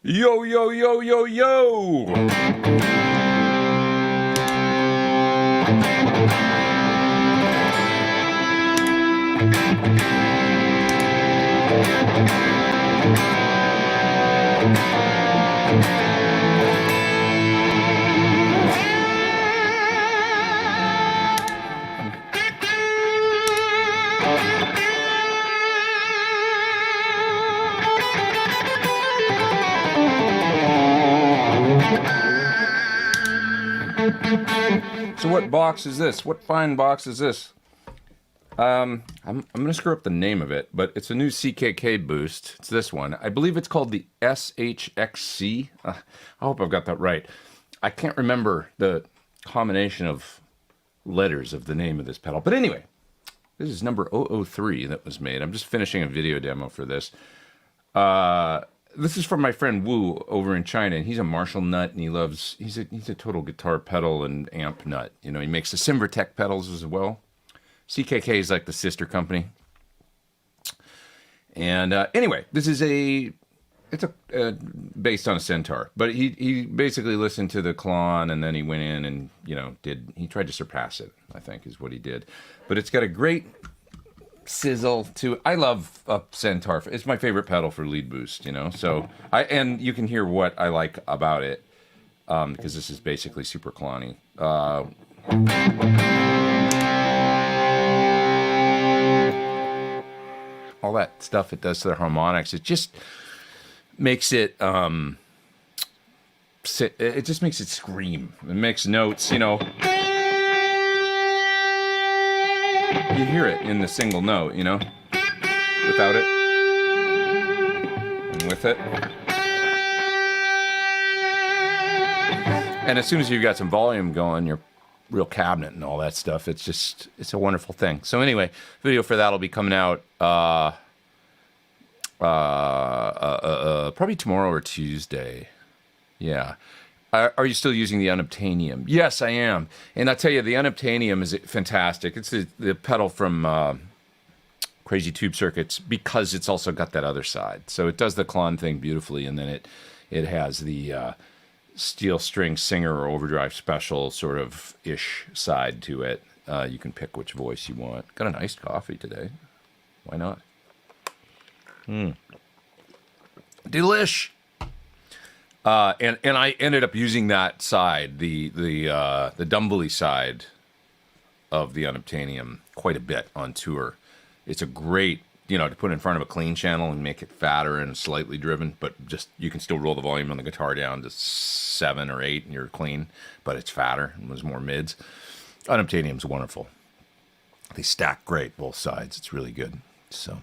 Yo, yo, yo, yo, yo! So what box is this? What fine box is this? I'm gonna screw up the name of it, but it's a new CKK boost. It's this one. I believe it's called the SHXC. I hope I've got that right. I can't remember the combination of letters of the name of this pedal. But anyway, this is number 003 that was made. I'm just finishing a video demo for this. This is from my friend Wu over in China, and he's a Marshall nut, and he's a total guitar pedal and amp nut. You know, he makes the Simvertech pedals as well. CKK is like the sister company. And anyway, this is it's based on a Centaur, but he basically listened to the Klon, and then he went in and he tried to surpass it, I think is what he did. But it's got a great sizzle to. I love a Centaur. It's my favorite pedal for lead boost, so and you can hear what I like about it, because this is basically super clonny. All that stuff it does to the harmonics, it just makes it it just makes it scream. It makes notes, you hear it in the single note, without it, and with it. And as soon as you've got some volume going, your real cabinet and all that stuff, it's a wonderful thing. So anyway, video for that will be coming out probably tomorrow or Tuesday. Yeah. Are you still using the Unobtainium? Yes, I am. And I tell you, the Unobtainium is fantastic. It's the pedal from Crazy Tube Circuits, because it's also got that other side. So it does the Klon thing beautifully, and then it has the steel string singer or overdrive special sort of ish side to it. You can pick which voice you want. Got an iced coffee today. Why not? Delish. And I ended up using that side, the Dumbly side of the Unobtainium, quite a bit on tour. It's a great, to put in front of a clean channel and make it fatter and slightly driven, but just you can still roll the volume on the guitar down to 7 or 8 and you're clean, but it's fatter and there's more mids. Unobtainium's wonderful. They stack great, both sides. It's really good. So.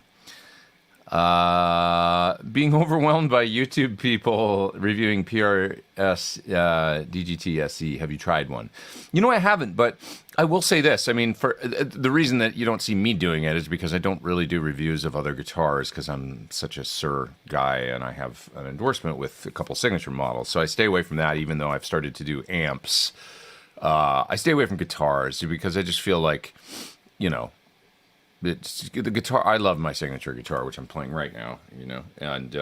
Being overwhelmed by YouTube people reviewing PRS DGT SE. Have you tried one? I haven't, but I will say this. I mean, for the reason that you don't see me doing it is because I don't really do reviews of other guitars, because I'm such a Sir guy and I have an endorsement with a couple signature models. So I stay away from that, even though I've started to do amps. I stay away from guitars because I just feel like, it's the guitar. I love my signature guitar, which I'm playing right now, and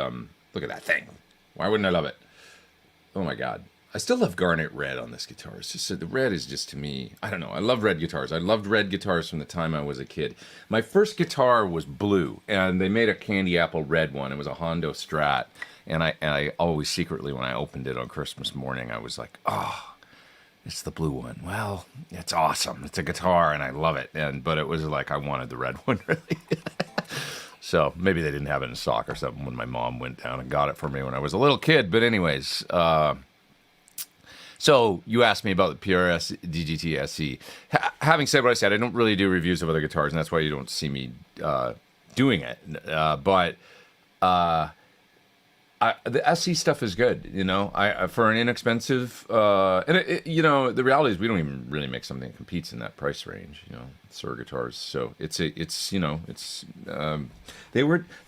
look at that thing. Why wouldn't I love it? Oh my God. I still love garnet red on this guitar. It's just the red is just, to me, I don't know. I love red guitars. I loved red guitars from the time I was a kid. My first guitar was blue, and they made a candy apple red one. It was a Hondo Strat, and I always secretly, when I opened it on Christmas morning, I was like, oh, it's the blue one. Well, it's awesome. It's a guitar, and I love it. But it was like I wanted the red one, really. So maybe they didn't have it in stock or something when my mom went down and got it for me when I was a little kid. But anyways, so you asked me about the PRS DGT SE. Having said what I said, I don't really do reviews of other guitars, and that's why you don't see me doing it. But the SE stuff is good, for an inexpensive, and the reality is we don't even really make something that competes in that price range, Sir guitars. So they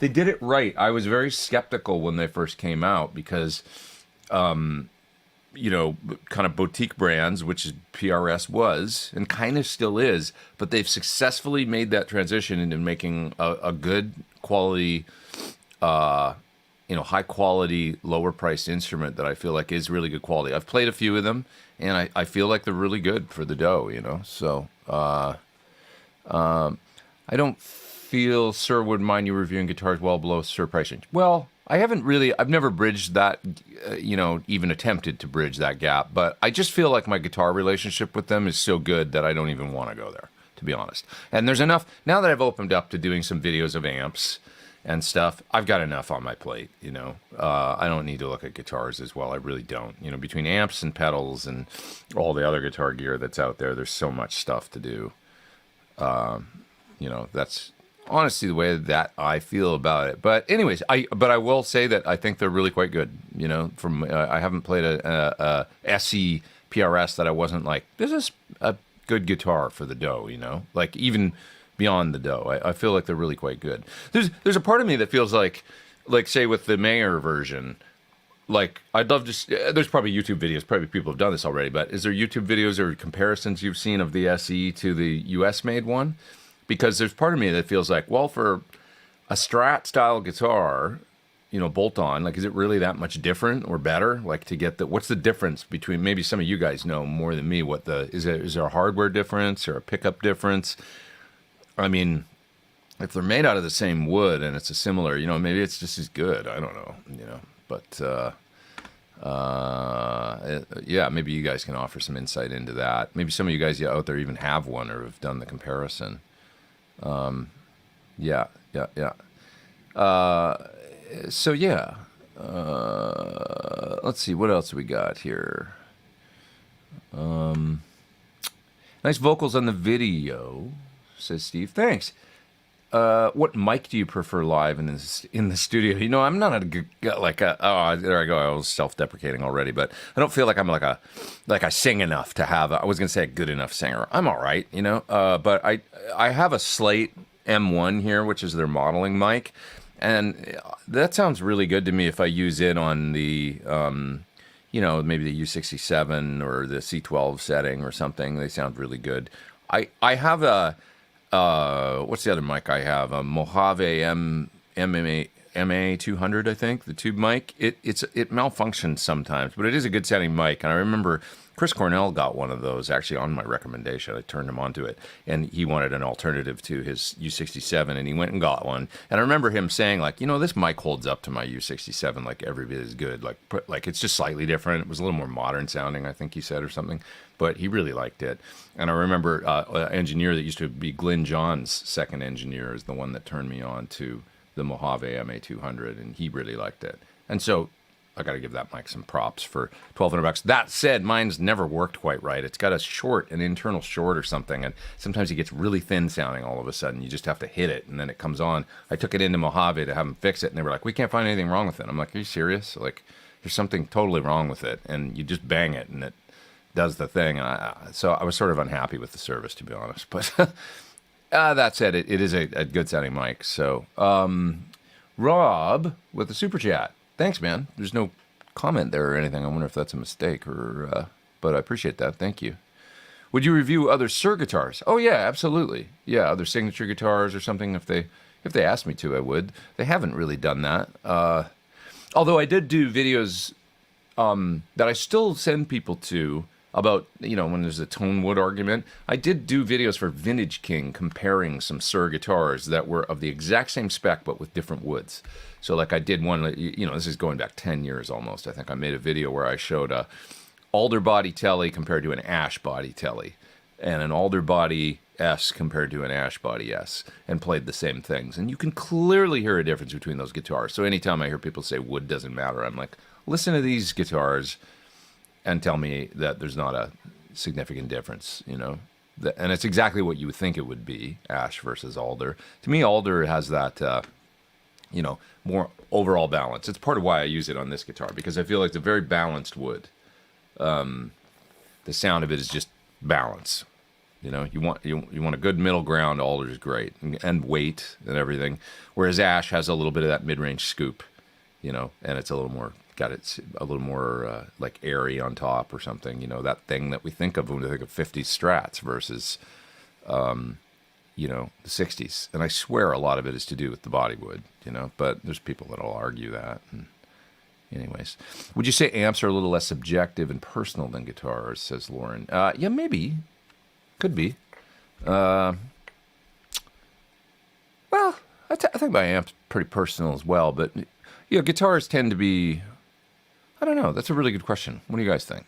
did it right. I was very skeptical when they first came out because, kind of boutique brands, which PRS was and kind of still is, but they've successfully made that transition into making a good quality, high quality, lower priced instrument that I feel like is really good quality. I've played a few of them, and I feel like they're really good for the dough. So I don't feel Sir would mind you reviewing guitars well below Sir price range. Well, I've never bridged that, even attempted to bridge that gap, but I just feel like my guitar relationship with them is so good that I don't even want to go there, to be honest. And there's enough, now that I've opened up to doing some videos of amps and stuff, I've got enough on my plate, I don't need to look at guitars as well. I really don't. Between amps and pedals and all the other guitar gear that's out there, there's so much stuff to do. That's honestly the way that I feel about it. But anyways, I will say that I think they're really quite good. From I haven't played a SE PRS that I wasn't like, this is a good guitar for the dough. Like even beyond the dough, I feel like they're really quite good. There's a part of me that feels like say with the Mayer version, like I'd love to. There's probably YouTube videos. Probably people have done this already. But is there YouTube videos or comparisons you've seen of the SE to the US made one? Because there's part of me that feels like, well, for a Strat style guitar, bolt on, like, is it really that much different or better? Like to get what's the difference between, maybe some of you guys know more than me, is there a hardware difference or a pickup difference? I mean, if they're made out of the same wood and it's a similar, maybe it's just as good. I don't know, but, yeah, maybe you guys can offer some insight into that. Maybe some of you guys out there even have one or have done the comparison. Yeah. So yeah, let's see, what else we got here? Nice vocals on the video, says Steve. Thanks. What mic do you prefer live in the studio? I'm not there I go. I was self-deprecating already, but I don't feel like I'm like I sing enough to have. I was gonna say a good enough singer. I'm all right, but I have a Slate M1 here, which is their modeling mic, and that sounds really good to me if I use it on the maybe the U67 or the C12 setting or something. They sound really good. I have a what's the other mic I have? A Mojave MA 200, I think, the tube mic. It malfunctions sometimes, but it is a good sounding mic. And I remember Chris Cornell got one of those actually on my recommendation. I turned him onto it, and he wanted an alternative to his U67, and he went and got one. And I remember him saying, like, this mic holds up to my U67 like every bit as good. Like it's just slightly different. It was a little more modern sounding, I think he said, or something. But he really liked it. And I remember an engineer that used to be Glyn John's second engineer is the one that turned me on to the Mojave MA200, and he really liked it. And so I got to give that mic some props for $1,200. That said, mine's never worked quite right. It's got an internal short or something, and sometimes it gets really thin sounding all of a sudden. You just have to hit it, and then it comes on. I took it into Mojave to have them fix it, and they were like, we can't find anything wrong with it. I'm like, are you serious? Like, there's something totally wrong with it, and you just bang it, and it does the thing. And so I was sort of unhappy with the service, to be honest. But that said, it is a good sounding mic. So Rob with the super chat. Thanks, man. There's no comment there or anything. I wonder if that's a mistake or, but I appreciate that. Thank you. Would you review other Sir guitars? Oh yeah, absolutely. Yeah, other signature guitars or something. If they asked me to, I would. They haven't really done that. Although I did do videos that I still send people to about, when there's a tone wood argument. I did do videos for Vintage King comparing some Sir guitars that were of the exact same spec but with different woods. So like I did one, this is going back 10 years almost. I think I made a video where I showed a alder body telly compared to an ash body telly, and an alder body S compared to an ash body S, and played the same things. And you can clearly hear a difference between those guitars. So anytime I hear people say wood doesn't matter, I'm like, listen to these guitars and tell me that there's not a significant difference, and it's exactly what you would think it would be, ash versus alder. To me, alder has that, more overall balance. It's part of why I use it on this guitar, because I feel like it's a very balanced wood. The sound of it is just balance. You want a good middle ground. Alder is great, and weight and everything. Whereas ash has a little bit of that mid-range scoop, and it's a little more like airy on top or something. That thing that we think of when we think of 50s Strats versus, you know, the 60s. And I swear a lot of it is to do with the bodywood, you know, but there's people that'll argue that. And anyways, would you say amps are a little less subjective and personal than guitars, says Lauren? Yeah, maybe. Could be. Well, I think my amp's pretty personal as well, but, you know, guitars tend to be, I don't know. That's a really good question. What do you guys think?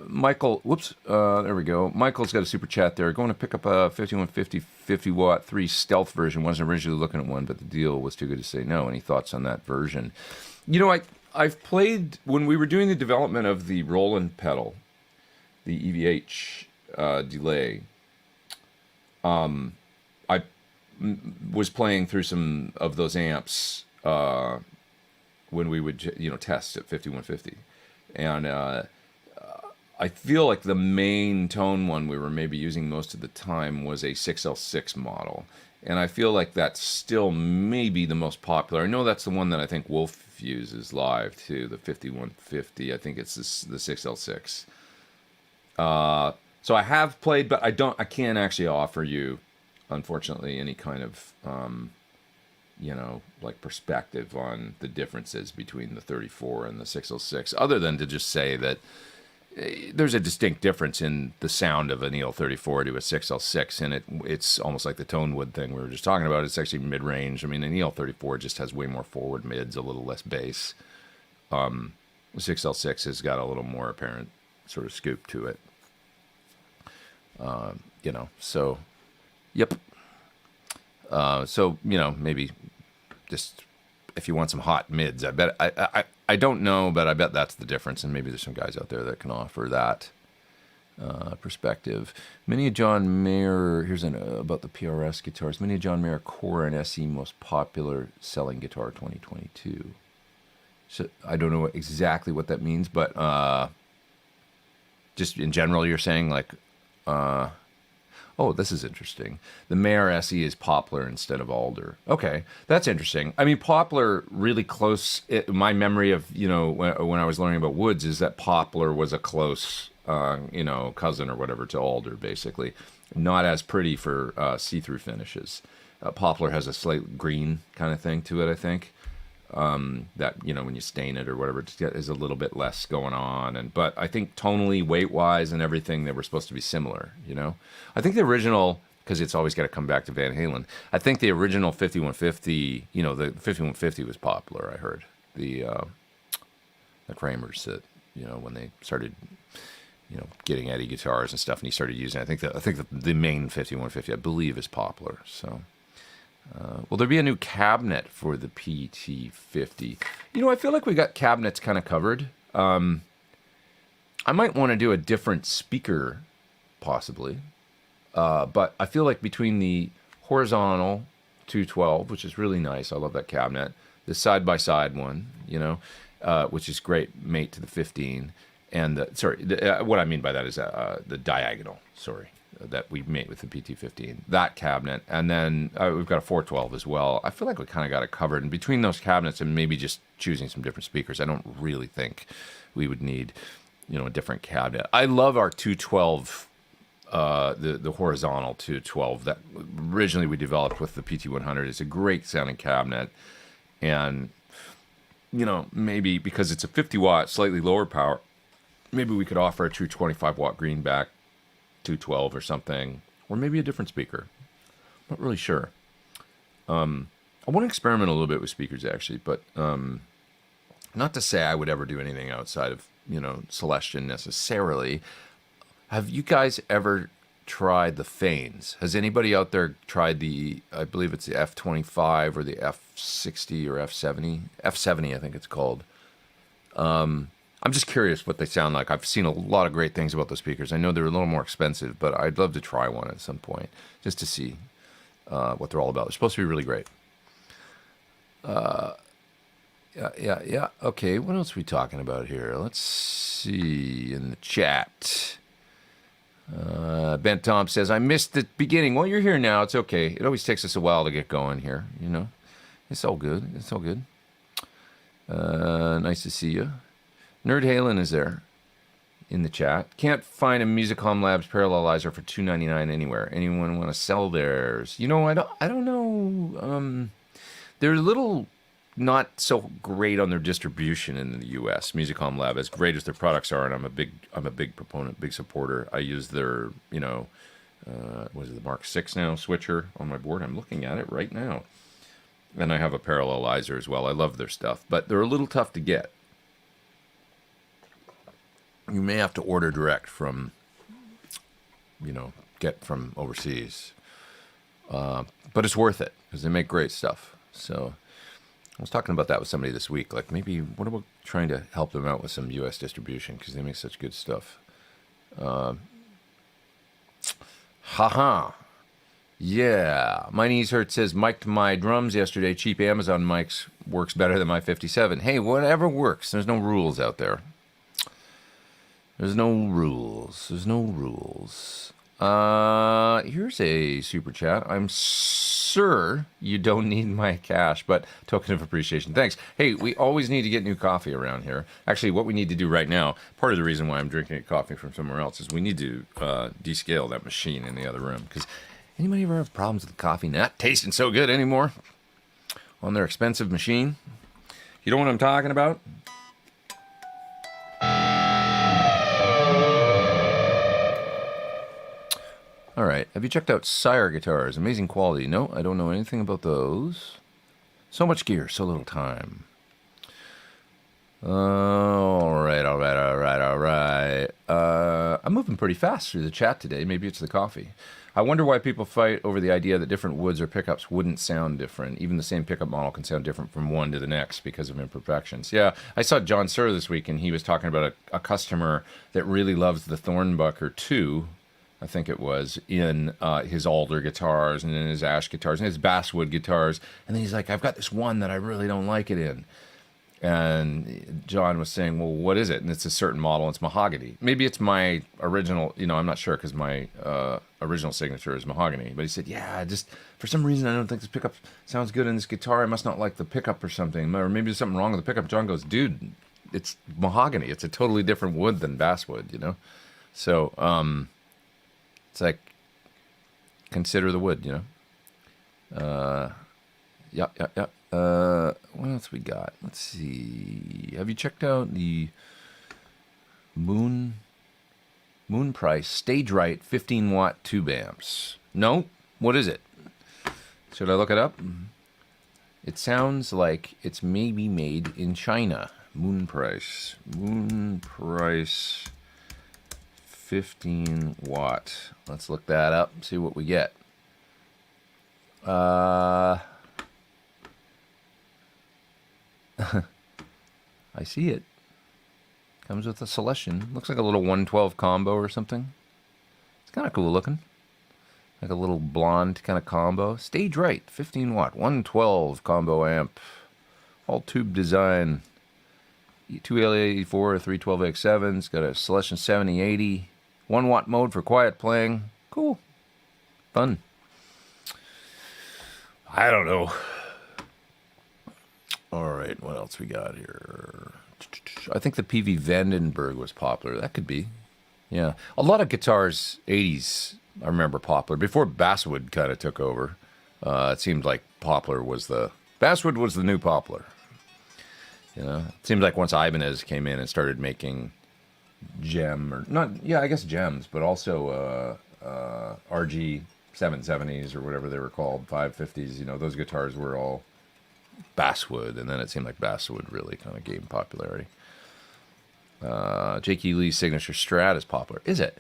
Michael, whoops, there we go. Michael's got a super chat there. Going to pick up a 5150 50-watt 3 stealth version. Wasn't originally looking at one, but the deal was too good to say no. Any thoughts on that version? You know, I've played, when we were doing the development of the Roland pedal, the EVH delay, I was playing through some of those amps when we would, you know, test at 5150. And I feel like the main tone one we were maybe using most of the time was a 6L6 model. And I feel like that's still maybe the most popular. I know that's the one that I think Wolf uses live too, the 5150. I think it's the 6L6. So I have played, but I can't actually offer you, unfortunately, any kind of, you know, like perspective on the differences between the 34 and the 606, other than to just say that there's a distinct difference in the sound of an EL34 to a 6L6, and it's almost like the tone wood thing we were just talking about. It's actually mid-range. I mean, an EL34 just has way more forward mids, a little less bass. The 6L6 has got a little more apparent sort of scoop to it. You know, so, yep. So, you know, maybe just if you want some hot mids, I bet I don't know, but I bet that's the difference, and maybe there's some guys out there that can offer that perspective. Many of John Mayer, here's about the PRS guitars. Many of John Mayer Core and SE most popular selling guitar 2022. So I don't know exactly what that means, but just in general, you're saying like. Oh, this is interesting. The Mayer SE is Poplar instead of Alder. Okay, that's interesting. I mean, Poplar really close. My memory of, you know, when I was learning about woods is that Poplar was a close, you know, cousin or whatever to Alder, basically. Not as pretty for see-through finishes. Poplar has a slight green kind of thing to it, I think. That, you know, when you stain it or whatever, it is a little bit less going on. But I think tonally, weight-wise, and everything, they were supposed to be similar, you know? I think the original, because it's always got to come back to Van Halen, I think the original 5150, you know, the 5150 was Poplar, I heard. The Kramers that, you know, when they started, you know, getting Eddie guitars and stuff, and he started using, I think the main 5150, I believe, is Poplar, so... will there be a new cabinet for the PT50? You know, I feel like we got cabinets kind of covered. I might want to do a different speaker, possibly. But I feel like between the horizontal 212, which is really nice, I love that cabinet, the side-by-side one, you know, which is great, mate to the 15, and what I mean by that is the diagonal, that we made with the PT15, that cabinet, and then we've got a 412 as well. I feel like we kind of got it covered, and between those cabinets and maybe just choosing some different speakers, I don't really think we would need, you know, a different cabinet. I love our 212, the horizontal 212 that originally we developed with the PT100. It's a great sounding cabinet, and, you know, maybe because it's a 50 watt, slightly lower power, maybe we could offer a true 25 watt greenback 212 or something, or maybe a different speaker. Not really sure. I want to experiment a little bit with speakers, actually, but not to say I would ever do anything outside of, you know, Celestion necessarily. Have you guys ever tried the Fanes? Has anybody out there tried the, I believe it's the F25 or the F60 or F70? F70, I think it's called. I'm just curious what they sound like. I've seen a lot of great things about those speakers. I know they're a little more expensive, but I'd love to try one at some point just to see what they're all about. They're supposed to be really great. Yeah. Okay, what else are we talking about here? Let's see in the chat. Ben Tom says, I missed the beginning. Well, you're here now. It's okay. It always takes us a while to get going here, you know. It's all good. It's all good. Nice to see you. Nerd Halen is there. in the chat. Can't find a Musicom Labs parallelizer for $2.99 anywhere. Anyone want to sell theirs? You know, I don't know. They're a little not so great on their distribution in the U.S. Musicom Lab, as great as their products are, and I'm a big proponent, big supporter. I use their, you know, what is it, the Mark 6 now switcher on my board. I'm looking at it right now, and I have a parallelizer as well. I love their stuff, but they're a little tough to get. You may have to order direct from, you know, get from overseas, but it's worth it because they make great stuff. So I was talking about that with somebody this week. Like, maybe what about trying to help them out with some U.S. distribution because they make such good stuff. Haha. Yeah. My knees hurt says, mic'd my drums yesterday. Cheap Amazon mics works better than my 57. Hey, whatever works. There's no rules out there. There's no rules. There's no rules. Here's a super chat. I'm sure you don't need my cash, but token of appreciation. Thanks. Hey, we always need to get new coffee around here. Actually, what we need to do right now, part of the reason why I'm drinking coffee from somewhere else is we need to descale that machine in the other room. Because anybody ever have problems with the coffee not tasting so good anymore on their expensive machine? You know what I'm talking about? All right. Have you checked out Sire guitars? Amazing quality. No, I don't know anything about those. So much gear, so little time. All right. I'm moving pretty fast through the chat today. Maybe it's the coffee. I wonder why people fight over the idea that different woods or pickups wouldn't sound different. Even the same pickup model can sound different from one to the next because of imperfections. Yeah, I saw John Sir this week, and he was talking about a customer that really loves the Thornbucker 2, I think it was, in his alder guitars and in his ash guitars and his basswood guitars. And then he's like, I've got this one that I really don't like it in. And John was saying, well, what is it? And it's a certain model. It's mahogany. Maybe it's my original, you know, I'm not sure because my original signature is mahogany. But he said, yeah, just for some reason, I don't think this pickup sounds good in this guitar. I must not like the pickup or something. Or maybe there's something wrong with the pickup. John goes, dude, it's mahogany. It's a totally different wood than basswood, you know? So, it's like, consider the wood, you know? Yeah. What else we got? Let's see. Have you checked out the Moon Price Stage Right 15-watt tube amps? No? What is it? Should I look it up? It sounds like it's maybe made in China. Moon Price 15 watt. Let's look that up and see what we get. I see it. Comes with a selection. Looks like a little 112 combo or something. It's kind of cool looking. Like a little blonde kind of combo. Stage Right, 15 watt, 112 combo amp. All tube design. 2L84, 312X7. It's got a selection 7080. 1 watt mode for quiet playing. Cool. Fun. I don't know. All right, what else we got here? I think the PV Vandenberg was popular. That could be. Yeah. A lot of guitars, 80s, I remember popular. Before basswood kind of took over, it seemed like poplar was the... Basswood was the new poplar. You know, it seemed like once Ibanez came in and started making gem, or not, yeah, I guess gems, but also RG 770s or whatever they were called, 550s, you know, those guitars were all basswood, and then it seemed like basswood really kind of gained popularity. Jake E. Lee's signature Strat is popular. Is it?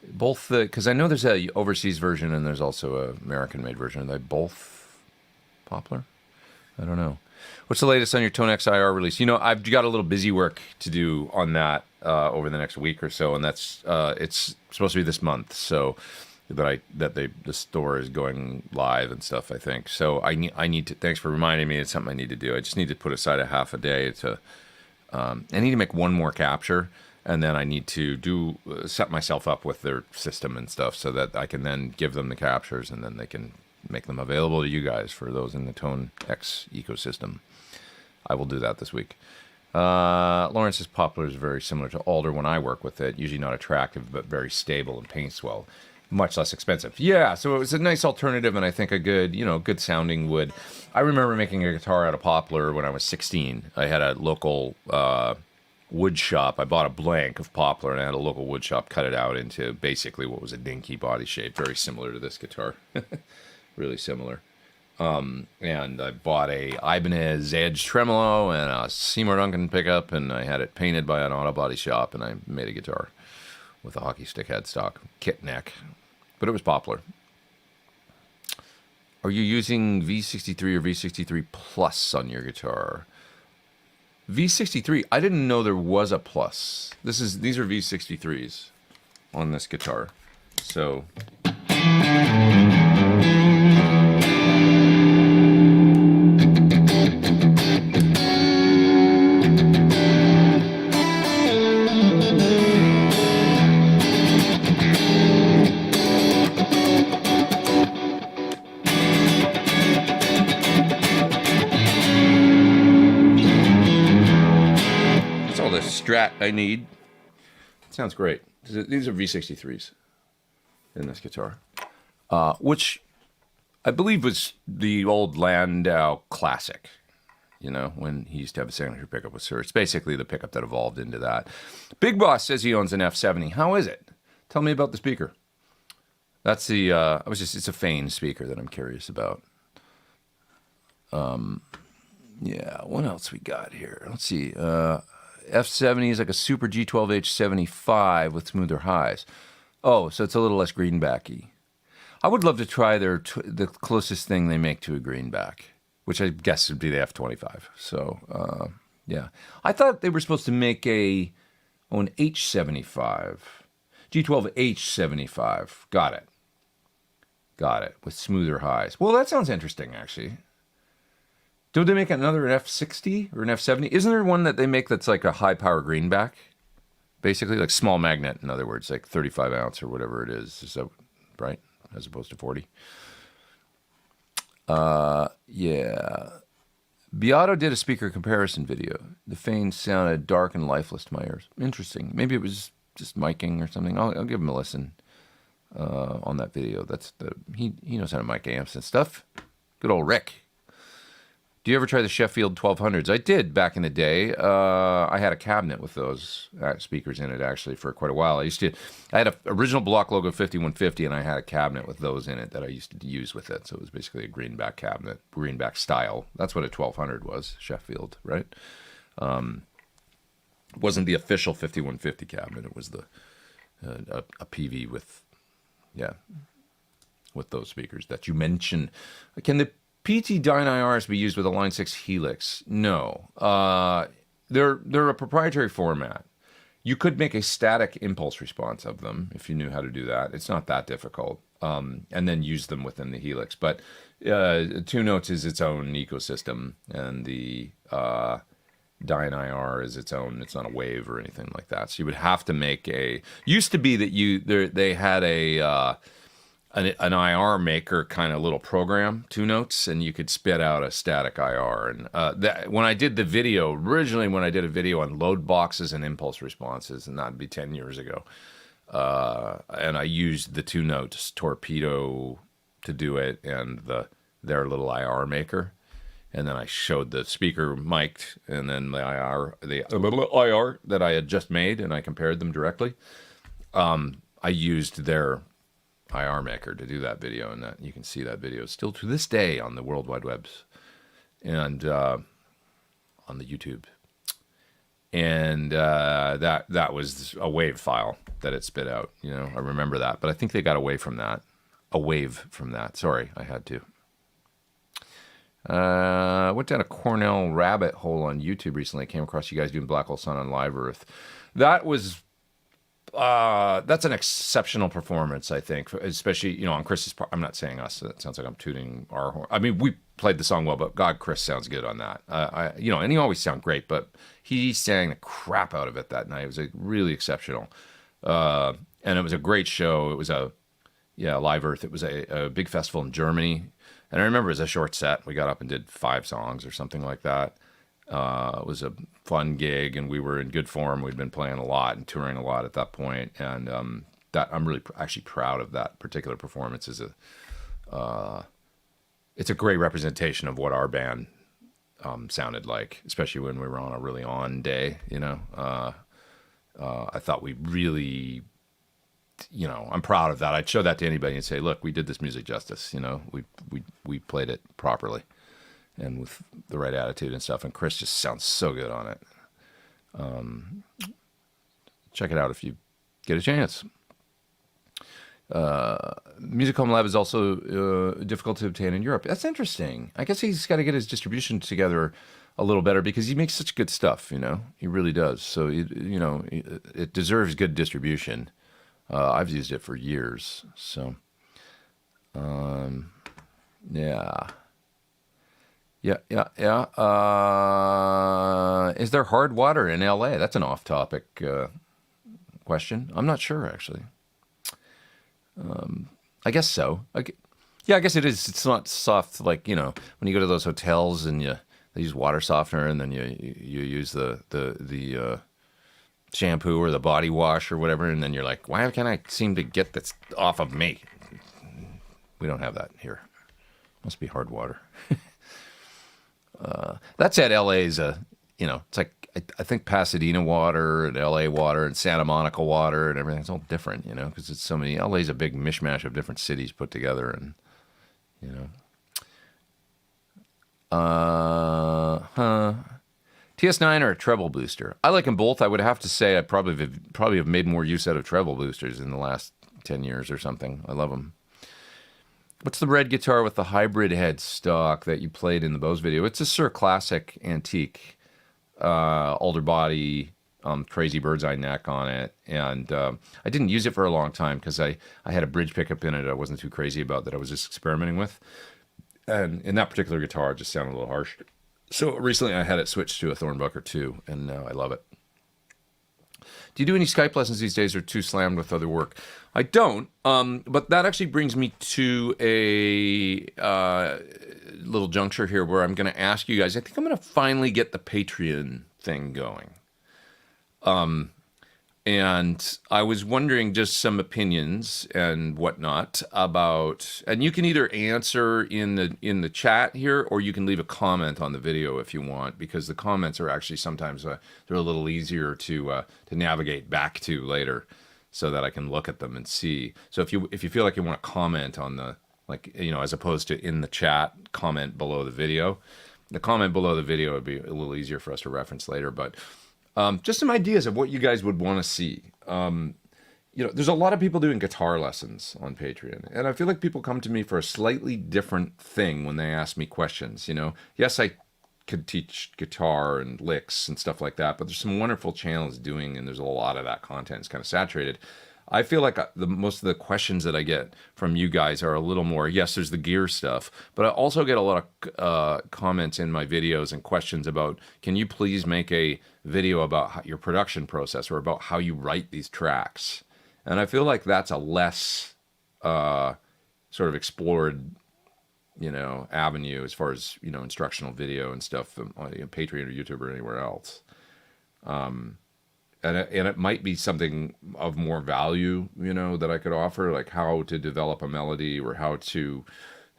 Both, because I know there's a overseas version and there's also a American-made version. Are they both popular? I don't know. What's the latest on your Tonex IR release? You know, I've got a little busy work to do on that over the next week or so, and that's it's supposed to be this month. So, the store is going live and stuff, I think. So I need to. Thanks for reminding me. It's something I need to do. I just need to put aside a half a day to. I need to make one more capture, and then I need to set myself up with their system and stuff so that I can then give them the captures, and then they can make them available to you guys for those in the Tonex ecosystem. I will do that this week. Lawrence's poplar is very similar to alder when I work with it. Usually not attractive, but very stable and paints well. Much less expensive. Yeah, so it was a nice alternative, and I think a good, good sounding wood. I remember making a guitar out of poplar when I was 16. I had a local wood shop. I bought a blank of poplar, and I had a local wood shop cut it out into basically what was a dinky body shape, very similar to this guitar. Really similar. And I bought a Ibanez Edge tremolo and a Seymour Duncan pickup, and I had it painted by an auto body shop, and I made a guitar with a hockey stick headstock, kit neck, but it was poplar. Are you using V63 or V63 Plus on your guitar? V63, I didn't know there was a Plus. These are V63s on this guitar. So Strat I need. Sounds great. These are V63s in this guitar, which I believe was the old Landau Classic. When he used to have a signature pickup with Sir. It's basically the pickup that evolved into that. Big Boss says he owns an F70. How is it? Tell me about the speaker. That's the. It's a Fane speaker that I'm curious about. Yeah. What else we got here? Let's see. F70 is like a Super G12H75 with smoother highs. Oh, so it's a little less greenbacky. I would love to try the closest thing they make to a greenback, which I guess would be the F25. So, yeah. I thought they were supposed to make an H75. G12H75. Got it. With smoother highs. Well, that sounds interesting, actually. Do they make another F60 or an F70? Isn't there one that they make that's like a high power greenback? Basically, like small magnet, in other words, like 35 ounce or whatever it is. Is that right? As opposed to 40? Yeah. Beato did a speaker comparison video. The Fane sounded dark and lifeless to my ears. Interesting. Maybe it was just miking or something. I'll give him a listen on that video. He knows how to mic amps and stuff. Good old Rick. Do you ever try the Sheffield 1200s? I did back in the day. I had a cabinet with those speakers in it, actually, for quite a while. I had an original block logo 5150, and I had a cabinet with those in it that I used to use with it. So it was basically a greenback cabinet, greenback style. That's what a 1200 was, Sheffield, right? It wasn't the official 5150 cabinet. It was a PV with those speakers that you mentioned. Can the PT Dyne IRs be used with a Line 6 Helix? No. They're a proprietary format. You could make a static impulse response of them if you knew how to do that. It's not that difficult. And then use them within the Helix. But Two Notes is its own ecosystem, and the Dyne IR is its own. It's not a wave or anything like that. So you would have to make used to be that they had an IR maker kind of little program, Two Notes, and you could spit out a static IR. And when I did the video, originally when I did a video on load boxes and impulse responses, and that'd be 10 years ago, and I used the Two Notes Torpedo to do it and their little IR maker. And then I showed the speaker mic'd and then the IR that I had just made, and I compared them directly. I used their IR maker to do that video, and that you can see that video still to this day on the World Wide Webs and on the YouTube. And that was a wave file that it spit out. I remember that, but I think they got away from that. A wave from that. Sorry, I had to. Went down a Cornell rabbit hole on YouTube recently. Came across you guys doing Black Hole Sun on Live Earth. That was. That's an exceptional performance, I think, especially, on Chris's part. I'm not saying us. That sounds like I'm tooting our horn. I mean, we played the song well, but God, Chris sounds good on that. And he always sounds great, but he sang the crap out of it that night. It was really exceptional. And it was a great show. It was Live Earth. It was a big festival in Germany. And I remember it was a short set. We got up and did 5 songs or something like that. It was a fun gig, and we were in good form. We'd been playing a lot and touring a lot at that point, and that I'm really actually proud of that particular performance. It's a great representation of what our band sounded like, especially when we were on a really on day. I thought we really, I'm proud of that. I'd show that to anybody and say, look, we did this music justice. We played it properly and with the right attitude and stuff. And Chris just sounds so good on it. Check it out if you get a chance. Musicom Lab is also difficult to obtain in Europe. That's interesting. I guess he's got to get his distribution together a little better because he makes such good stuff, He really does. So, it deserves good distribution. I've used it for years. So, yeah. Yeah. Is there hard water in LA? That's an off-topic question. I'm not sure, actually. I guess so. I guess it is. It's not soft like, when you go to those hotels and they use water softener and then you use the shampoo or the body wash or whatever, and then you're like, why can't I seem to get this off of me? We don't have that here. Must be hard water. That said, LA's it's like I think Pasadena water and LA water and Santa Monica water and everything. It's all different, because it's so many. LA's a big mishmash of different cities put together, and TS9 or a treble booster. I like them both. I would have to say I probably have made more use out of treble boosters in the last 10 years or something. I love them. What's the red guitar with the hybrid headstock that you played in the Bose video? It's a Sir Classic Antique, alder body, crazy bird's eye neck on it. And I didn't use it for a long time because I had a bridge pickup in it I wasn't too crazy about that I was just experimenting with. And in that particular guitar, it just sounded a little harsh. So recently I had it switched to a Thorn 2, and now I love it. Do you do any Skype lessons these days or too slammed with other work? I don't, but that actually brings me to a little juncture here where I'm going to ask you guys, I think I'm going to finally get the Patreon thing going. And I was wondering just some opinions and whatnot about, and you can either answer in the chat here, or you can leave a comment on the video if you want, because the comments are actually sometimes they're a little easier to navigate back to later, so that I can look at them and see. So if you feel like you want to comment on the, as opposed to in the chat, comment below the video, the comment below the video would be a little easier for us to reference later, but. Just some ideas of what you guys would want to see. There's a lot of people doing guitar lessons on Patreon, and I feel like people come to me for a slightly different thing when they ask me questions. Yes, I could teach guitar and licks and stuff like that, but there's some wonderful channels doing, and there's a lot of that content is kind of saturated. I feel like most of the questions that I get from you guys are a little more, yes, there's the gear stuff, but I also get a lot of comments in my videos and questions about, can you please make a video about your production process or about how you write these tracks? And I feel like that's a less sort of explored, avenue as far as, instructional video and stuff on Patreon or YouTube or anywhere else. And it might be something of more value, that I could offer, like how to develop a melody or how to,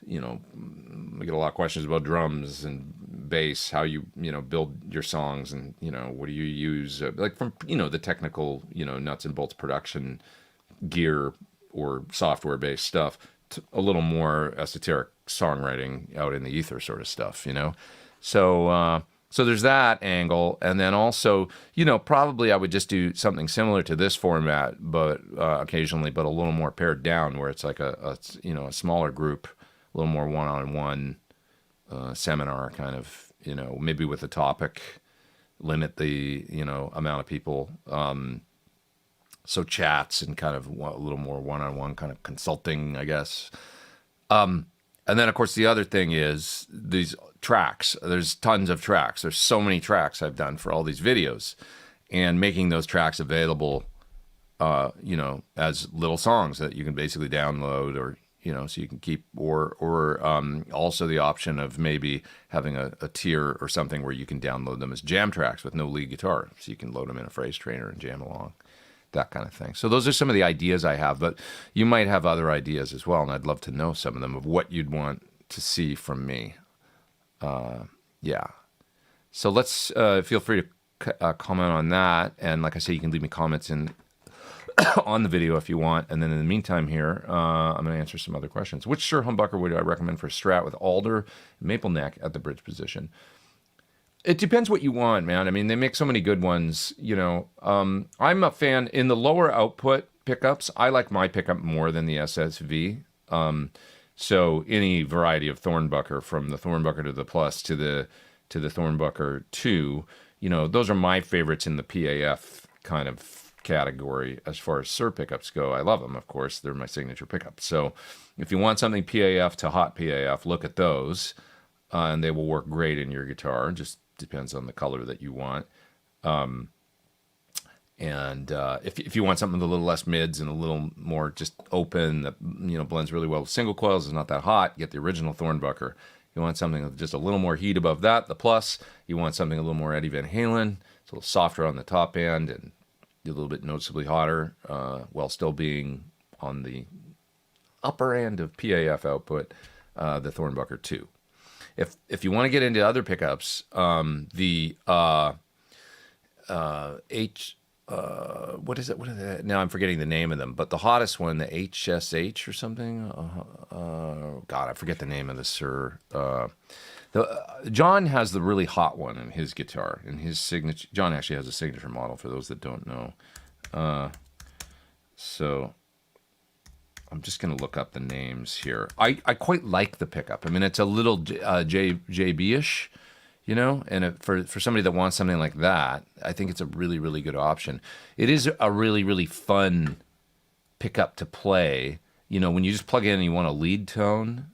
we get a lot of questions about drums and bass, how you, build your songs and, what do you use, like from, the technical, nuts and bolts production gear or software-based stuff to a little more esoteric songwriting out in the ether sort of stuff, So there's that angle, and then also, probably I would just do something similar to this format, but occasionally, but a little more pared down, where it's like a smaller group, a little more one-on-one seminar kind of, maybe with a topic, limit the amount of people, so chats and kind of a little more one-on-one kind of consulting, I guess. And then, of course, the other thing is these tracks. There's tons of tracks. There's so many tracks I've done for all these videos. And making those tracks available, as little songs that you can basically download or, you know, so you can keep, or also the option of maybe having a tier or something where you can download them as jam tracks with no lead guitar, so you can load them in a phrase trainer and jam along, that kind of thing. So those are some of the ideas I have, but you might have other ideas as well, and I'd love to know some of them of what you'd want to see from me. Yeah. So let's feel free to comment on that, and like I say, you can leave me comments in on the video if you want. And then in the meantime here, I'm going to answer some other questions. Which Sir humbucker would I recommend for a Strat with alder and maple neck at the bridge position? It depends what you want, man. I mean, they make so many good ones, you know. I'm a fan in the lower output pickups. I like my pickup more than the SSV. So any variety of Thornbucker, from the Thornbucker to the Plus to the Thornbucker 2, you know, those are my favorites in the PAF kind of category as far as Sir pickups go. I love them, of course. They're my signature pickups. So if you want something PAF to hot PAF, look at those, and they will work great in your guitar. Just depends on the color that you want. If you want something with a little less mids and a little more just open, that, you know, blends really well with single coils, is not that hot, get the original Thornbucker. You want something with just a little more heat above that, the Plus. You want something a little more Eddie Van Halen. It's a little softer on the top end and a little bit noticeably hotter, while still being on the upper end of PAF output, the Thornbucker 2. If you want to get into other pickups, the what is it? What are they? Now I'm forgetting the name of them, but the hottest one, the HSH or something. God, I forget the name of the Sir. John has the really hot one in his guitar, in his signature. John actually has a signature model, for those that don't know. So I'm just going to look up the names here. I quite like the pickup. I mean, it's a little JB-ish, you know, and for somebody that wants something like that, I think it's a really, really good option. It is a really, really fun pickup to play. You know, when you just plug in and you want a lead tone,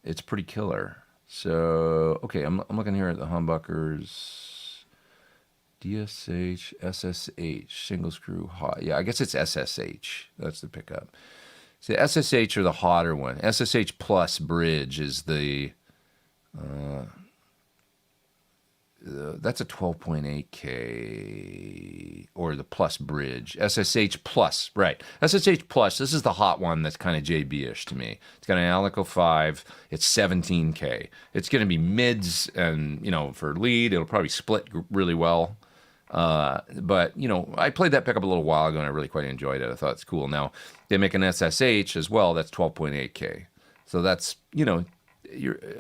it's pretty killer. So, okay, I'm looking here at the humbuckers. DSH, SSH, single screw hot. Yeah, I guess it's SSH. That's the pickup. So SSH are the hotter one. SSH plus bridge is the... that's a 12.8K, or the Plus bridge. SSH Plus, right. SSH Plus, this is the hot one that's kind of JB-ish to me. It's got an Alico 5. It's 17K. It's going to be mids, and, you know, for lead, it'll probably split really well. But, you know, I played that pickup a little while ago, and I really quite enjoyed it. I thought it's cool. Now, they make an SSH as well. That's 12.8K. So that's, you know...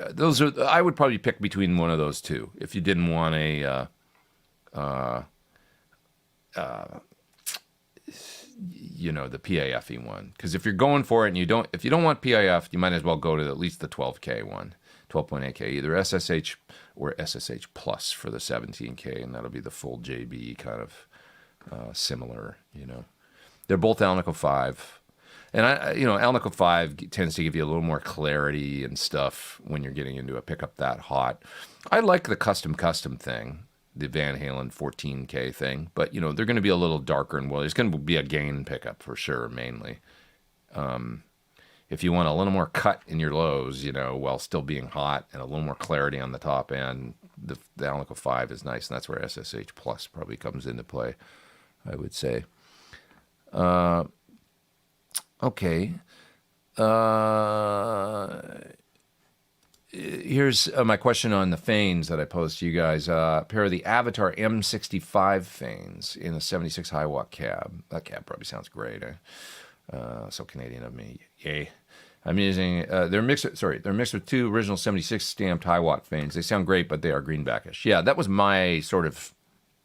those are. I would probably pick between one of those two if you didn't want a, you know, the PAF-y one. Because if you're going for it and if you don't want PAF, you might as well go to at least the 12K one, 12.8K, either SSH or SSH Plus for the 17K, and that'll be the full JB kind of similar. You know, they're both Alnico 5. And you know, Alnico 5 tends to give you a little more clarity and stuff when you're getting into a pickup that hot. I like the custom thing, the Van Halen 14K thing, but you know, they're going to be a little darker, and well, it's going to be a gain pickup for sure, mainly. If you want a little more cut in your lows, you know, while still being hot, and a little more clarity on the top end, the Alnico 5 is nice, and that's where SSH Plus probably comes into play, I would say. Okay. Here's my question on the Fanes that I posed to you guys. A pair of the Avatar M65 Fanes in a 76 high watt cab. That cab probably sounds great. So Canadian of me. Yay. I'm using, they're mixed with two original 76 stamped high watt Fanes. They sound great, but they are greenbackish. Yeah, that was my sort of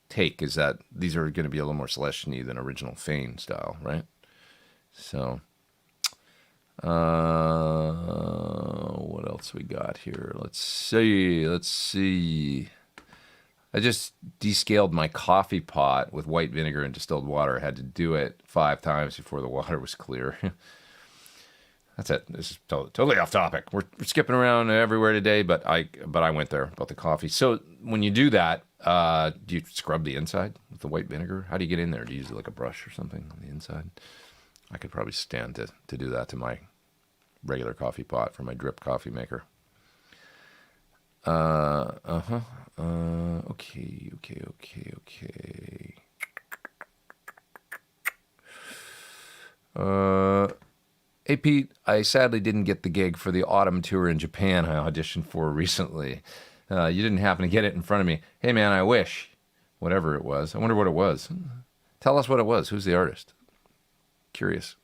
take, is that these are going to be a little more Celestion-y than original Fane style, right? So, what else we got here? Let's see. I just descaled my coffee pot with white vinegar and distilled water. I had to do it 5 times before the water was clear. That's it. This is totally off topic. We're skipping around everywhere today, but I went there about the coffee. So when you do that, do you scrub the inside with the white vinegar? How do you get in there? Do you use like a brush or something on the inside? I could probably stand to do that to my regular coffee pot for my drip coffee maker. Okay. Hey, Pete, I sadly didn't get the gig for the autumn tour in Japan I auditioned for recently. You didn't happen to get it in front of me. Hey, man, I wish. Whatever it was. I wonder what it was. Tell us what it was. Who's the artist? Curious.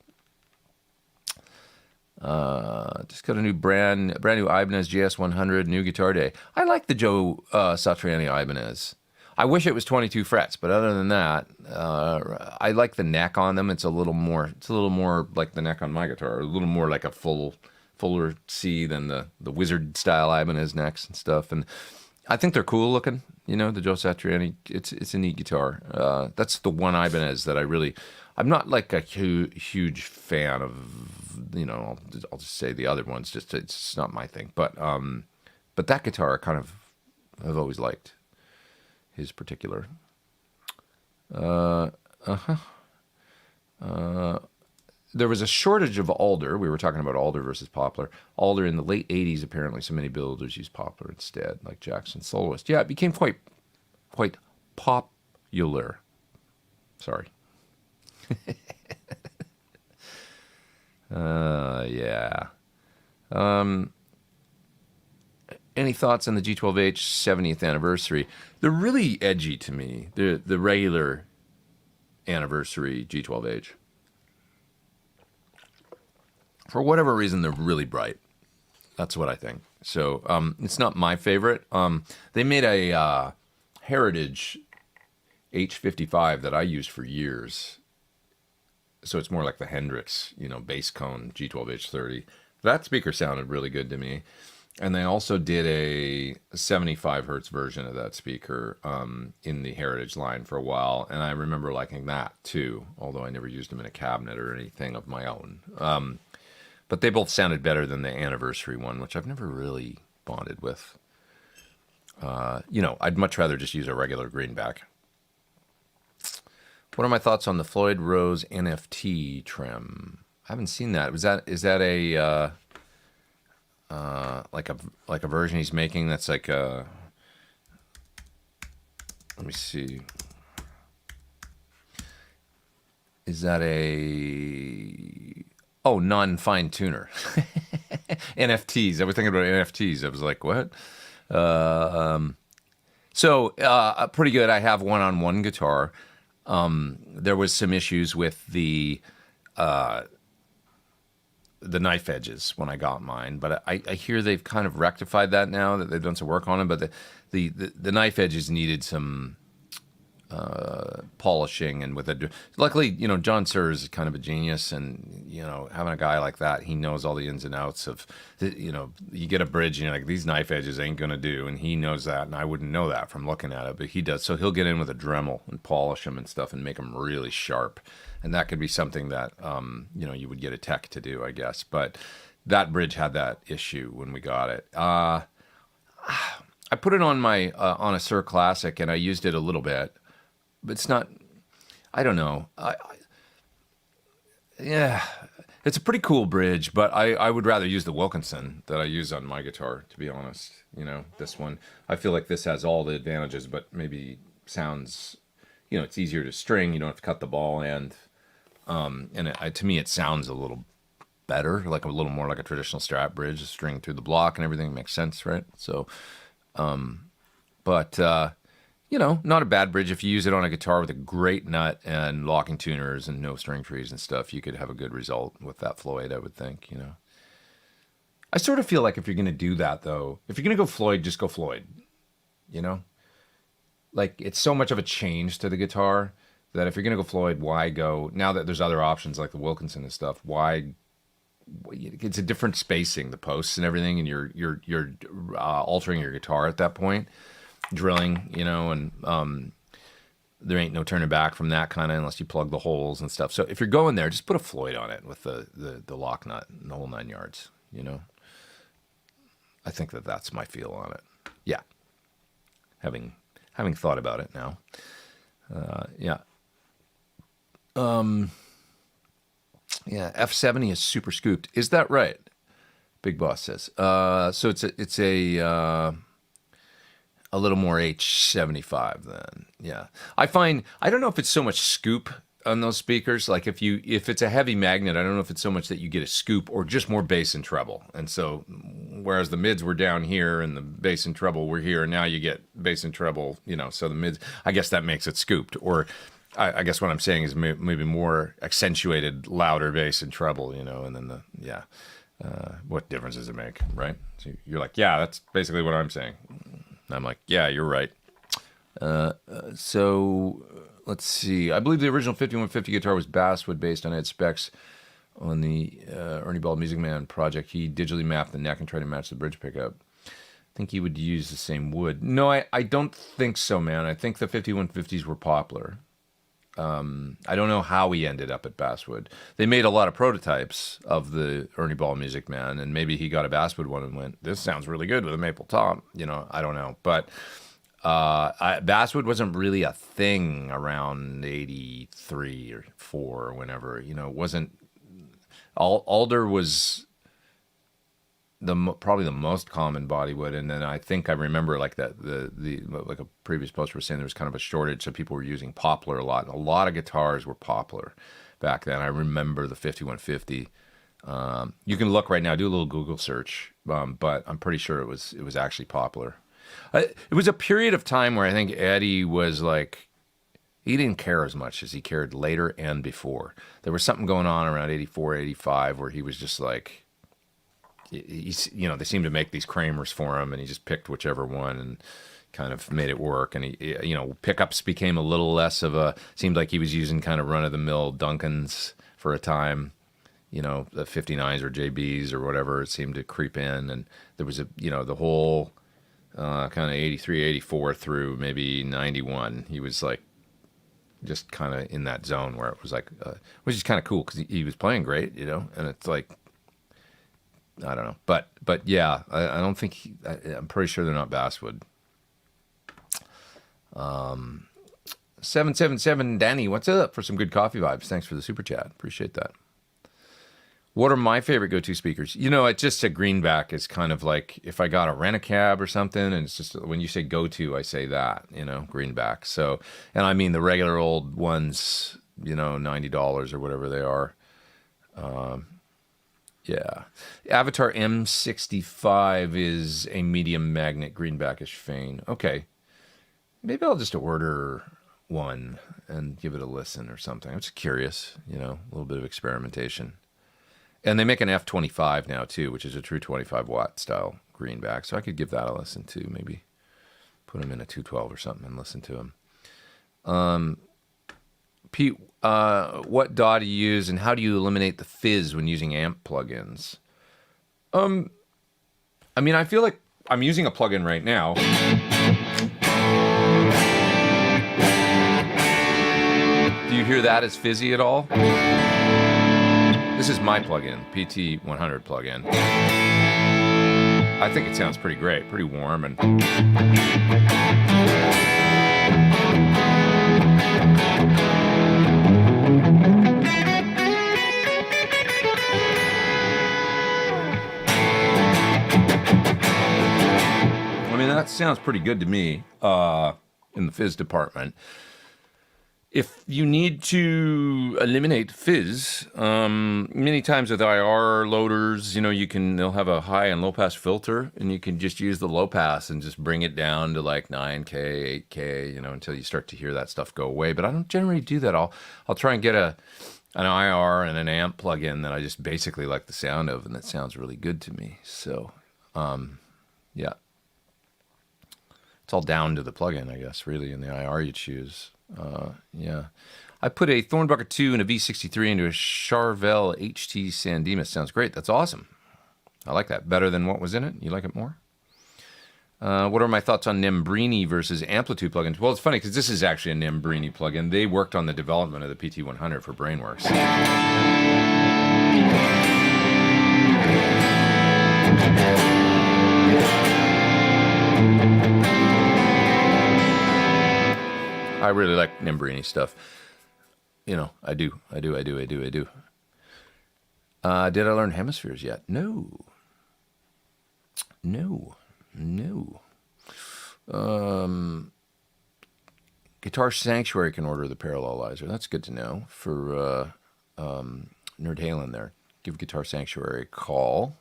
Just got a new brand new Ibanez GS100 new guitar day. I like the Joe Satriani Ibanez. I wish it was 22 frets, but other than that, I like the neck on them. It's a little more like the neck on my guitar, a little more like a fuller C than the Wizard style Ibanez necks and stuff. And I think they're cool looking. You know, the Joe Satriani. It's a neat guitar. That's the one Ibanez that I'm not like a huge fan of. You know, I'll just say the other ones. Just it's not my thing. But that guitar I've always liked. His particular. There was a shortage of alder. We were talking about alder versus poplar. Alder in the late 80s, apparently, so many builders used poplar instead, like Jackson Soloist. Yeah, it became quite popular. Sorry. Yeah. Any thoughts on the G12H 70th anniversary? They're really edgy to me. The regular anniversary G12H. For whatever reason, they're really bright. That's what I think. So it's not my favorite. They made a Heritage H55 that I used for years. So it's more like the Hendrix, bass cone G12H30. That speaker sounded really good to me. And they also did a 75 hertz version of that speaker in the Heritage line for a while. And I remember liking that too, although I never used them in a cabinet or anything of my own. But they both sounded better than the anniversary one, which I've never really bonded with. I'd much rather just use a regular greenback. What are my thoughts on the Floyd Rose NFT trim? I haven't seen that. Is that a like a version he's making that's like a, let me see. Is that non-fine tuner? NFTs. I was thinking about NFTs. I was like, what? Pretty good. I have one-on-one guitar. There was some issues with the knife edges when I got mine, but I hear they've kind of rectified that now, that they've done some work on them. But the knife edges needed some polishing, and luckily, John Suhr is kind of a genius, and having a guy like that, he knows all the ins and outs of you get a bridge and you're like, these knife edges ain't gonna do, and he knows that, and I wouldn't know that from looking at it, but he does. So he'll get in with a Dremel and polish them and stuff and make them really sharp. And that could be something that, you would get a tech to do, I guess. But that bridge had that issue when we got it. I put it on on a Suhr Classic, and I used it a little bit. But it's not, I don't know. Yeah, it's a pretty cool bridge, but I would rather use the Wilkinson that I use on my guitar, to be honest. This one, I feel like this has all the advantages, but maybe sounds, it's easier to string. You don't have to cut the ball end. To me, it sounds a little better, like a little more like a traditional Strat bridge, a string through the block and everything makes sense, right? So, not a bad bridge. If you use it on a guitar with a great nut and locking tuners and no string trees and stuff, you could have a good result with that Floyd, I would think, I sort of feel like if you're going to do that, though, if you're going to go Floyd, just go Floyd, Like, it's so much of a change to the guitar that if you're going to go Floyd, why go, now that there's other options like the Wilkinson and stuff, why, it's a different spacing, the posts and everything, and you're altering your guitar at that point, drilling, and there ain't no turning back from that kind of, unless you plug the holes and stuff. So if you're going there, just put a Floyd on it with the lock nut and the whole 9 yards, I think that's my feel on it. Yeah. Having thought about it now. Yeah. Yeah, F70 is super scooped. Is that right? Big Boss says. So it's a little more H75 then. Yeah. I don't know if it's so much scoop on those speakers. Like if it's a heavy magnet, I don't know if it's so much that you get a scoop or just more bass and treble. And so whereas the mids were down here and the bass and treble were here, and now you get bass and treble, so the mids, I guess that makes it scooped. Or I guess what I'm saying is maybe more accentuated, louder bass and treble, and then what difference does it make, right? So you're like, yeah, that's basically what I'm saying. And I'm like, yeah, you're right. So let's see. I believe the original 5150 guitar was basswood based on its specs on the Ernie Ball Music Man project. He digitally mapped the neck and tried to match the bridge pickup. I think he would use the same wood. No, I don't think so, man. I think the 5150s were Poplar. I don't know how he ended up at basswood. They made a lot of prototypes of the Ernie Ball Music Man, and maybe he got a basswood one and went, this sounds really good with a maple top. I don't know. But basswood wasn't really a thing around 83 or 4 or whenever. It wasn't. Alder was probably the most common bodywood, and then I think I remember like that like a previous poster was saying there was kind of a shortage, so people were using poplar a lot, and a lot of guitars were poplar back then. I remember the 5150. You can look right now, do a little Google search, but I'm pretty sure it was actually poplar. It was a period of time where I think Eddie was like, he didn't care as much as he cared later and before. There was something going on around 84, 85 where he was just like, they seemed to make these Kramers for him, and he just picked whichever one and kind of made it work. And pickups became a little less of seemed like he was using kind of run-of-the-mill Duncans for a time, the 59s or JBs or whatever. It seemed to creep in, and there was the whole kind of 83, 84 through maybe 91. He was like just kind of in that zone where it was like, which is kind of cool because he was playing great, and it's like, I don't know, but yeah, I don't think I'm pretty sure they're not basswood. 777 Danny, what's up? For some good coffee vibes. Thanks for the super chat. Appreciate that. What are my favorite go-to speakers? It's just a greenback is kind of like if I got a rent-a-cab or something, and it's just when you say go-to, I say that, greenback. So, and I mean the regular old ones, $90 or whatever they are. Yeah. Avatar M65 is a medium magnet greenbackish Fane. Okay. Maybe I'll just order one and give it a listen or something. I'm just curious, a little bit of experimentation. And they make an F25 now too, which is a true 25 watt style greenback. So I could give that a listen too. Maybe put them in a 212 or something and listen to them. Pete, what DAW do you use, and how do you eliminate the fizz when using amp plugins? I mean, I feel like I'm using a plugin right now. Do you hear that as fizzy at all? This is my plugin, PT100 plugin. I think it sounds pretty great, pretty warm, and that sounds pretty good to me in the fizz department. If you need to eliminate fizz, many times with IR loaders, they'll have a high and low pass filter, and you can just use the low pass and just bring it down to like 9K, 8K, until you start to hear that stuff go away. But I don't generally do that. I'll try and get an IR and an amp plugin that I just basically like the sound of, and that sounds really good to me. So, yeah. It's all down to the plugin, I guess, really, in the IR you choose. Yeah. I put a Thorn Bucket 2 and a V63 into a Charvel HT Sandemus. Sounds great. That's awesome. I like that. Better than what was in it? You like it more? What are my thoughts on Nembrini versus Amplitude plugins? Well, it's funny because this is actually a Nembrini plugin. They worked on the development of the PT100 for Brainworks. really like Nembrini stuff. You know, I do. Did I learn hemispheres yet? No. No. No. Guitar Sanctuary can order the parallelizer. That's good to know for Nerd Halen there. Give Guitar Sanctuary a call.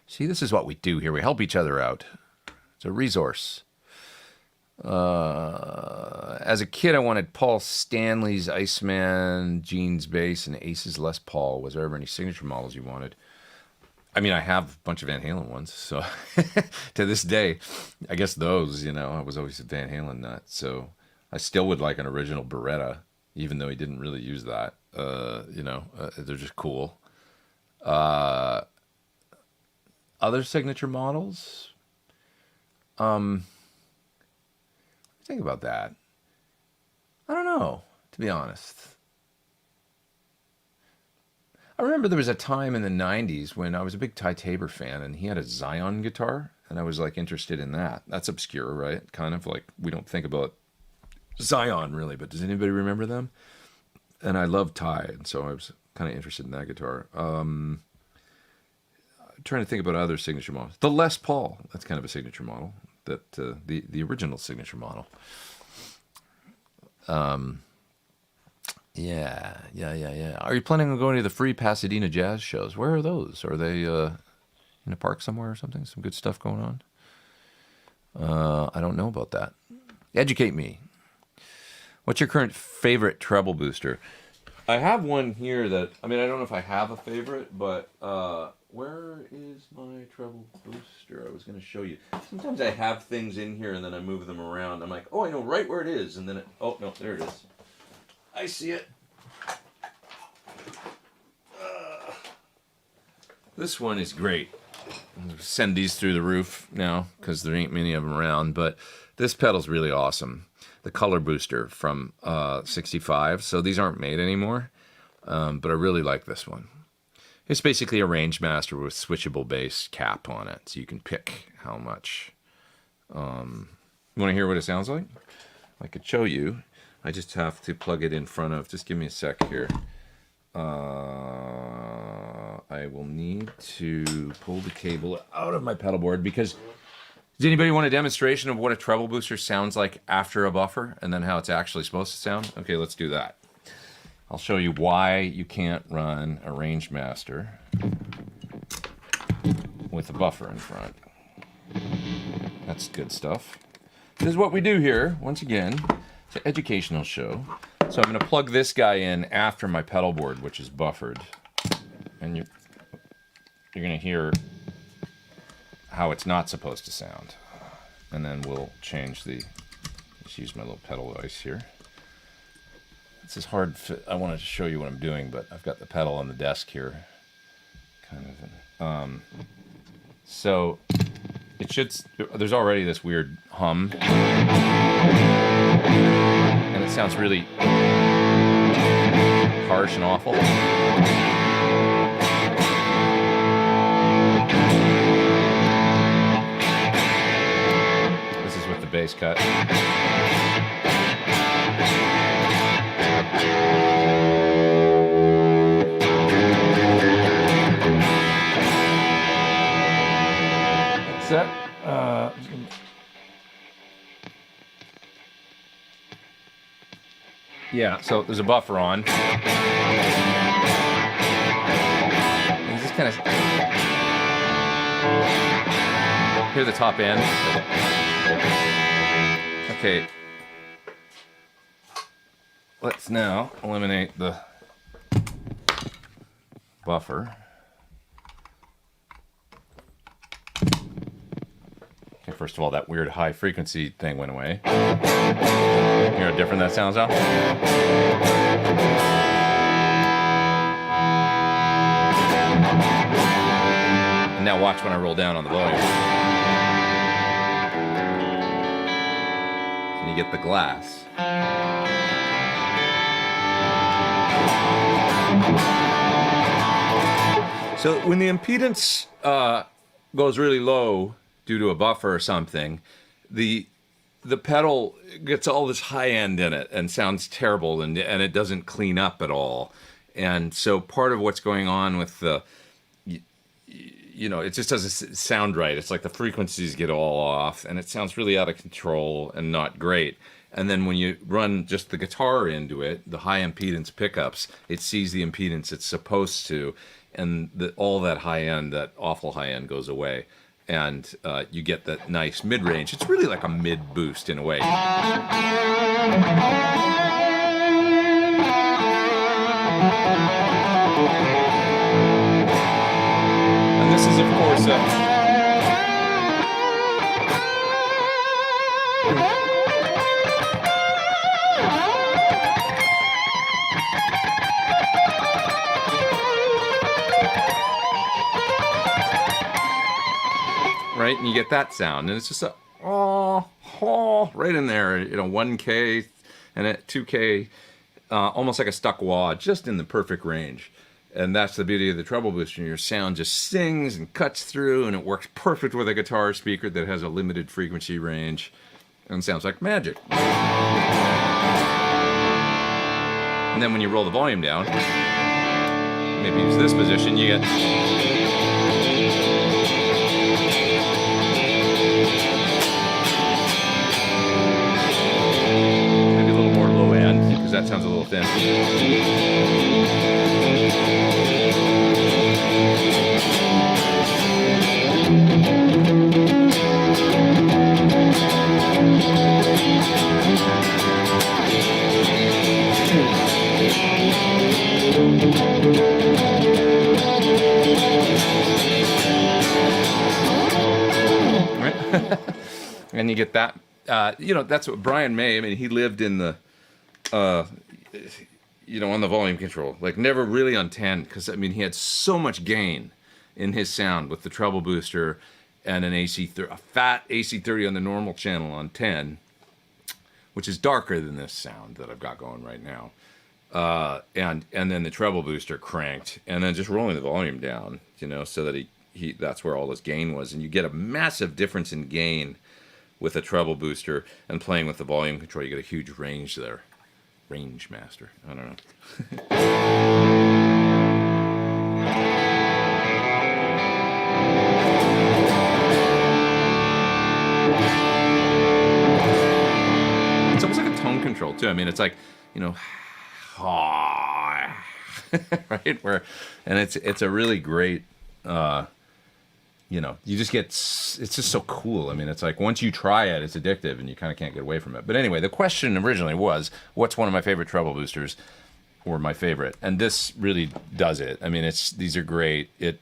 See, this is what we do here. We help each other out. It's a resource. As a kid, I wanted Paul Stanley's Iceman Jeans bass and Ace's Les Paul. Was there ever any signature models you wanted? I mean, I have a bunch of Van Halen ones, so to this day, I guess those, you know, I was always a Van Halen nut, so I still would like an original Beretta, even though he didn't really use that. You know, they're just cool. Other signature models? Think about that. I don't know, to be honest. I remember there was a time in the 90s when I was a big Ty Tabor fan, and he had a Zion guitar, and I was like interested in that. That's obscure, right? Kind of like we don't think about Zion really, but does anybody remember them? And I love Ty, and so I was kind of interested in that guitar. Trying to think about other signature models. The Les Paul, that's kind of a signature model. That the original signature model. Yeah. Are you planning on going to the free Pasadena jazz shows? Where are those? Are they in a park somewhere or something? Some good stuff going on? I don't know about that. Educate me. What's your current favorite treble booster? I have one here that, I mean, I don't know if I have a favorite, but where is my treble booster? I was going to show you. Sometimes I have things in here and then I move them around. I'm like, oh, I know right where it is. And then oh, no, there it is. I see it. This one is great. Send these through the roof now because there ain't many of them around. But this pedal's really awesome. The color booster from 65. So these aren't made anymore. But I really like this one. It's basically a range master with switchable bass cap on it. So you can pick how much. You want to hear what it sounds like? I could show you. I just have to plug it in front of, just give me a sec here. I will need to pull the cable out of my pedal board because, does anybody want a demonstration of what a treble booster sounds like after a buffer and then how it's actually supposed to sound? Okay, let's do that. I'll show you why you can't run a range master with a buffer in front. That's good stuff. This is what we do here, once again. It's an educational show. So I'm going to plug this guy in after my pedal board, which is buffered. And you're going to hear how it's not supposed to sound. And then we'll change the, just use my little pedal device here. This is hard, I wanted to show you what I'm doing, but I've got the pedal on the desk here. Kind of. So it should, there's already this weird hum. And it sounds really harsh and awful. This is with the bass cut. That's it. Yeah, so there's a buffer on. And just kind of hear the top end. Okay. Let's now eliminate the buffer. Okay, first of all, that weird high frequency thing went away. You know how different that sounds now? And now watch when I roll down on the volume. And you get the glass. So when the impedance goes really low due to a buffer or something, the pedal gets all this high end in it and sounds terrible, and it doesn't clean up at all. And so part of what's going on with the, it just doesn't sound right. It's like the frequencies get all off, and it sounds really out of control and not great. And then when you run just the guitar into it, the high impedance pickups, it sees the impedance it's supposed to, and all that high end, that awful high end, goes away. And you get that nice mid-range. It's really like a mid-boost in a way. And this is, of course, right, and you get that sound, and it's just a right in there, 1K and at 2K, almost like a stuck wah, just in the perfect range. And that's the beauty of the treble booster. Your sound just sings and cuts through, and it works perfect with a guitar speaker that has a limited frequency range, and sounds like magic. And then when you roll the volume down, maybe use this position, you get maybe a little more low end, because that sounds a little thin. And you get that, that's what Brian May, I mean, he lived in the, on the volume control, like never really on 10, because, I mean, he had so much gain in his sound with the treble booster and a fat AC30 on the normal channel on 10, which is darker than this sound that I've got going right now. And then the treble booster cranked, and then just rolling the volume down, so that that's where all his gain was. And you get a massive difference in gain with a treble booster and playing with the volume control. You get a huge range there. Range master. I don't know. It's almost like a tone control too. I mean, it's like, right? And it's a really great, you just get, it's just so cool. I mean, it's like once you try it, it's addictive, and you kind of can't get away from it. But anyway, the question originally was, what's one of my favorite treble boosters, or my favorite? And this really does it. I mean, these are great. You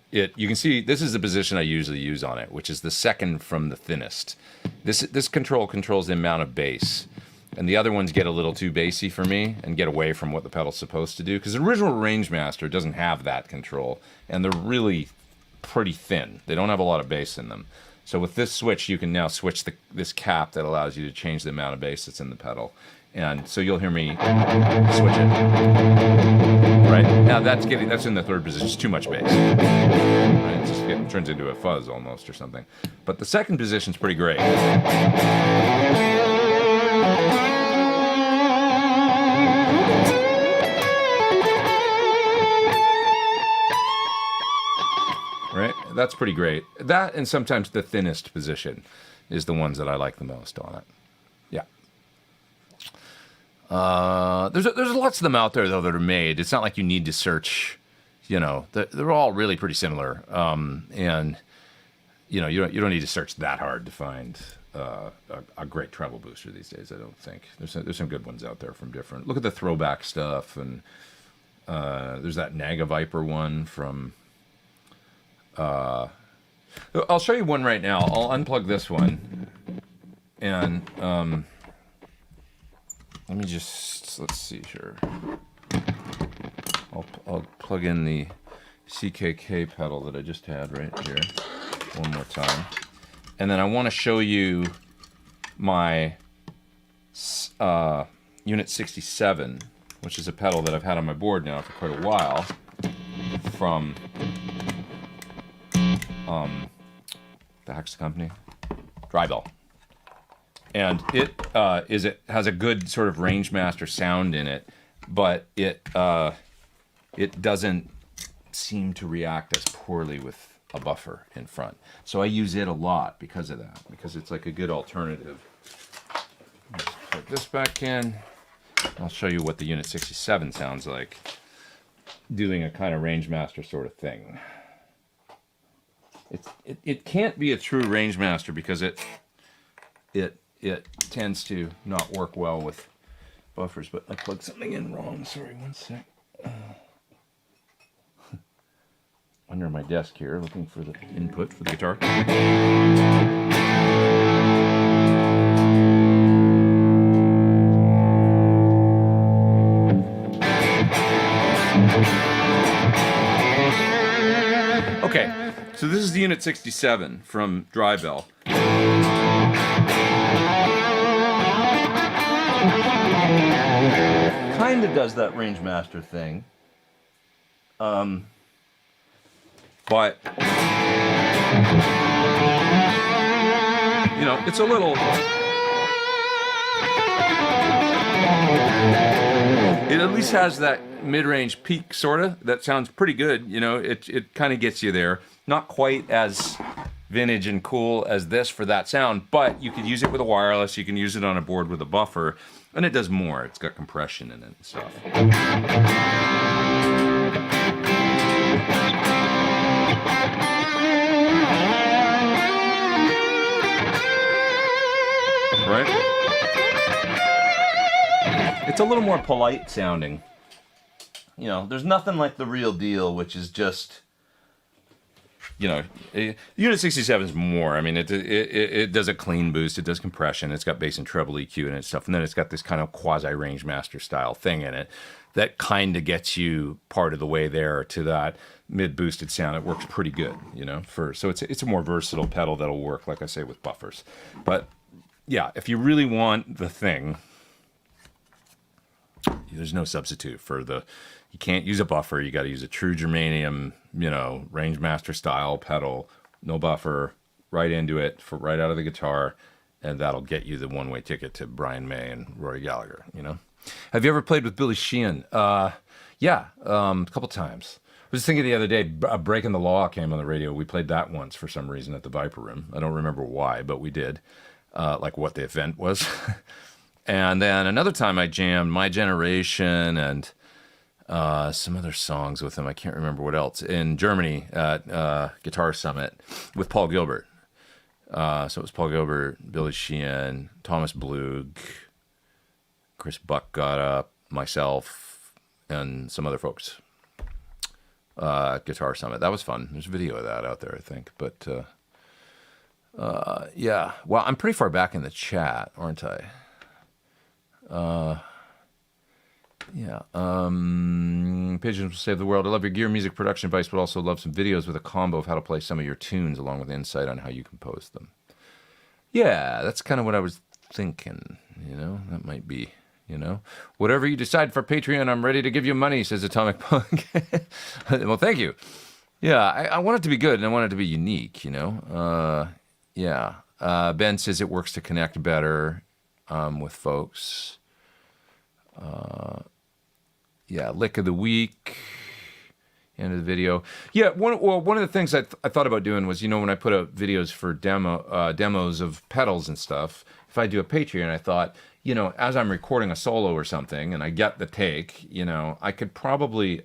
can see this is the position I usually use on it, which is the second from the thinnest. This control controls the amount of bass. And the other ones get a little too bassy for me and get away from what the pedal's supposed to do. Because the original Rangemaster doesn't have that control, and they're really pretty thin. They don't have a lot of bass in them. So with this switch, you can now switch this cap that allows you to change the amount of bass that's in the pedal. And so you'll hear me switch it. Right? Now that's in the third position. It's too much bass. Right? It turns into a fuzz almost or something. But the second position's pretty great. Right? That's pretty great. That, and sometimes the thinnest position is the ones that I like the most on it. Yeah. There's lots of them out there, though, that are made. It's not like you need to search, they're all really pretty similar. And, you don't need to search that hard to find a great treble booster these days, I don't think. There's some good ones out there from different. Look at the throwback stuff, and there's that Naga Viper one from... I'll show you one right now. I'll unplug this one, and let's see here. I'll plug in the CKK pedal that I just had right here one more time, and then I want to show you my Unit 67, which is a pedal that I've had on my board now for quite a while, from the heck's company? Treble. And it has a good sort of Rangemaster sound in it, but it it doesn't seem to react as poorly with a buffer in front. So I use it a lot because of that, because it's like a good alternative. Just put this back in. I'll show you what the Unit 67 sounds like, doing a kind of Rangemaster sort of thing. It can't be a true Rangemaster because it tends to not work well with buffers. But I plugged something in wrong. Sorry, one sec. Under my desk here, looking for the input for the guitar. Okay, so this is the Unit 67 from Dry Bell. Kind of does that Rangemaster thing. But, you know, it's a little... It at least has that mid-range peak, sort of. That sounds pretty good, you know. It kind of gets you there. Not quite as vintage and cool as this for that sound, but you could use it with a wireless. You can use it on a board with a buffer, and it does more. It's got compression in it and stuff. Right? It's a little more polite sounding. You know, there's nothing like the real deal, which is just, you know, Unit 67 is more. I mean, it does a clean boost, it does compression, it's got bass and treble EQ in it and stuff, and then it's got this kind of quasi-Rangemaster style thing in it that kind of gets you part of the way there to that mid-boosted sound. It works pretty good, you know, so it's a more versatile pedal that'll work, like I say, with buffers. But yeah, if you really want the thing, there's no substitute for the... You can't use a buffer. You got to use a true germanium, you know, Rangemaster style pedal, no buffer, right into it, right out of the guitar, and that'll get you the one-way ticket to Brian May and Rory Gallagher, you know? Have you ever played with Billy Sheehan? Yeah, a couple times. I was thinking the other day, Breaking the Law came on the radio. We played that once for some reason at the Viper Room. I don't remember why, but we did, like what the event was. And then another time I jammed My Generation and some other songs with him. I can't remember what else. In Germany at Guitar Summit with Paul Gilbert. So it was Paul Gilbert, Billy Sheehan, Thomas Blug, Chris Buck got up, myself, and some other folks. Guitar Summit. That was fun. There's a video of that out there, I think. But yeah. Well, I'm pretty far back in the chat, aren't I? Yeah. Pigeons will save the world. I love your gear, music, production advice, but also love some videos with a combo of how to play some of your tunes along with insight on how you compose them. Yeah, that's kind of what I was thinking, you know? That might be, you know? Whatever you decide for Patreon, I'm ready to give you money, says Atomic Punk. Well, thank you. Yeah, I want it to be good, and I want it to be unique, you know? Yeah. Ben says it works to connect better with folks. Yeah, lick of the week, end of the video. Yeah, one of the things I thought about doing was, you know, when I put up videos for demos of pedals and stuff, if I do a Patreon, I thought, you know, as I'm recording a solo or something and I get the take, you know, I could probably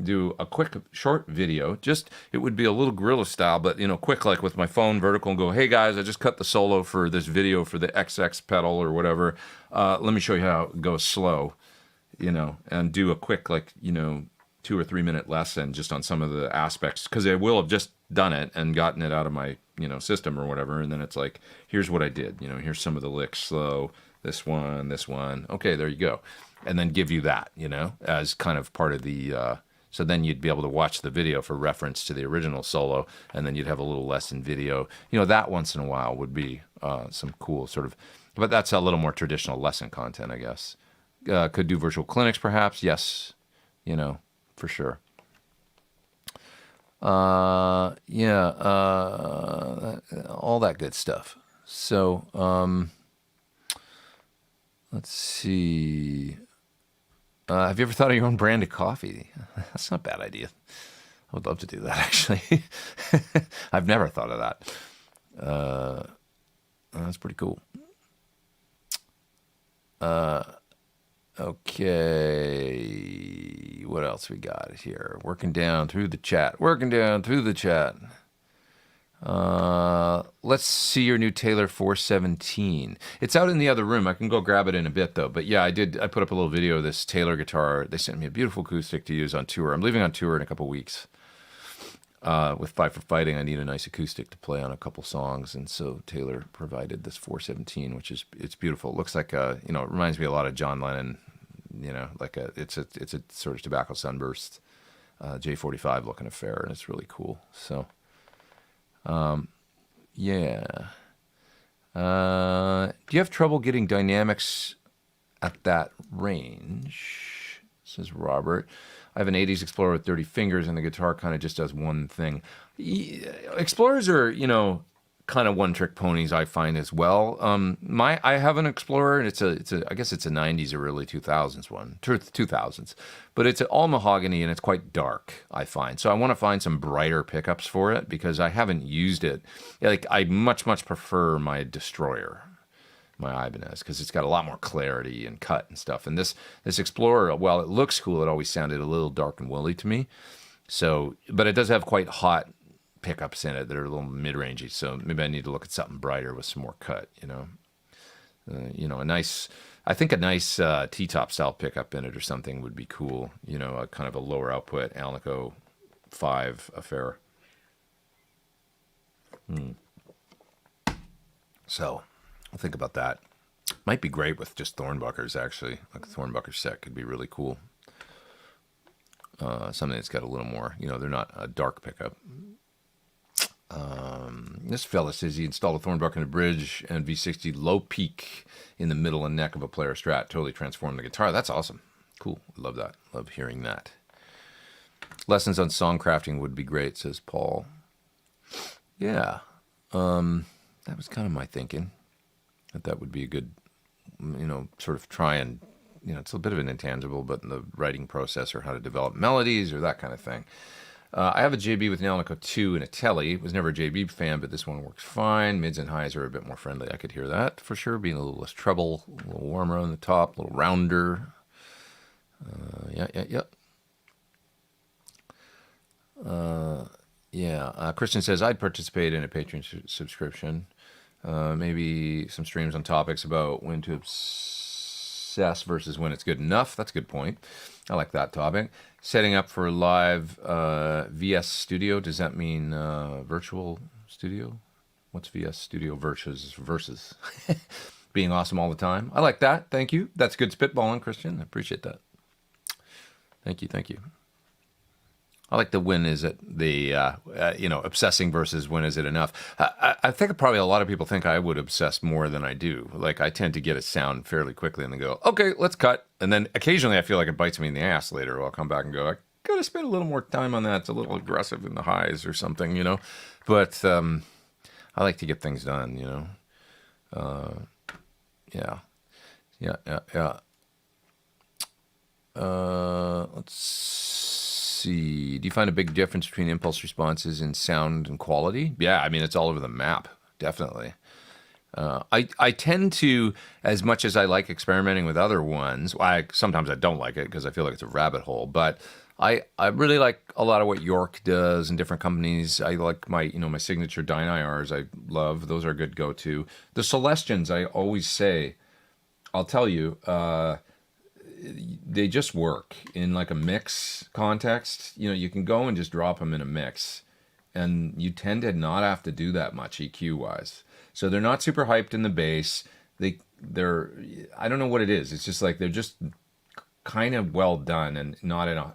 do a quick short video. Just, it would be a little guerrilla style, but, you know, quick, like with my phone vertical, and go, hey guys, I just cut the solo for this video for the XX pedal or whatever. Let me show you how it goes slow, you know, and do a quick, like, you know, 2 or 3 minute lesson just on some of the aspects, because I will have just done it and gotten it out of my, you know, system or whatever, and then it's like, here's what I did, you know, here's some of the licks slow, this one, okay, there you go, and then give you that, you know, as kind of part of the, so then you'd be able to watch the video for reference to the original solo, and then you'd have a little lesson video, you know, that once in a while would be some cool sort of, but that's a little more traditional lesson content, I guess. Could do virtual clinics, perhaps, yes, you know, for sure. Yeah, all that good stuff. So, let's see. Have you ever thought of your own brand of coffee? That's not a bad idea. I would love to do that, actually. I've never thought of that. That's pretty cool. Okay. What else we got here? Working down through the chat. Let's see your new Taylor 417. It's out in the other room. I can go grab it in a bit, though. But yeah, I put up a little video of this Taylor guitar. They sent me a beautiful acoustic to use on tour. I'm leaving on tour in a couple weeks. With Five for Fighting, I need a nice acoustic to play on a couple songs, and so Taylor provided this 417, which it's beautiful. It looks like it reminds me a lot of John Lennon. It's a sort of tobacco sunburst J45 looking affair, and it's really cool. So, yeah. Do you have trouble getting dynamics at that range? Says Robert. I have an 80s Explorer with 30 fingers, and the guitar kind of just does one thing. Explorers are, kind of one-trick ponies, I find, as well. I have an Explorer, and I guess it's a 90s or early 2000s one, 2000s, but it's all mahogany, and it's quite dark, I find. So I want to find some brighter pickups for it because I haven't used it. Like, I much prefer my Destroyer, my Ibanez, because it's got a lot more clarity and cut and stuff. And this Explorer, while it looks cool, it always sounded a little dark and woolly to me. So, but it does have quite hot pickups in it that are a little mid-rangey. So maybe I need to look at something brighter with some more cut. A nice T-top style pickup in it or something would be cool. A kind of a lower output Alnico 5 affair. So I'll think about that. Might be great with just Thornbuckers, actually. Like a Thornbucker set could be really cool. Something that's got a little more, they're not a dark pickup. This fella says he installed a Thornbucker in the bridge and V60 low peak in the middle and neck of a player Strat. Totally transformed the guitar. That's awesome. Cool. Love that. Love hearing that. Lessons on song crafting would be great, says Paul. Yeah. That was kind of my thinking. That would be a good, sort of try and, it's a bit of an intangible, but in the writing process or how to develop melodies or that kind of thing. I have a JB with an Alnico 2 and a Telly. Was never a JB fan, but this one works fine. Mids and highs are a bit more friendly. I could hear that for sure, being a little less treble, a little warmer on the top, a little rounder. Christian says, I'd participate in a Patreon subscription. Maybe some streams on topics about when to obsess versus when it's good enough. That's a good point. I like that topic. Setting up for live VS Studio. Does that mean virtual studio? What's VS Studio versus? Being awesome all the time. I like that. Thank you. That's good spitballing, Christian. I appreciate that. Thank you. I like the when is it the, obsessing versus when is it enough. I think probably a lot of people think I would obsess more than I do. Like I tend to get a sound fairly quickly and then go, okay, let's cut. And then occasionally I feel like it bites me in the ass later. I'll come back and go, I got to spend a little more time on that. It's a little aggressive in the highs or something, But I like to get things done, Yeah. Let's see. Do you find a big difference between impulse responses in sound and quality? Yeah, I mean, it's all over the map, definitely. I tend to, as much as I like experimenting with other ones, sometimes I don't like it because I feel like it's a rabbit hole, but I really like a lot of what York does in different companies. I like my signature Dyne IRs I love. Those are a good go-to. The Celestians, I always say, I'll tell you, they just work in like a mix context. You can go and just drop them in a mix and you tend to not have to do that much EQ wise. So they're not super hyped in the bass. They're I don't know what it is. It's just like they're just kind of well done and not in a,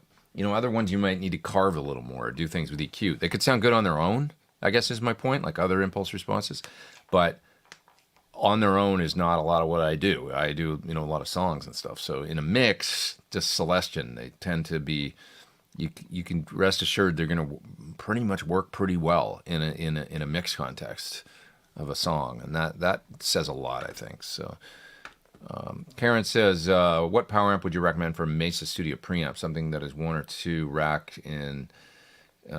other ones you might need to carve a little more or do things with EQ. They could sound good on their own, I guess is my point, like other impulse responses, but on their own is not a lot of what I do. I do, a lot of songs and stuff. So in a mix, just Celestian, they tend to be, you can rest assured they're going to pretty much work pretty well in a mix context of a song. And that says a lot, I think. So Karen says, what power amp would you recommend for a Mesa Studio preamp? Something that is one or two rack in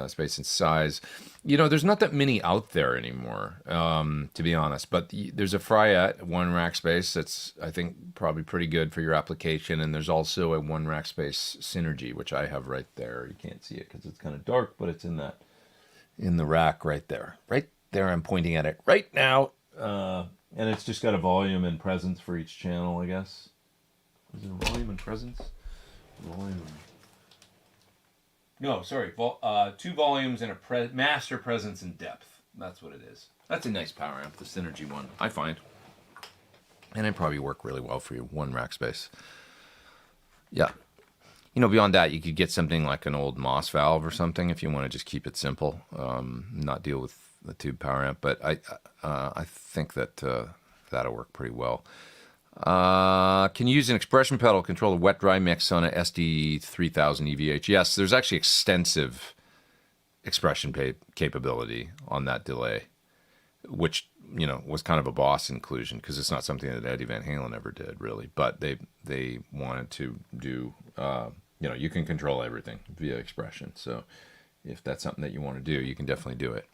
space and size. You know, there's not that many out there anymore, to be honest. But there's a Fryette one rack space that's, I think, probably pretty good for your application. And there's also a one rack space Synergy, which I have right there. You can't see it because it's kind of dark, but it's in the rack right there. Right there, I'm pointing at it right now. And it's just got a volume and presence for each channel, I guess. Is it a volume and presence? Volume. No, sorry. Two volumes and a master presence and depth. That's what it is. That's a nice power amp, the Synergy one, I find. And it'd probably work really well for you, one rack space. Yeah. You know, beyond that, you could get something like an old Moss valve or something if you want to just keep it simple, not deal with the tube power amp. But I think that that'll work pretty well. Can you use an expression pedal to control the wet-dry mix on a SD3000 EVH? Yes, there's actually extensive expression capability on that delay, which, you know, was kind of a Boss inclusion because it's not something that Eddie Van Halen ever did, really. But they wanted to do, you know, you can control everything via expression. So if that's something that you want to do, you can definitely do it.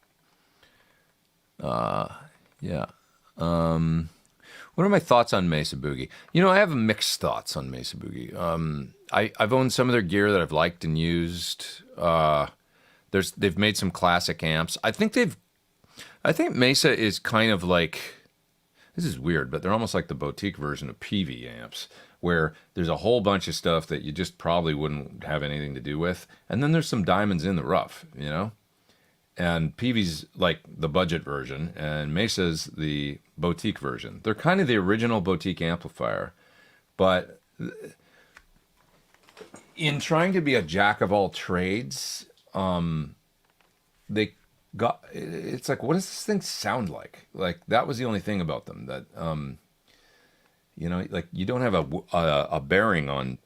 Yeah. What are my thoughts on Mesa Boogie? You know, I have mixed thoughts on Mesa Boogie. I've owned some of their gear that I've liked and used. They've made some classic amps. I think Mesa is kind of like, this is weird, but they're almost like the boutique version of PV amps, where there's a whole bunch of stuff that you just probably wouldn't have anything to do with, and then there's some diamonds in the rough, you know? And PV's like the budget version, and Mesa's the boutique version. They're kind of the original boutique amplifier, but in trying to be a jack of all trades, they got, it's like, what does this thing sound like? Like, that was the only thing about them that, you know, like, you don't have a bearing on,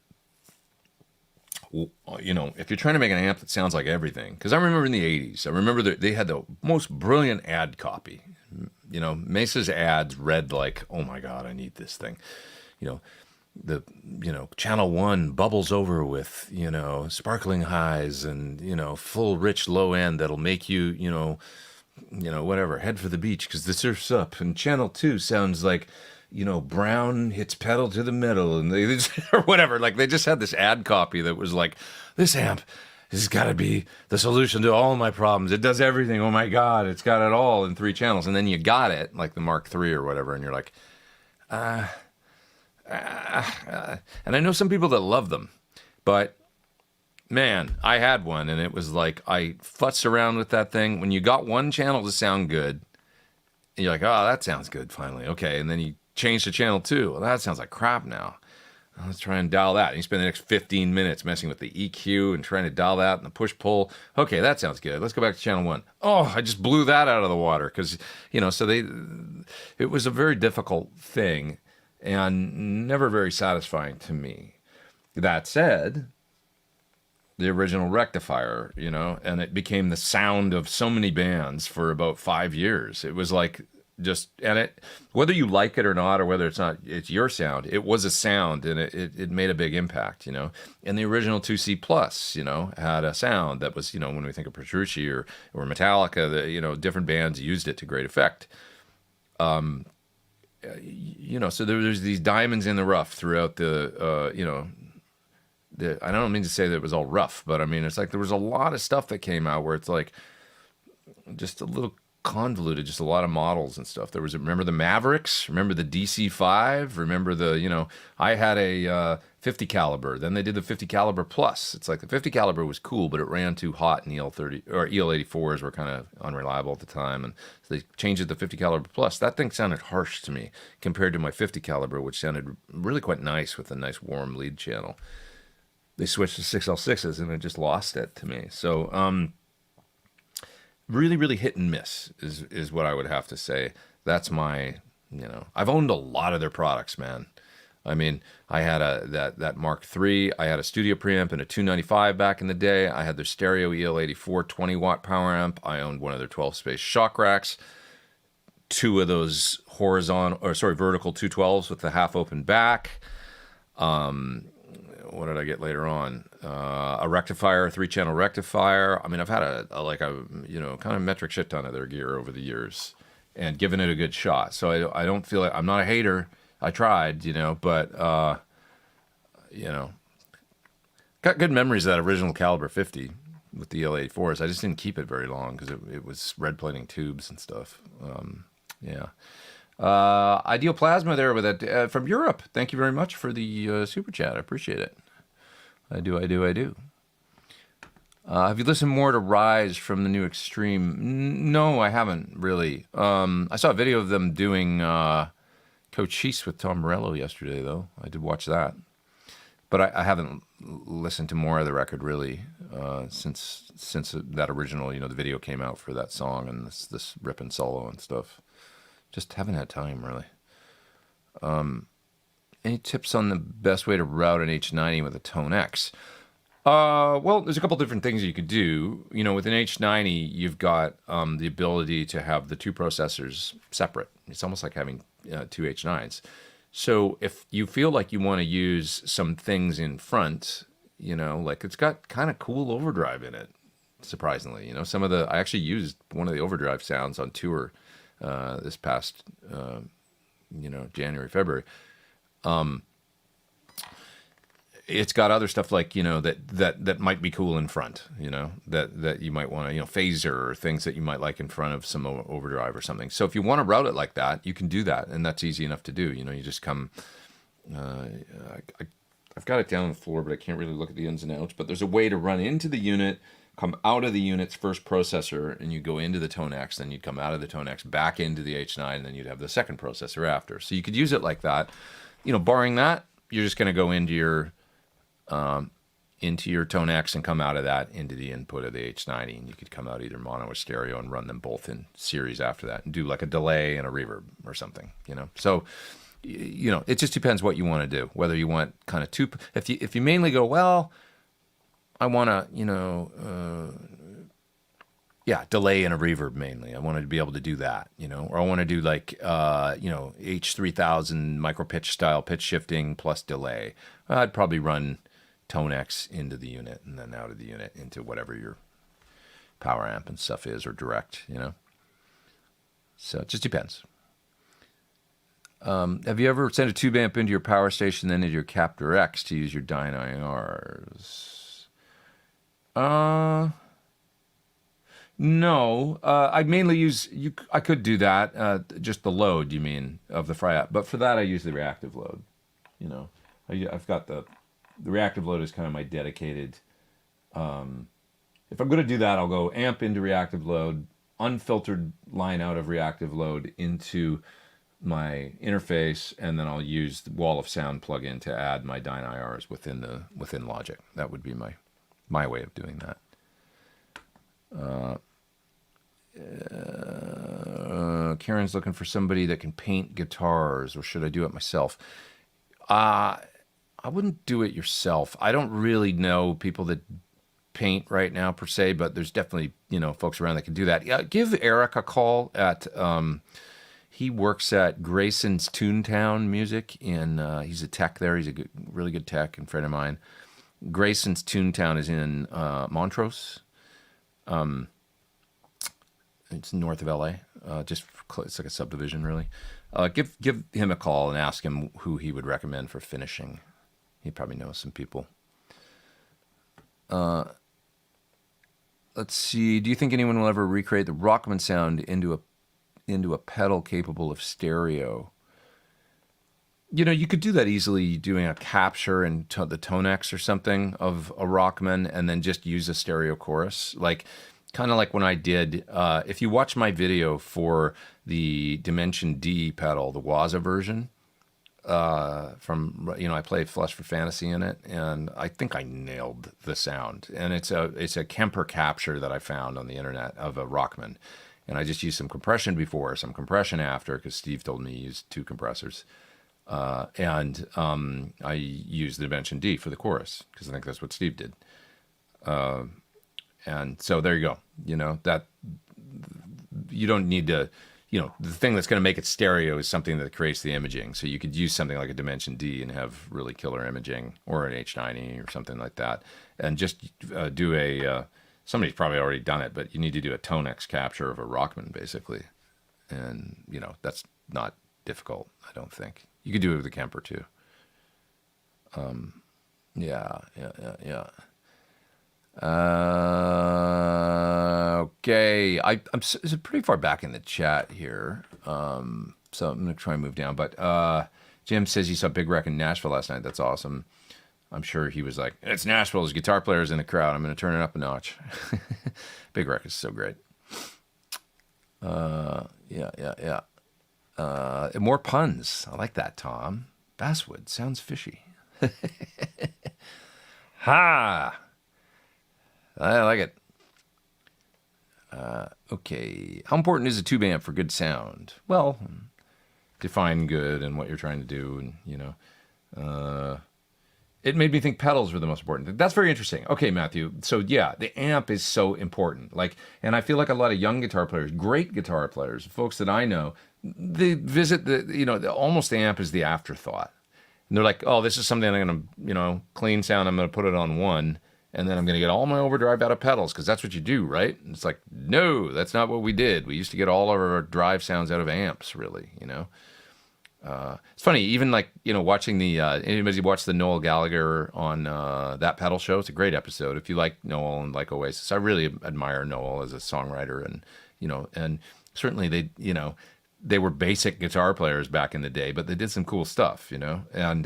you know, if you're trying to make an amp that sounds like everything. Because I remember in the 80s, I remember that they had the most brilliant ad copy. You know, Mesa's ads read like, oh my God, I need this thing. You know, channel 1 bubbles over with, you know, sparkling highs and, you know, full rich low end that'll make you, you know, whatever, head for the beach because the surf's up. And channel 2 sounds like, you know, brown hits pedal to the metal, and they just, or whatever. Like, they just had this ad copy that was like, this amp has got to be the solution to all my problems. It does everything. Oh my God, it's got it all in 3 channels. And then you got it, like the Mark III or whatever, and you're like, and I know some people that love them, but man, I had one, and it was like, I futzed around with that thing. When you got one channel to sound good, you're like, oh, that sounds good finally. Okay, and then you change to channel 2. Well, that sounds like crap now. Let's try and dial that. And you spend the next 15 minutes messing with the EQ and trying to dial that and the push-pull. Okay, that sounds good. Let's go back to channel 1. Oh, I just blew that out of the water because, you know, so it was a very difficult thing and never very satisfying to me. That said, the original rectifier, you know, and it became the sound of so many bands for about 5 years. It was like, just, and it, whether you like it or not, or whether it's not, it's your sound. It was a sound, and it made a big impact, you know. And the original 2C Plus, you know, had a sound that was, you know, when we think of Petrucci or Metallica, the, you know, different bands used it to great effect. You know, so there's these diamonds in the rough throughout the, you know, I don't mean to say that it was all rough, but I mean, it's like there was a lot of stuff that came out where it's like just a little convoluted, just a lot of models and stuff. There was, remember the Mavericks? Remember the DC-5? Remember the, you know, I had a 50 caliber. Then they did the 50 caliber plus. It's like the 50 caliber was cool, but it ran too hot, and EL30 or EL84s were kind of unreliable at the time, and so they changed it to 50 caliber plus. That thing sounded harsh to me compared to my 50 caliber, which sounded really quite nice with a nice warm lead channel. They switched to 6L6s, and it just lost it to me. So, really, really hit and miss is what I would have to say. That's my, you know, I've owned a lot of their products, man. I mean, I had that Mark III. I had a studio preamp and a 295 back in the day. I had their stereo EL84 20-watt power amp. I owned one of their 12-space shock racks. two of those vertical 212s with the half open back. What did I get later on? A rectifier, 3-channel rectifier. I mean, I've had a kind of metric shit ton of their gear over the years and given it a good shot. So I don't feel like I'm not a hater. I tried, but got good memories of that original caliber 50 with the L84s. I just didn't keep it very long because it was red plating tubes and stuff. Yeah. Ideal Plasma there with that from Europe. Thank you very much for the super chat. I appreciate it. I do. Have you listened more to Rise from the new Extreme? No, I haven't really. I saw a video of them doing Cochise with Tom Morello yesterday, though. I did watch that. But I haven't listened to more of the record, really, since that original, the video came out for that song and this ripping solo and stuff. Just haven't had time, really. Any tips on the best way to route an H90 with a Tonex? Well, there's a couple different things you could do. With an H90, you've got the ability to have the two processors separate. It's almost like having two H9s. So if you feel like you want to use some things in front, like it's got kind of cool overdrive in it, surprisingly. I actually used one of the overdrive sounds on tour this past, January, February. It's got other stuff like, that might be cool in front, that you might want to, phaser or things that you might like in front of some overdrive or something. So if you want to route it like that, you can do that. And that's easy enough to do. You just come, I've got it down on the floor, but I can't really look at the ins and outs. But there's a way to run into the unit, come out of the unit's first processor, and you go into the Tonex, then you'd come out of the Tonex back into the H9, and then you'd have the second processor after. So you could use it like that. Barring that, you're just going to go into your Tonex and come out of that into the input of the H90, and you could come out either mono or stereo and run them both in series after that and do like a delay and a reverb or something, So, it just depends what you want to do, whether you want kind of two. If you mainly go, well, I want to, delay and a reverb mainly. I wanted to be able to do that, or I want to do like, H3000 micro pitch style pitch shifting plus delay. I'd probably run Tonex into the unit and then out of the unit into whatever your power amp and stuff is, or direct, So it just depends. Have you ever sent a tube amp into your power station, then into your Captor X to use your Dyne IRs? No. I'd mainly use I could do that. Just the load, you mean, of the fry up. But for that, I use the reactive load. I've got the reactive load is kind of my dedicated. If I'm going to do that, I'll go amp into reactive load, unfiltered line out of reactive load into my interface, and then I'll use the wall of sound plugin to add my Dyne IRs within Logic. That would be my way of doing that. Karen's looking for somebody that can paint guitars, or should I do it myself? I wouldn't do it yourself. I don't really know people that paint right now per se, but there's definitely folks around that can do that. Yeah, give Eric a call at. He works at Grayson's Toontown Music, and he's a tech there. He's a really good tech and friend of mine. Grayson's Toontown is in Montrose. It's north of LA. It's like a subdivision, really. Give him a call and ask him who he would recommend for finishing. He probably knows some people. Let's see. Do you think anyone will ever recreate the Rockman sound into a pedal capable of stereo? You could do that easily, doing a capture in the Tonex or something of a Rockman, and then just use a stereo chorus, kind of like when I did. If you watch my video for the Dimension D pedal, the Waza version, I play Flush for Fantasy in it, and I think I nailed the sound. And it's a Kemper capture that I found on the internet of a Rockman. And I just used some compression before, some compression after, because Steve told me to use two compressors. And I used the Dimension D for the chorus, because I think that's what Steve did. And so there you go. That you don't need to, the thing that's going to make it stereo is something that creates the imaging. So you could use something like a Dimension D and have really killer imaging, or an H90 or something like that, and just do a. Somebody's probably already done it, but you need to do a Tonex capture of a Rockman, basically, and that's not difficult. I don't think you could do it with a Kemper too. Yeah. Okay, I'm pretty far back in the chat here, so I'm gonna try and move down. But Jim says he saw Big Wreck in Nashville last night. That's awesome. I'm sure he was like, "It's Nashville. There's guitar players in the crowd. I'm gonna turn it up a notch." Big Wreck is so great. Yeah. More puns. I like that, Tom. Basswood sounds fishy. Ha! I like it. Okay. How important is a tube amp for good sound? Well, define good and what you're trying to do, and it made me think pedals were the most important. That's very interesting. Okay, Matthew. So yeah, the amp is so important. And I feel like a lot of young guitar players, great guitar players, folks that I know, they visit almost the amp is the afterthought. And they're like, oh, this is something I'm going to, clean sound. I'm going to put it on one, and then I'm going to get all my overdrive out of pedals, because that's what you do, right? And it's like, no, that's not what we did. We used to get all of our drive sounds out of amps, really, It's funny, even watching anybody watch the Noel Gallagher on That Pedal Show? It's a great episode. If you like Noel and like Oasis, I really admire Noel as a songwriter, and certainly they were basic guitar players back in the day, but they did some cool stuff, and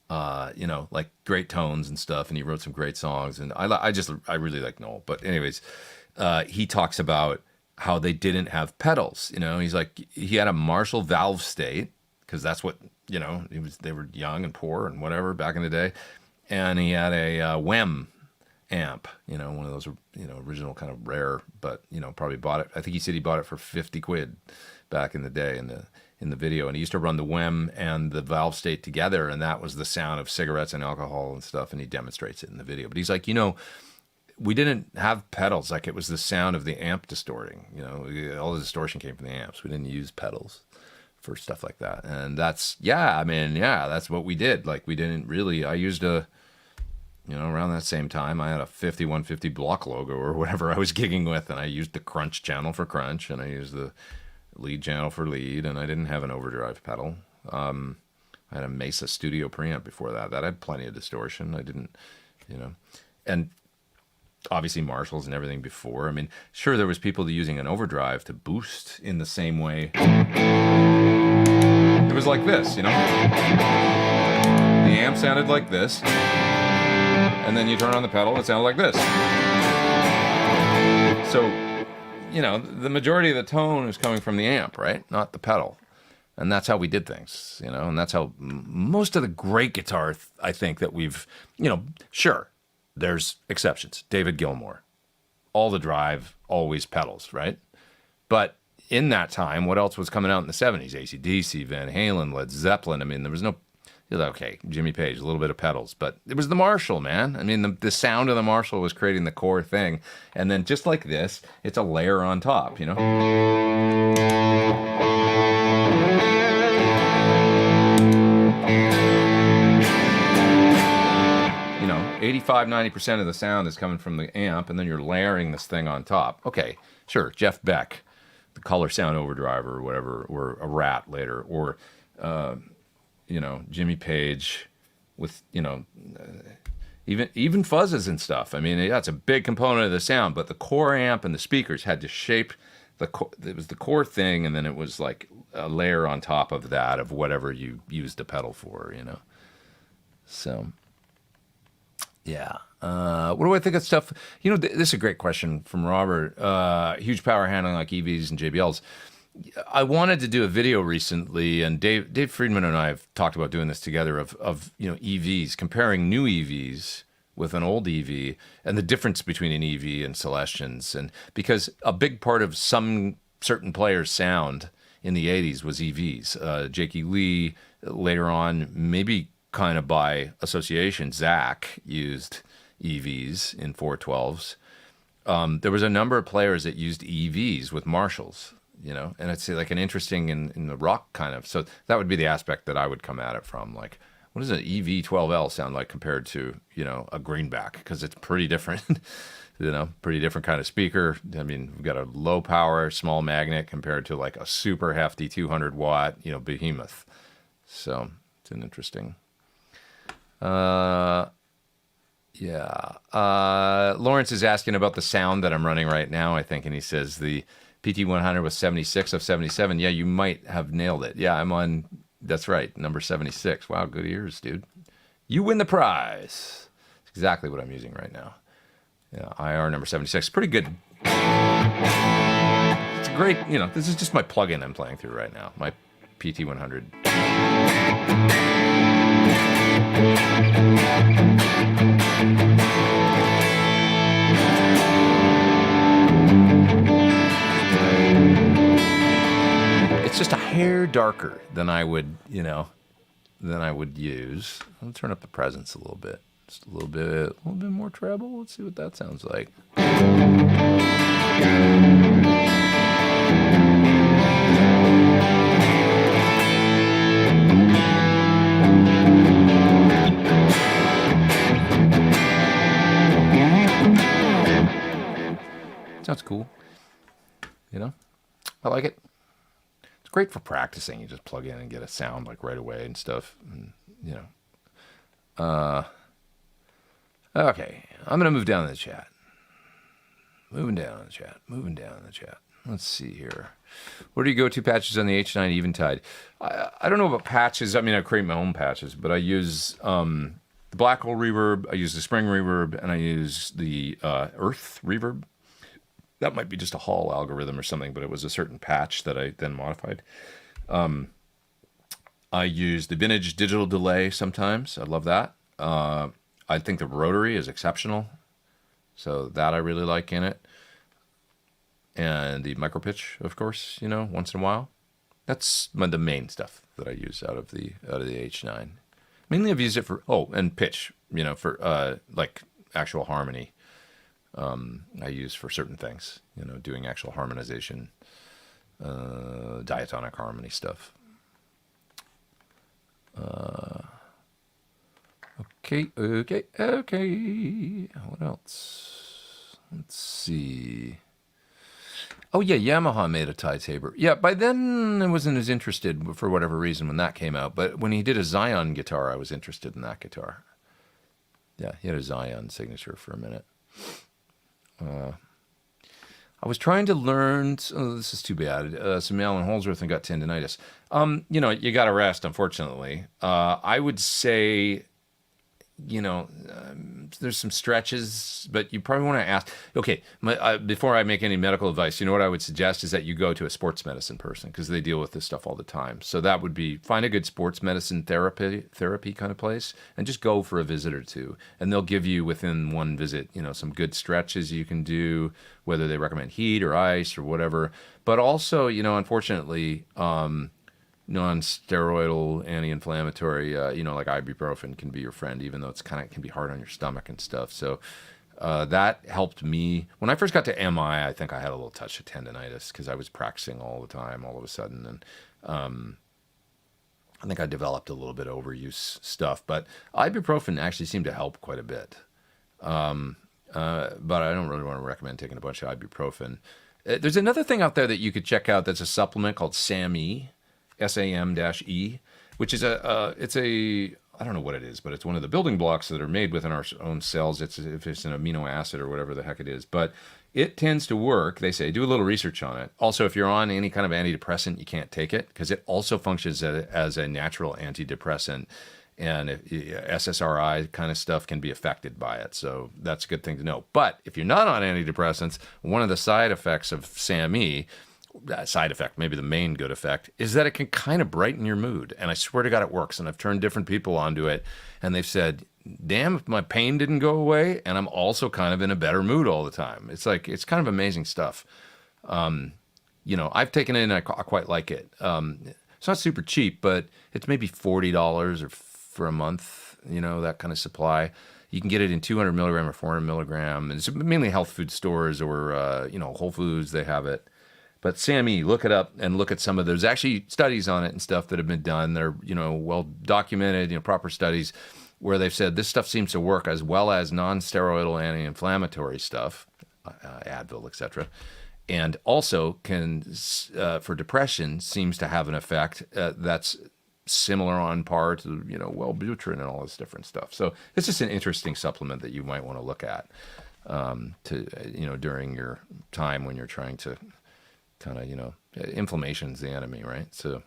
like great tones and stuff. And he wrote some great songs, and I really like Noel. But anyways, he talks about how they didn't have pedals. He's like, he had a Marshall valve state, because that's what they were young and poor and whatever back in the day, and he had a WEM amp, one of those, original kind of rare, but, probably bought it. I think he said he bought it for 50 quid back in the day in the video. And he used to run the WEM and the valve state together. And that was the sound of cigarettes and alcohol and stuff. And he demonstrates it in the video. But he's like, we didn't have pedals. Like, it was the sound of the amp distorting, all the distortion came from the amps. We didn't use pedals for stuff like that. And that's what we did. Like, we didn't really, I used around that same time, I had a 5150 block logo or whatever I was gigging with, and I used the crunch channel for crunch, and I used the lead channel for lead, and I didn't have an overdrive pedal. I had a Mesa Studio preamp before that. That had plenty of distortion. I didn't, and obviously Marshalls and everything before. I mean, sure, there was people using an overdrive to boost in the same way. It was like this, The amp sounded like this. And then you turn on the pedal, it sounded like this. So, the majority of the tone is coming from the amp, right? Not the pedal. And that's how we did things, and that's how most of the great guitar, I think, that we've, sure, there's exceptions. David Gilmour, all the drive, always pedals, right? But in that time, what else was coming out in the 70s? AC/DC, Van Halen, Led Zeppelin. I mean, there was no... Okay, Jimmy Page, a little bit of pedals, but it was the Marshall, man. I mean, the sound of the Marshall was creating the core thing, and then just like this, it's a layer on top, 85-90% of the sound is coming from the amp, and then you're layering this thing on top. Okay, sure, Jeff Beck, the Color Sound Overdrive or whatever, or a Rat later, or Jimmy Page with, even fuzzes and stuff. I mean, that's a big component of the sound, but the core amp and the speakers had to shape it was the core thing, and then it was like a layer on top of that of whatever you used the pedal for, So, yeah. What do I think of stuff? This is a great question from Robert. Huge power handling like EVs and JBLs. I wanted to do a video recently, and Dave Friedman and I have talked about doing this together of EVs, comparing new EVs with an old EV, and the difference between an EV and Celestians. And because a big part of some certain players' sound in the 80s was EVs. Jakey Lee, later on, maybe kind of by association, Zach used EVs in 412s. There was a number of players that used EVs with Marshalls. you know, and it's like an interesting in the rock kind of. So that would be the aspect that I would come at it from. Like, what does an EV12L sound like compared to, you know, a greenback? Because it's pretty different, you know, pretty different kind of speaker. I mean, we've got a low power, small magnet compared to like a super hefty 200 watt, you know, behemoth. So it's an interesting. Yeah. Lawrence is asking about the sound that I'm running right now, I think, and he says the PT100 was 76 of 77. Yeah, you might have nailed it. Yeah, I'm on. That's right, number 76. Wow, good ears, dude. You win the prize. It's exactly what I'm using right now. Yeah, IR number 76. Pretty good. It's a great, you know, this is just my plugin I'm playing through right now. My PT100. It's just a hair darker than I would, you know, than I would use. I'll turn up the presence a little bit. Just a little bit more treble. Let's see what that sounds like. Sounds cool. You know, I like it. It's great for practicing. You just plug in and get a sound like right away and stuff. And, you know. Okay, I'm going to move down in the chat. Moving down in the chat. Let's see here. Where do you go to patches on the H9 Eventide? I don't know about patches. I mean, I create my own patches, but I use the black hole reverb, I use the spring reverb, and I use the earth reverb. That might be just a Hall algorithm or something, but it was a certain patch that I then modified. I use the vintage digital delay sometimes. I love that. I think the rotary is exceptional. So that I really like in it. And the micro pitch, of course, you know, once in a while. That's the main stuff that I use out of the H9. Mainly I've used it for, and pitch, you know, for like actual harmony. I use for certain things, you know, doing actual harmonization, diatonic harmony stuff. Okay. What else? Let's see. Oh, yeah, Yamaha made a tie taper. Yeah, by then I wasn't as interested for whatever reason when that came out. But when he did a Zion guitar, I was interested in that guitar. Yeah, he had a Zion signature for a minute. I was trying to learn. Oh, this is too bad. Some Alan Holdsworth and got tendinitis. You know, you got to rest, unfortunately. I would say, you know, there's some stretches, but you probably want to ask. Okay, before I make any medical advice, you know what I would suggest is that you go to a sports medicine person because they deal with this stuff all the time. So that would be find a good sports medicine therapy kind of place and just go for a visit or two, and they'll give you within one visit, you know, some good stretches you can do, whether they recommend heat or ice or whatever. But also, you know, unfortunately, non-steroidal anti-inflammatory, you know, like ibuprofen can be your friend, even though it's kind of can be hard on your stomach and stuff. So that helped me. When I first got to MI, I think I had a little touch of tendinitis because I was practicing all the time all of a sudden. And I think I developed a little bit of overuse stuff. But ibuprofen actually seemed to help quite a bit. But I don't really want to recommend taking a bunch of ibuprofen. There's another thing out there that you could check out that's a supplement called SAM-E. SAM-E, which is it's a, I don't know what it is, but it's one of the building blocks that are made within our own cells. If it's an amino acid or whatever the heck it is, but it tends to work. They say, do a little research on it. Also, if you're on any kind of antidepressant, you can't take it because it also functions as a natural antidepressant, and SSRI kind of stuff can be affected by it. So that's a good thing to know. But if you're not on antidepressants, one of the side effects of SAM-E, side effect, maybe the main good effect, is that it can kind of brighten your mood. And I swear to God, it works. And I've turned different people onto it, and they've said, damn, if my pain didn't go away, and I'm also kind of in a better mood all the time. It's like, it's kind of amazing stuff. You know, I've taken it and I quite like it. It's not super cheap, but it's maybe $40 or for a month, you know, that kind of supply. You can get it in 200 milligram or 400 milligram. And it's mainly health food stores or, you know, Whole Foods, they have it. But SAMe, look it up and look at some of those actually studies on it and stuff that have been done. They're, well documented, proper studies where they've said this stuff seems to work as well as non-steroidal anti-inflammatory stuff, Advil, etc. And also can, for depression, seems to have an effect that's similar on par to, Wellbutrin and all this different stuff. So it's just an interesting supplement that you might want to look at during your time when you're trying to kind of, inflammation's the enemy, right? So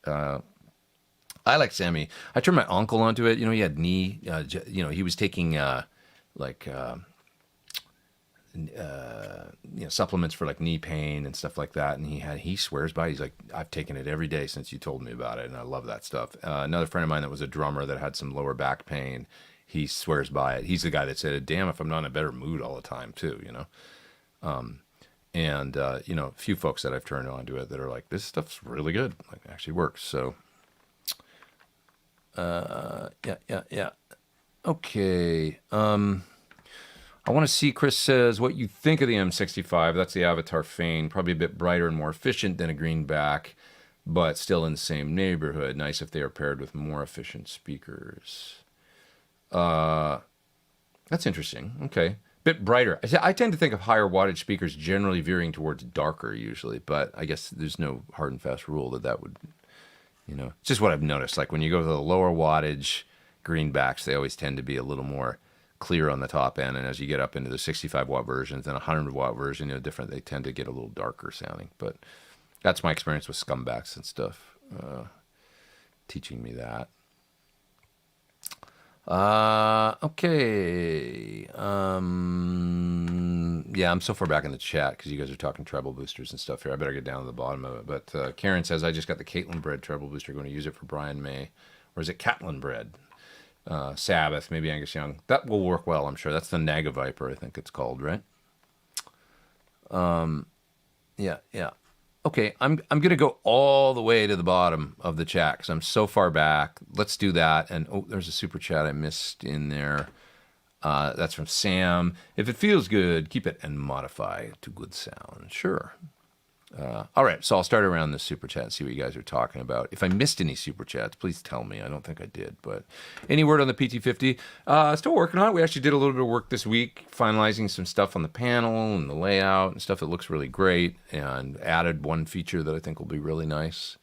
I like SAMe. I turned my uncle onto it. He had knee, he was taking supplements for like knee pain and stuff like that. And he swears by it. He's like, I've taken it every day since you told me about it. And I love that stuff. Another friend of mine that was a drummer that had some lower back pain, he swears by it. He's the guy that said, damn, if I'm not in a better mood all the time too, a few folks that I've turned on to it that are like, this stuff's really good. Like, it actually works. So, yeah. Okay. I want to see, Chris says, what you think of the M65. That's the Avatar Fane. Probably a bit brighter and more efficient than a greenback, but still in the same neighborhood. Nice if they are paired with more efficient speakers. That's interesting. Okay. Bit brighter. I tend to think of higher wattage speakers generally veering towards darker usually, but I guess there's no hard and fast rule that would, it's just what I've noticed. Like when you go to the lower wattage greenbacks, they always tend to be a little more clear on the top end, and as you get up into the 65 watt versions and 100 watt version, different, they tend to get a little darker sounding. But that's my experience with scumbacks and stuff, teaching me that. Okay. Yeah, I'm so far back in the chat because you guys are talking treble boosters and stuff here. I better get down to the bottom of it. But Karen says, I just got the Caitlin Bread treble booster. Going to use it for Brian May. Or is it Catlin Bread? Sabbath, maybe Angus Young. That will work well, I'm sure. That's the Naga Viper, I think it's called, right? Yeah. Okay, I'm going to go all the way to the bottom of the chat because I'm so far back. Let's do that. And, there's a super chat I missed in there. That's from Sam. If it feels good, keep it and modify to good sound. Sure. All right, so I'll start around the super chat and see what you guys are talking about. If I missed any super chats, please tell me. I don't think I did, but any word on the PT50? Still working on it. We actually did a little bit of work this week, finalizing some stuff on the panel and the layout and stuff that looks really great, and added one feature that I think will be really nice.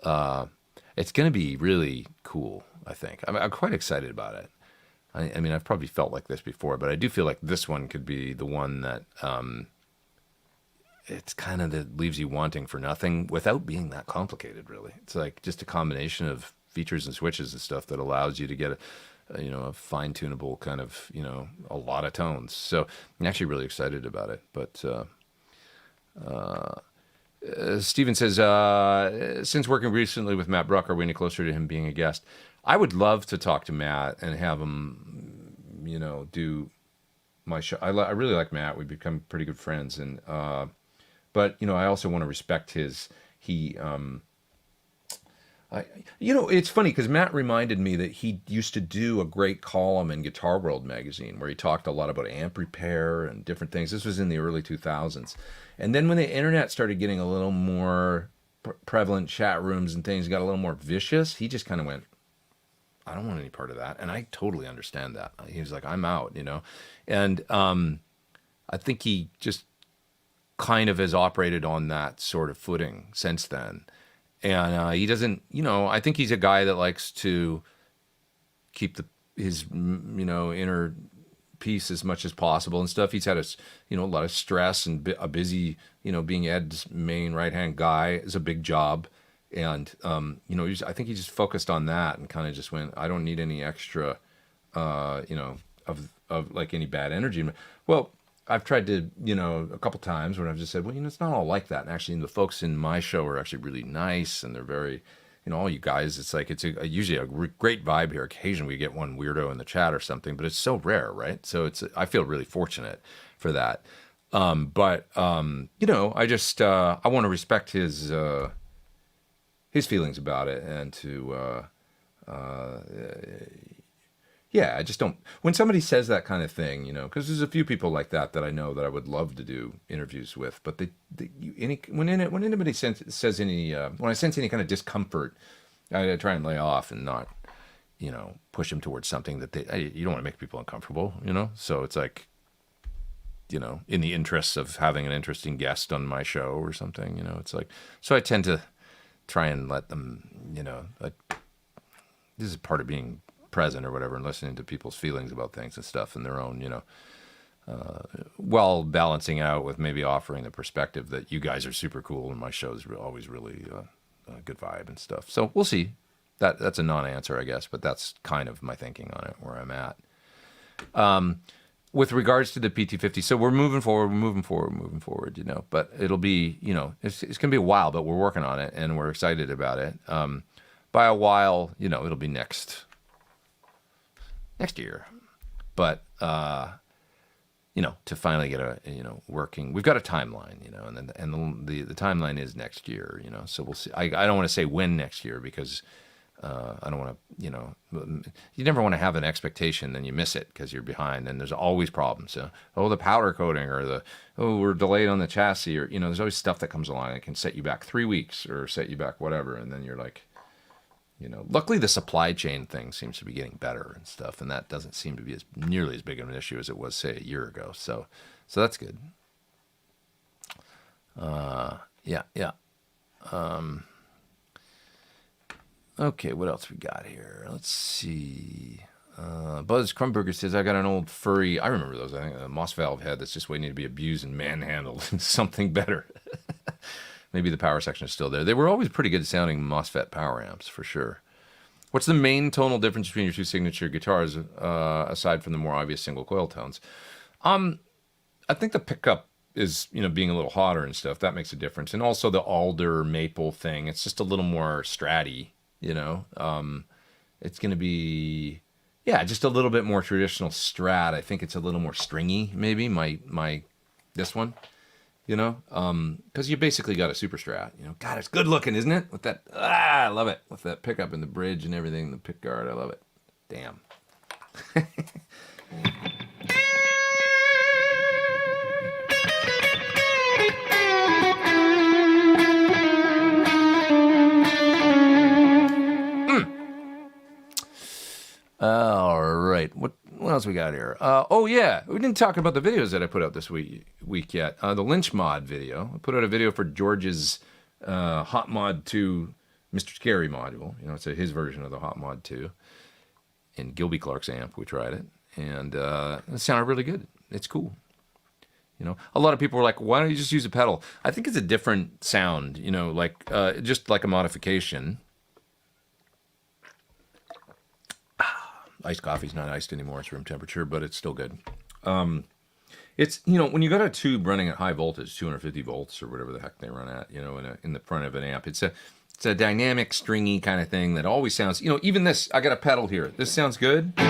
It's going to be really cool, I think. I'm quite excited about it. I mean, I've probably felt like this before, but I do feel like this one could be the one that... it's kind of that leaves you wanting for nothing without being that complicated, really. It's like just a combination of features and switches and stuff that allows you to get a fine-tunable kind of, a lot of tones. So I'm actually really excited about it. But Steven says, since working recently with Matt Bruck, are we any closer to him being a guest? I would love to talk to Matt and have him, do my show. I really like Matt. We've become pretty good friends. And, but, I also want to respect it's funny because Matt reminded me that he used to do a great column in Guitar World magazine where he talked a lot about amp repair and different things. This was in the early 2000s. And then when the internet started getting a little more prevalent, chat rooms and things got a little more vicious, he just kind of went, I don't want any part of that. And I totally understand that. He was like, I'm out, And I think he just kind of has operated on that sort of footing since then. And he doesn't, I think he's a guy that likes to keep his inner peace as much as possible and stuff. He's had a lot of stress and a busy, being Ed's main right-hand guy is a big job. And, I think he just focused on that and kind of just went, I don't need any extra, of like any bad energy. Well, I've tried to, a couple times when I've just said, well, it's not all like that. And actually, the folks in my show are actually really nice, and they're very, all you guys, it's like, it's usually a great vibe here. Occasionally we get one weirdo in the chat or something, but it's so rare, right? So I feel really fortunate for that. But I just, I want to respect his feelings about it, and to, Yeah, I just don't. When somebody says that kind of thing, you know, because there's a few people like that I know that I would love to do interviews with, but when anybody says any when I sense any kind of discomfort, I try and lay off and not, you know, push them towards something that you don't want to make people uncomfortable, you know. So it's like, you know, in the interests of having an interesting guest on my show or something, you know, it's like, so I tend to try and let them, you know, like, this is part of being present or whatever, and listening to people's feelings about things and stuff and their own, you know, while balancing out with maybe offering the perspective that you guys are super cool and my show's always really a good vibe and stuff. So we'll see. That's a non-answer, I guess, but that's kind of my thinking on it, where I'm at. With regards to the PT50, so we're moving forward, you know, but it'll be, you know, it's going to be a while, but we're working on it and we're excited about it. By a while, you know, it'll be next year, but, you know, to finally get a, you know, working, we've got a timeline, you know, and the timeline is next year, you know, so we'll see. I don't want to say when next year because, I don't want to, you know, you never want to have an expectation, then you miss it because you're behind, and there's always problems. Oh, the powder coating, or we're delayed on the chassis, or, you know, there's always stuff that comes along that can set you back 3 weeks or set you back whatever. And then you're like, you know, luckily the supply chain thing seems to be getting better and stuff. And that doesn't seem to be nearly as big of an issue as it was, say, a year ago. So that's good. Yeah. Okay, what else we got here? Let's see. Buzz Crumburger says, I got an old furry, I remember those, I think a Moss valve head that's just waiting to be abused and manhandled. Something better. Maybe the power section is still there. They were always pretty good sounding MOSFET power amps, for sure. What's the main tonal difference between your two signature guitars, aside from the more obvious single coil tones? I think the pickup is, you know, being a little hotter and stuff. That makes a difference. And also the alder maple thing. It's just a little more stratty. You know, it's going to be, yeah, just a little bit more traditional Strat. I think it's a little more stringy, maybe, this one, you know, because you basically got a super Strat, you know. God, it's good looking, isn't it? With that, I love it. With that pickup and the bridge and everything, the pick guard, I love it. Damn. All right. What else we got here? Oh, yeah. We didn't talk about the videos that I put out this week yet. The Lynch Mod video. I put out a video for George's Hot Mod 2 Mr. Scary module. You know, it's his version of the Hot Mod 2. In Gilby Clark's amp, we tried it. And it sounded really good. It's cool. You know, a lot of people were like, why don't you just use a pedal? I think it's a different sound, you know, like just like a modification. Iced coffee's not iced anymore. It's room temperature, but it's still good. It's, you know, when you got a tube running at high voltage, 250 volts or whatever the heck they run at, you know, in the front of an amp, it's a dynamic, stringy kind of thing that always sounds, you know, even this, I got a pedal here. This sounds good. But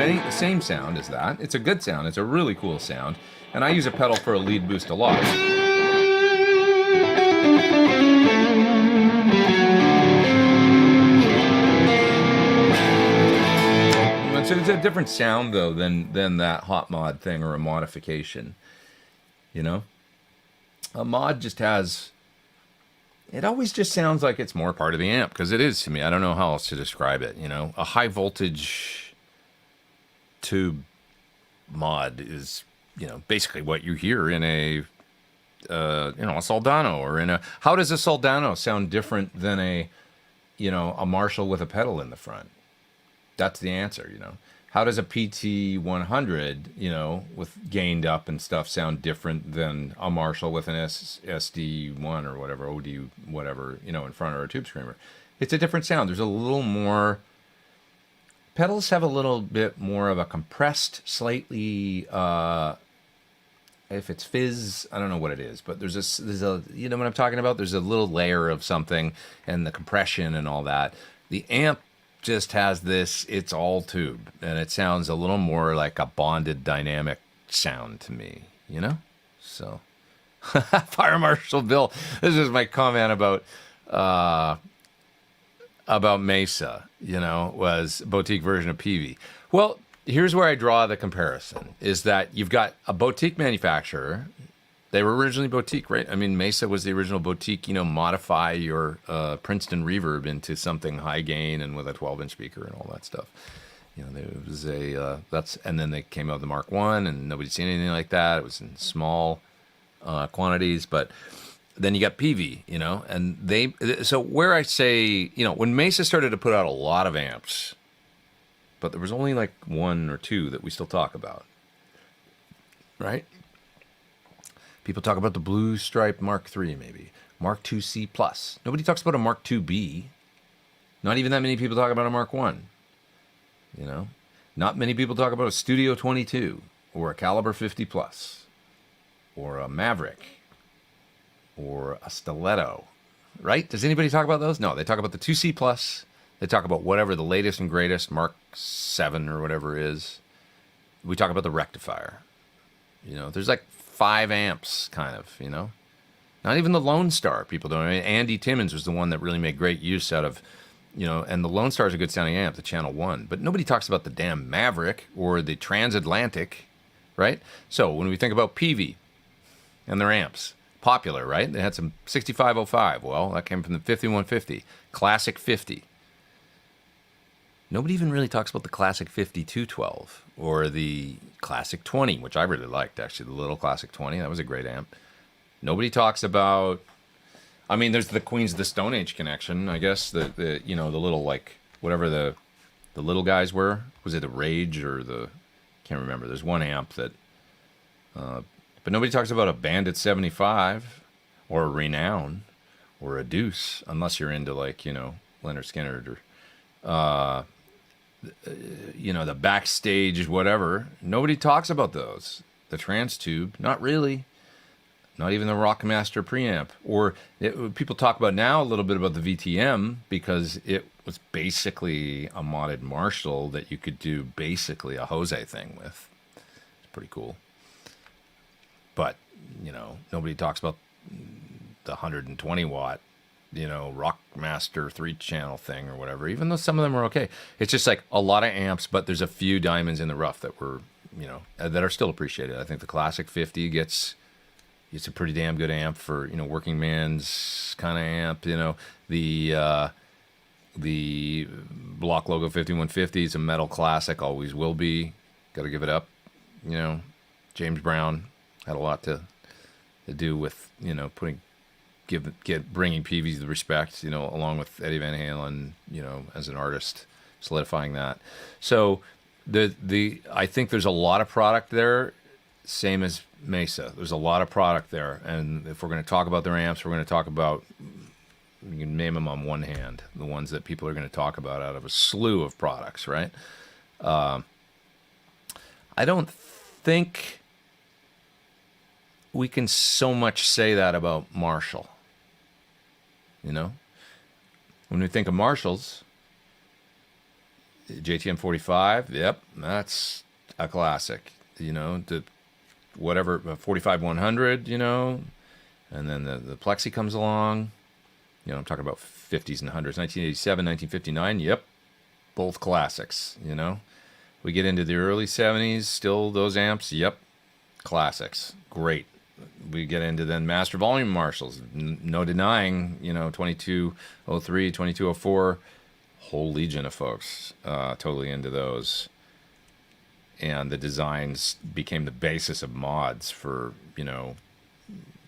it ain't the same sound as that. It's a good sound. It's a really cool sound. And I use a pedal for a lead boost a lot. So it's a different sound, though, than that Hot Mod thing or a modification, you know? A mod just has... It always just sounds like it's more part of the amp, because it is to me. I don't know how else to describe it, you know? A high-voltage tube mod is, you know, basically what you hear in a, you know, a Soldano or in a... How does a Soldano sound different than a, you know, a Marshall with a pedal in the front? That's the answer, you know. How does a PT100, you know, with gained up and stuff sound different than a Marshall with an SD1 or whatever, OD whatever, you know, in front, or a tube screamer? It's a different sound. There's a little more... Pedals have a little bit more of a compressed, slightly... if it's fizz, I don't know what it is, but there's a, you know what I'm talking about? There's a little layer of something, and the compression and all that. The amp just has this, it's all tube, and it sounds a little more like a bonded dynamic sound to me, you know? So Fire Marshal Bill. This is my comment about Mesa, was boutique version of Peavey. Well, here's where I draw the comparison, is that you've got a boutique manufacturer. They were originally boutique, right? I mean, Mesa was the original boutique, modify your Princeton reverb into something high gain and with a 12-inch speaker and all that stuff. It was and then they came out with the Mark I, and nobody's seen anything like that. It was in small quantities, but then you got Peavey, and so where I say, when Mesa started to put out a lot of amps, but there was only like one or two that we still talk about, right? People talk about the Blue Stripe Mark III, maybe. Mark IIc Plus. Nobody talks about a Mark IIb. Not even that many people talk about a Mark I. Not many people talk about a Studio 22 or a Caliber 50 Plus or a Maverick or a Stiletto, right? Does anybody talk about those? No, they talk about the 2C Plus. They talk about whatever the latest and greatest, Mark 7 or whatever it is. We talk about the rectifier. There's like 5 amps, kind of, Not even the Lone Star people don't. I mean, Andy Timmons was the one that really made great use out of, and the Lone Star is a good sounding amp, the Channel 1. But nobody talks about the damn Maverick or the Transatlantic, right? So when we think about Peavey and their amps, popular, right? They had some 6505. Well, that came from the 5150, Classic 50. Nobody even really talks about the Classic 5212 or the Classic 20, which I really liked, actually, the little Classic 20. That was a great amp. Nobody talks about, I mean, there's the Queens of the Stone Age connection, I guess, the little, like, whatever the little guys were. Was it the Rage or can't remember. There's one amp that, but nobody talks about a Bandit 75 or a Renown or a Deuce, unless you're into, like, Leonard Skinner or, the Backstage, whatever. Nobody talks about those. The Trans Tube, not really. Not even the Rockmaster preamp. Or people talk about now a little bit about the VTM because it was basically a modded Marshall that you could do basically a Jose thing with. It's pretty cool. But, nobody talks about the 120 watt Rockmaster 3-channel thing or whatever, even though some of them are okay. It's just like a lot of amps, but there's a few diamonds in the rough that were, that are still appreciated. I think the Classic 50 it's a pretty damn good amp for, working man's kind of amp, the Block Logo 5150 is a metal classic, always will be. Got to give it up. James Brown had a lot to do with, bringing Peavey the respect, along with Eddie Van Halen, as an artist, solidifying that. So I think there's a lot of product there, same as Mesa. There's a lot of product there, and if we're going to talk about their amps, we're going to talk about, you can name them on one hand, the ones that people are going to talk about out of a slew of products, right? I don't think we can so much say that about Marshall. When we think of Marshalls, JTM 45, yep, that's a classic. The whatever 45 100, and then the Plexi comes along. I'm talking about 50s and 100s. 1987, 1959, yep, both classics. We get into the early 70s, still those amps, yep, classics, great. We get into then master volume Marshalls, no denying, 2203, 2204, whole legion of folks totally into those. And the designs became the basis of mods for,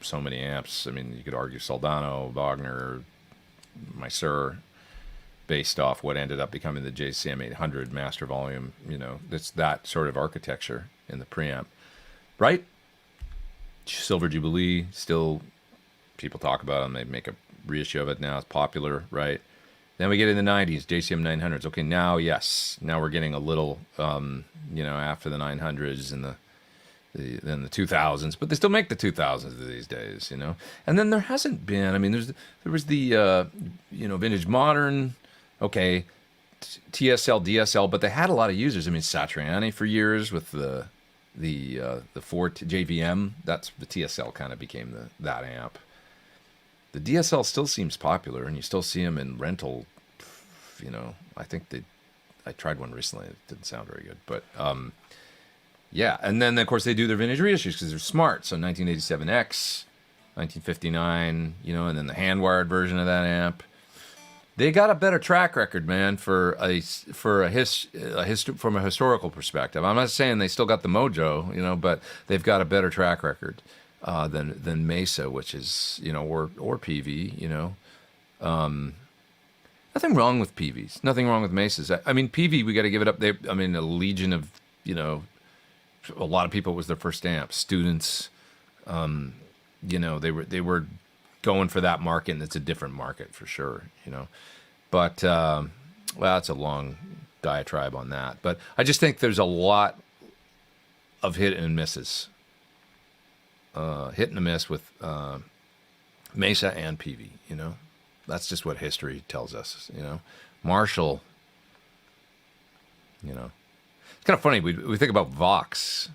so many amps. I mean, you could argue Soldano, Wagner, Mysur, based off what ended up becoming the JCM 800 master volume. It's that sort of architecture in the preamp, right? Silver Jubilee, still people talk about them. They make a reissue of it now. It's popular, right? Then we get in the 90s, JCM 900s. Okay, now, yes. Now we're getting a little, after the 900s and then the 2000s. But they still make the 2000s these days, And then there hasn't been, I mean, there was the, Vintage Modern, okay, TSL, DSL, but they had a lot of users. I mean, Satriani for years with the the 4 JVM. That's the TSL kind of became that amp. The DSL still seems popular, and you still see them in rental. You know, I tried one recently. It didn't sound very good, but yeah. And then of course they do their vintage reissues because they're smart. So 1987X, 1959, you know, and then the hand-wired version of that amp. They got a better track record, man, from a historical perspective. I'm not saying they still got the mojo, you know, but they've got a better track record than Mesa, which is, you know, or PV, you know. Nothing wrong with PVs. Nothing wrong with Mesas. I mean, PV, we got to give it up. A legion of, you know, a lot of people, it was their first amp. Students, you know, they were going for that market, and it's a different market for sure, you know. But, well, it's a long diatribe on that. But I just think there's a lot of hit and misses. Hit and a miss with Mesa and PV, you know. That's just what history tells us, you know. Marshall, you know. It's kind of funny. We think about Vox,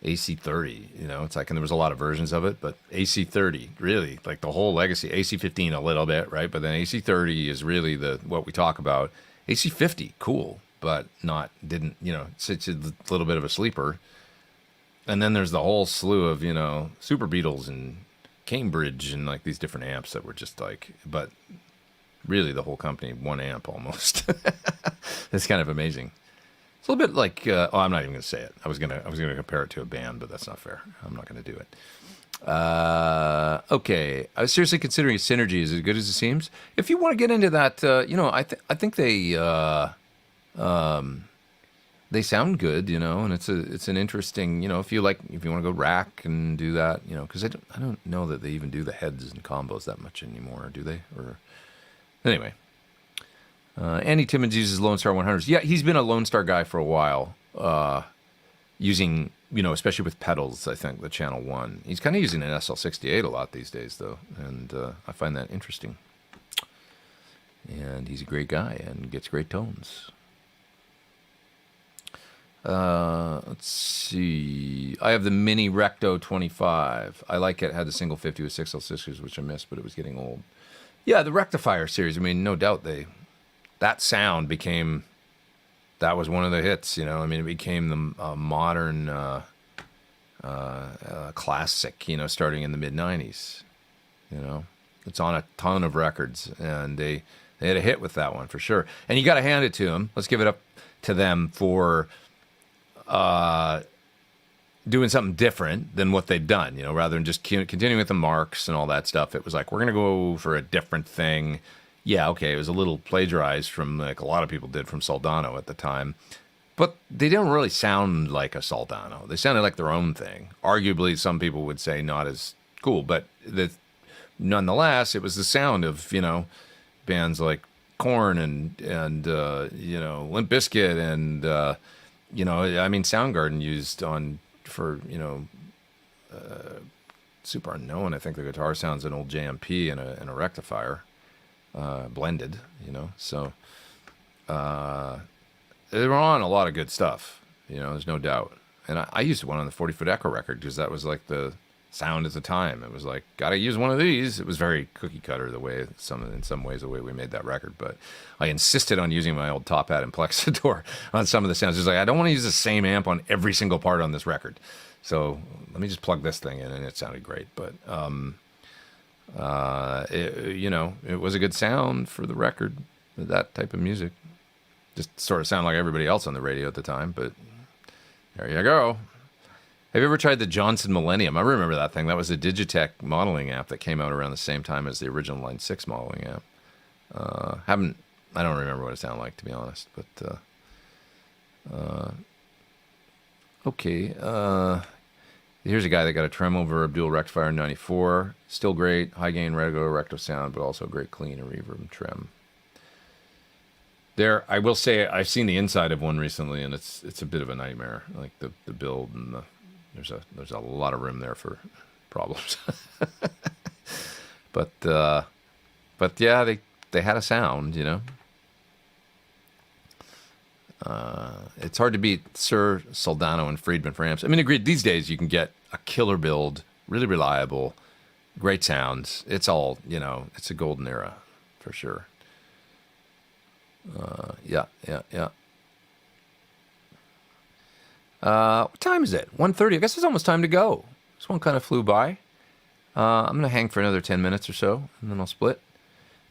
AC30, you know. It's like, and there was a lot of versions of it, but AC30, really, like the whole legacy. AC15 a little bit, right? But then AC30 is really what we talk about. AC50, cool, but didn't, you know, it's a little bit of a sleeper. And then there's the whole slew of, you know, Super Beatles and Cambridge and like these different amps that were just like, but really the whole company, one amp almost. It's kind of amazing. It's a little bit like, I'm not even going to say it. I was gonna compare it to a band, but that's not fair. I'm not going to do it. Okay. I was seriously considering Synergy. Is it as good as it seems? If you want to get into that, you know, I think they sound good, you know, and it's an interesting, you know, if you want to go rack and do that, you know, because I don't know that they even do the heads and combos that much anymore, do they? Or anyway, Andy Timmons uses Lone Star 100s. Yeah, he's been a Lone Star guy for a while, using, you know, especially with pedals. I think the Channel 1. He's kind of using an SL68 a lot these days, though, and I find that interesting. And he's a great guy and gets great tones. Let's see. I have the Mini Recto 25. I like it. Had the single 50 with 6L6s, which I missed, but it was getting old. Yeah, the Rectifier series. I mean, no doubt that sound became, that was one of the hits, you know. I mean, it became the modern classic, you know, starting in the mid-90s. You know, it's on a ton of records, and they had a hit with that one for sure. And you got to hand it to them. Let's give it up to them for doing something different than what they'd done, you know, rather than just continuing with the marks and all that stuff. It was like, we're going to go for a different thing. Yeah, okay, it was a little plagiarized from, like a lot of people did, from Soldano at the time. But they didn't really sound like a Soldano. They sounded like their own thing. Arguably, some people would say not as cool, but nonetheless, it was the sound of, you know, bands like Korn and you know, Limp Bizkit and you know, I mean, Soundgarden used for, you know, Super Unknown. I think the guitar sounds an old JMP and a rectifier, blended, you know. So they were on a lot of good stuff, you know, there's no doubt. And I used one on the 40-foot Echo record because that was like the sound at the time. It was like, gotta use one of these. It was very cookie cutter in some ways the way we made that record, but I insisted on using my old Top Hat and Plexador on some of the sounds. Just like, I don't want to use the same amp on every single part on this record, so let me just plug this thing in, and it sounded great. But you know, it was a good sound for the record, that type of music. Just sort of sound like everybody else on the radio at the time, but there you go. Have you ever tried the Johnson Millennium? I remember that thing. That was a Digitech modeling app that came out around the same time as the original Line 6 modeling app. I don't remember what it sounded like, to be honest. But okay. Here's a guy that got a Treble Verb dual rectifier in '94. Still great, high gain, regular recto sound, but also great clean and reverb and trem. There, I will say, I've seen the inside of one recently, and it's a bit of a nightmare. Like the build and there's a lot of room there for problems. but yeah, they had a sound, you know. It's hard to beat Sir, Soldano, and Friedman for amps. I mean, agreed, these days you can get a killer build, really reliable, great sounds. It's all, it's a golden era for sure. Yeah. What time is it? 1:30. I guess it's almost time to go. This one kind of flew by. I'm going to hang for another 10 minutes or so, and then I'll split.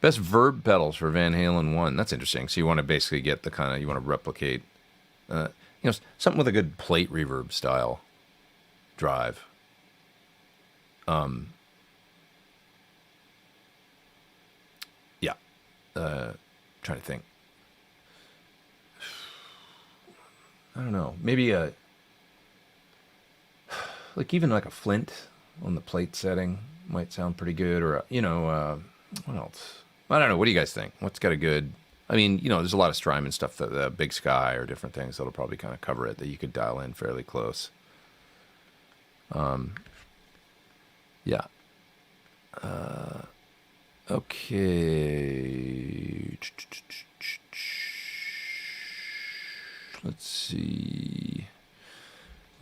Best verb pedals for Van Halen 1. That's interesting. So you want to basically get the kind of, you want to replicate, something with a good plate reverb style drive. Yeah. Trying to think. I don't know. Maybe even like a Flint on the plate setting might sound pretty good. Or, what else? I don't know. What do you guys think? What's got a good... I mean, there's a lot of Strymon stuff, the Big Sky or different things that'll probably kind of cover it that you could dial in fairly close. Yeah. Okay. Let's see.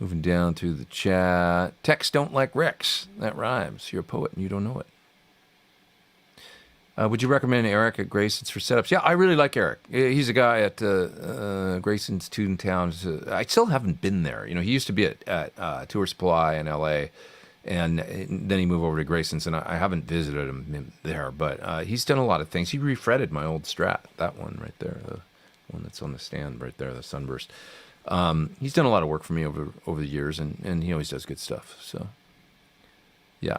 Moving down through the chat. Techs don't like Rex. That rhymes. You're a poet and you don't know it. Would you recommend Eric at Grayson's for setups? Yeah, I really like Eric. He's a guy at Grayson's Toontown. I still haven't been there. He used to be at Tour Supply in L.A., and then he moved over to Grayson's, and I haven't visited him there. But he's done a lot of things. He refretted my old Strat, that one right there, the one that's on the stand right there, the Sunburst. He's done a lot of work for me over the years, and he always does good stuff. So, yeah.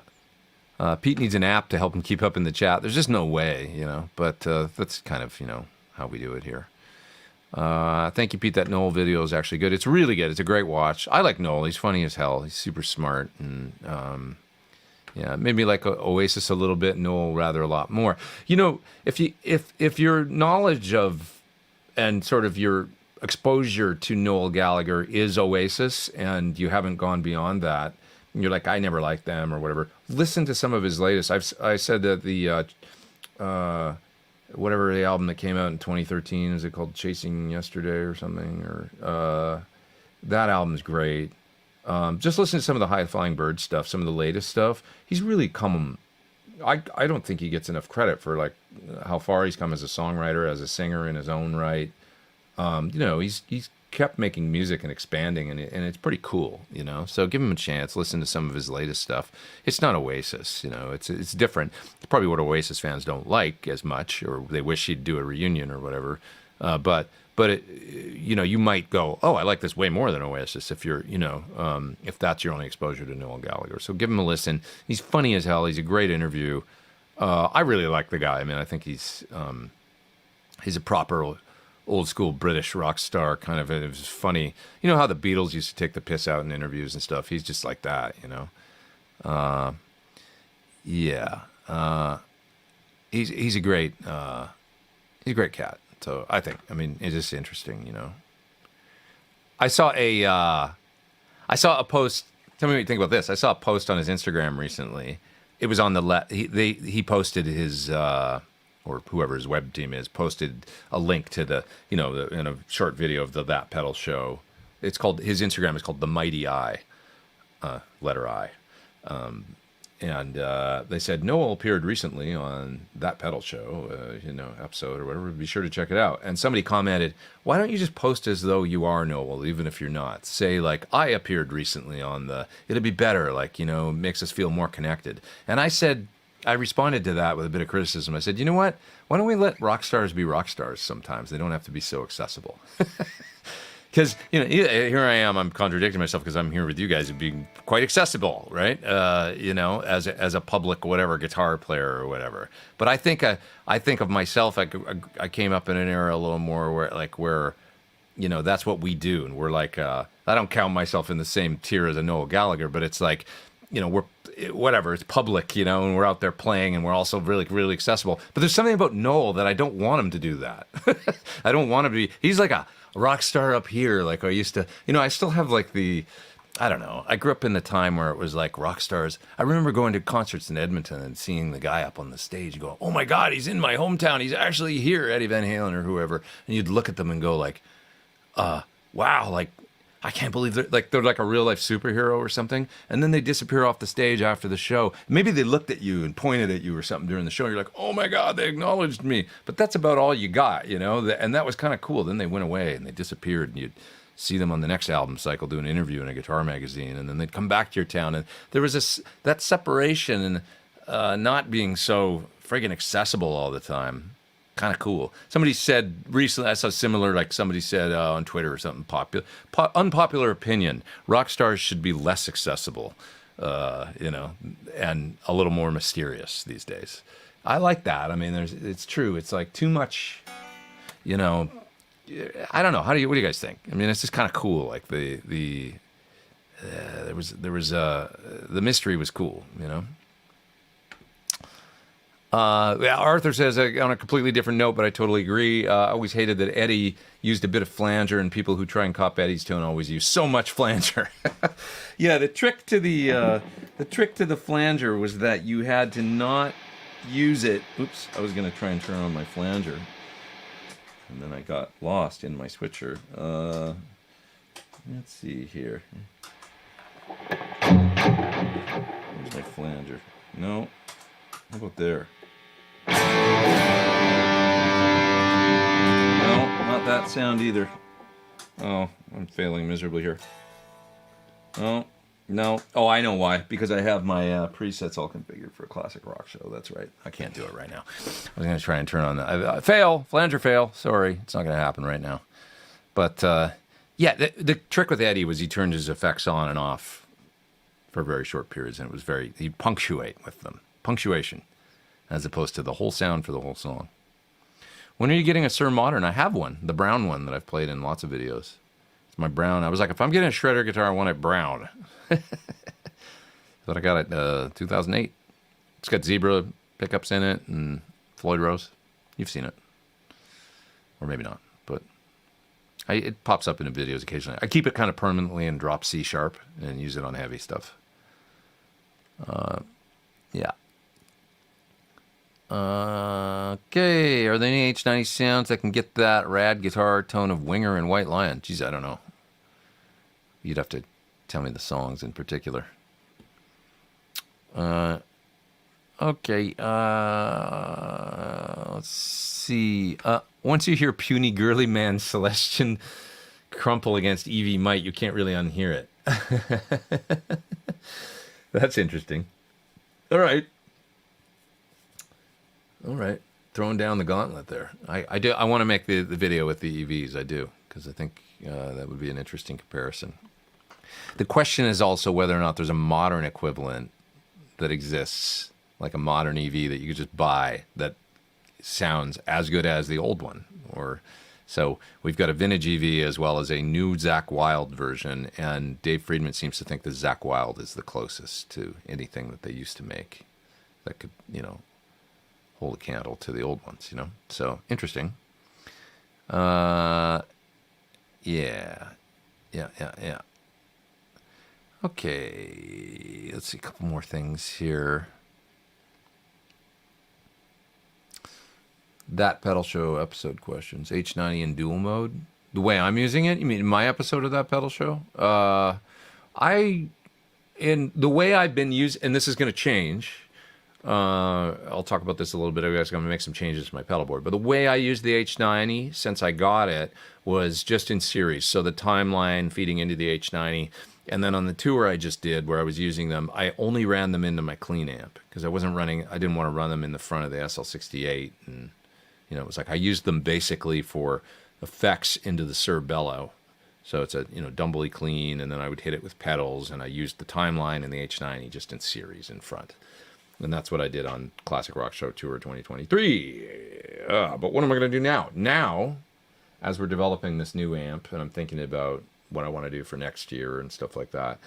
Pete needs an app to help him keep up in the chat. There's just no way, but that's kind of, how we do it here. Thank you, Pete. That Noel video is actually good. It's really good. It's a great watch. I like Noel. He's funny as hell. He's super smart. And, yeah, maybe like Oasis a little bit, Noel rather a lot more. If your knowledge of and sort of your exposure to Noel Gallagher is Oasis and you haven't gone beyond that, and you're like, I never liked them or whatever, listen to some of his latest. I said that the whatever the album that came out in 2013, is it called Chasing Yesterday or something? Or that album's great. Just listen to some of the High Flying Bird stuff, some of the latest stuff. He's really come. I don't think he gets enough credit for like how far he's come as a songwriter, as a singer in his own right. He's kept making music and expanding, and it's pretty cool, So give him a chance. Listen to some of his latest stuff. It's not Oasis, It's different. It's probably what Oasis fans don't like as much, or they wish he'd do a reunion or whatever. But you might go, oh, I like this way more than Oasis if you're, if that's your only exposure to Noel Gallagher. So give him a listen. He's funny as hell. He's a great interview. I really like the guy. I mean, I think he's a proper old school British rock star kind of. It was funny. You know how the Beatles used to take the piss out in interviews and stuff? He's just like that, Yeah. He's a great cat. So I mean, it's just interesting, I saw a post. Tell me what you think about this. I saw a post on his Instagram recently. It was on the he posted his or whoever his web team is posted a link to the in a short video of the That Pedal show. It's called, his Instagram is called The Mighty I, letter I. And they said Noel appeared recently on That Pedal show, episode or whatever. Be sure to check it out. And somebody commented, "Why don't you just post as though you are Noel, even if you're not? Say like, I appeared recently on the. It'd be better, like makes us feel more connected." And I responded to that with a bit of criticism. I said, you know what? Why don't we let rock stars be rock stars sometimes? They don't have to be so accessible. Because, here I am, I'm contradicting myself because I'm here with you guys and being quite accessible, right? As a public, whatever, guitar player or whatever. But I think of myself, I came up in an era a little more where that's what we do. And we're like, I don't count myself in the same tier as a Noel Gallagher, but it's like, we're, whatever, it's public, and we're out there playing and we're also really, really accessible. But there's something about Noel that I don't want him to do that. I don't want to be, he's like a rock star up here. Like I used to, I still have like I don't know. I grew up in the time where it was like rock stars. I remember going to concerts in Edmonton and seeing the guy up on the stage going, oh my God, he's in my hometown. He's actually here, Eddie Van Halen or whoever. And you'd look at them and go like, wow, like, I can't believe they're like a real life superhero or something. And then they disappear off the stage after the show. Maybe they looked at you and pointed at you or something during the show. You're like, oh my God, they acknowledged me. But that's about all you got, you know? And that was kind of cool. Then they went away and they disappeared, and you'd see them on the next album cycle do an interview in a guitar magazine, and then they'd come back to your town. And there was that separation and not being so friggin' accessible all the time. Kind of cool. Somebody said recently, I saw similar, like somebody said on Twitter or something, unpopular opinion, rock stars should be less accessible, you know, and a little more mysterious these days. I like that. I mean, it's true. It's like too much, you know, I don't know. What do you guys think? I mean, it's just kind of cool. Like the mystery was cool, you know? Arthur says, on a completely different note, but I totally agree. I always hated that Eddie used a bit of flanger, and people who try and cop Eddie's tone always use so much flanger. Yeah, the trick to the flanger was that you had to not use it. Oops, I was going to try and turn on my flanger, and then I got lost in my switcher. Let's see here. Where's my flanger? No. How about there? No, not that sound either. Oh, I'm failing miserably here. Oh, no. Oh, I know why. Because I have my presets all configured for a classic rock show. That's right. I can't do it right now. I was going to try and turn on that. Fail. Flanger fail. Sorry. It's not going to happen right now. But, yeah, the trick with Eddie was he turned his effects on and off for very short periods, and it was he'd punctuate with them. Punctuation, as opposed to the whole sound for the whole song. When are you getting a Sir Modern? I have one, the brown one that I've played in lots of videos. It's my brown. I was like, if I'm getting a shredder guitar, I want it brown. But I got it 2008. It's got zebra pickups in it and Floyd Rose. You've seen it. Or maybe not, but it pops up in the videos occasionally. I keep it kind of permanently in drop C sharp and use it on heavy stuff. Yeah. Okay, are there any H90 sounds that can get that rad guitar tone of Winger and White Lion? Geez, I don't know. You'd have to tell me the songs in particular. Okay, let's see. Once you hear Puny Girly Man Celestian crumple against Evie Might, you can't really unhear it. That's interesting. All right. Throwing down the gauntlet there. I do. I want to make the video with the EVs. I do, because I think that would be an interesting comparison. The question is also whether or not there's a modern equivalent that exists, like a modern EV that you could just buy that sounds as good as the old one. So we've got a vintage EV as well as a new Zakk Wylde version, and Dave Friedman seems to think the Zakk Wylde is the closest to anything that they used to make that could, you know, hold a candle to the old ones, you know? So, interesting. Yeah. Okay, let's see a couple more things here. That pedal show episode questions. H90 in dual mode. The way I'm using it? You mean my episode of that pedal show? In the way I've been using, and this is going to change. I'll talk about this a little bit. I guess I'm going to make some changes to my pedal board. But the way I use the H90 since I got it was just in series. So the timeline feeding into the H90. And then on the tour I just did where I was using them, I only ran them into my clean amp because I didn't want to run them in the front of the SL68. And, you know, it was like I used them basically for effects into the Sir Bellow. So it's a, you know, dumbly clean, and then I would hit it with pedals, and I used the timeline and the H90 just in series in front. And that's what I did on Classic Rock Show Tour 2023. But what am I going to do now? Now, as we're developing this new amp, and I'm thinking about what I want to do for next year and stuff like that,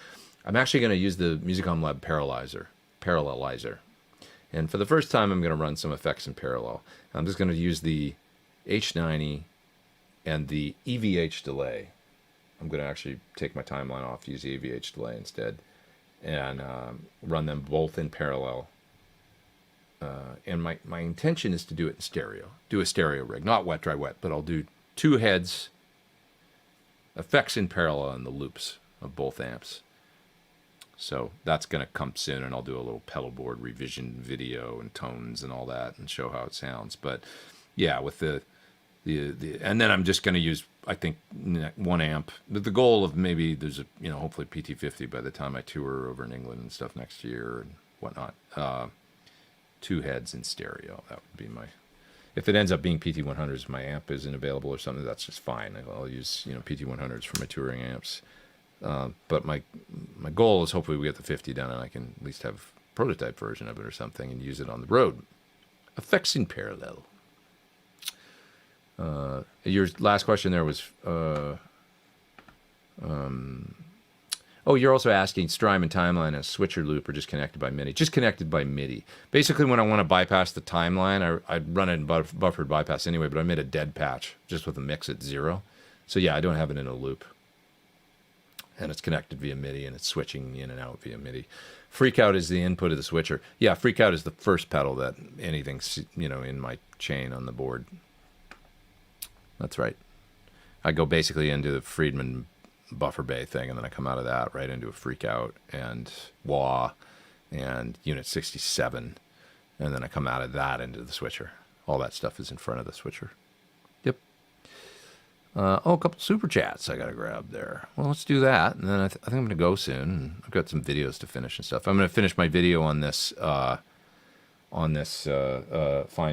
I'm actually going to use the Musicom Lab parallelizer. And for the first time, I'm going to run some effects in parallel. I'm just going to use the H90 and the EVH delay. I'm going to actually take my timeline off, use the EVH delay instead, and run them both in parallel. And my intention is to do it in stereo. Do a stereo rig. Not wet, dry, wet, but I'll do two heads effects in parallel in the loops of both amps. So that's going to come soon, and I'll do a little pedal board revision video and tones and all that and show how it sounds. But yeah, with the and then I'm just going to use, I think, one amp. The goal of maybe there's a, hopefully PT50 by the time I tour over in England and stuff next year and whatnot. 2 heads in stereo. That would be my. If it ends up being PT100s, my amp isn't available or something, that's just fine. I'll use PT100s for my touring amps. But my goal is hopefully we get the 50 done and I can at least have a prototype version of it or something and use it on the road. Effects in parallel. Your last question there was, you're also asking Strymon and Timeline a switcher loop or just connected by MIDI. Just connected by MIDI. Basically, when I want to bypass the timeline, I'd run it in buffered bypass anyway, but I made a dead patch just with a mix at 0. So yeah, I don't have it in a loop. And it's connected via MIDI, and it's switching in and out via MIDI. Freakout is the input of the switcher. Yeah, Freakout is the first pedal that anything's, in my chain on the board. That's right. I go basically into the Friedman buffer bay thing, and then I come out of that right into a Freakout and wah and unit 67, and then I come out of that into the switcher. All that stuff is in front of the switcher. Yep. A couple super chats I gotta grab there. Well, let's do that, and then I think I'm gonna go soon. I've got some videos to finish and stuff. I'm gonna finish my video on this fine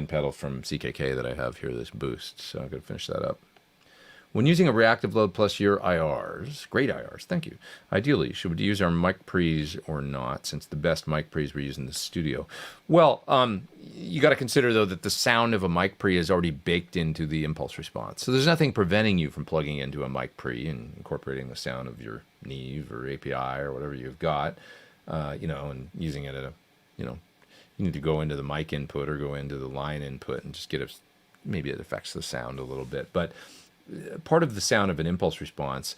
pedal from CKK that I have here, this boost. So I'm gonna finish that up. When using a reactive load plus your IRs, great IRs, thank you. Ideally, should we use our mic pre's or not, since the best mic pre's we use in the studio? Well, you got to consider, though, that the sound of a mic pre is already baked into the impulse response. So there's nothing preventing you from plugging into a mic pre and incorporating the sound of your Neve or API or whatever you've got, and using it at a, you need to go into the mic input or go into the line input and just get maybe it affects the sound a little bit. But part of the sound of an impulse response,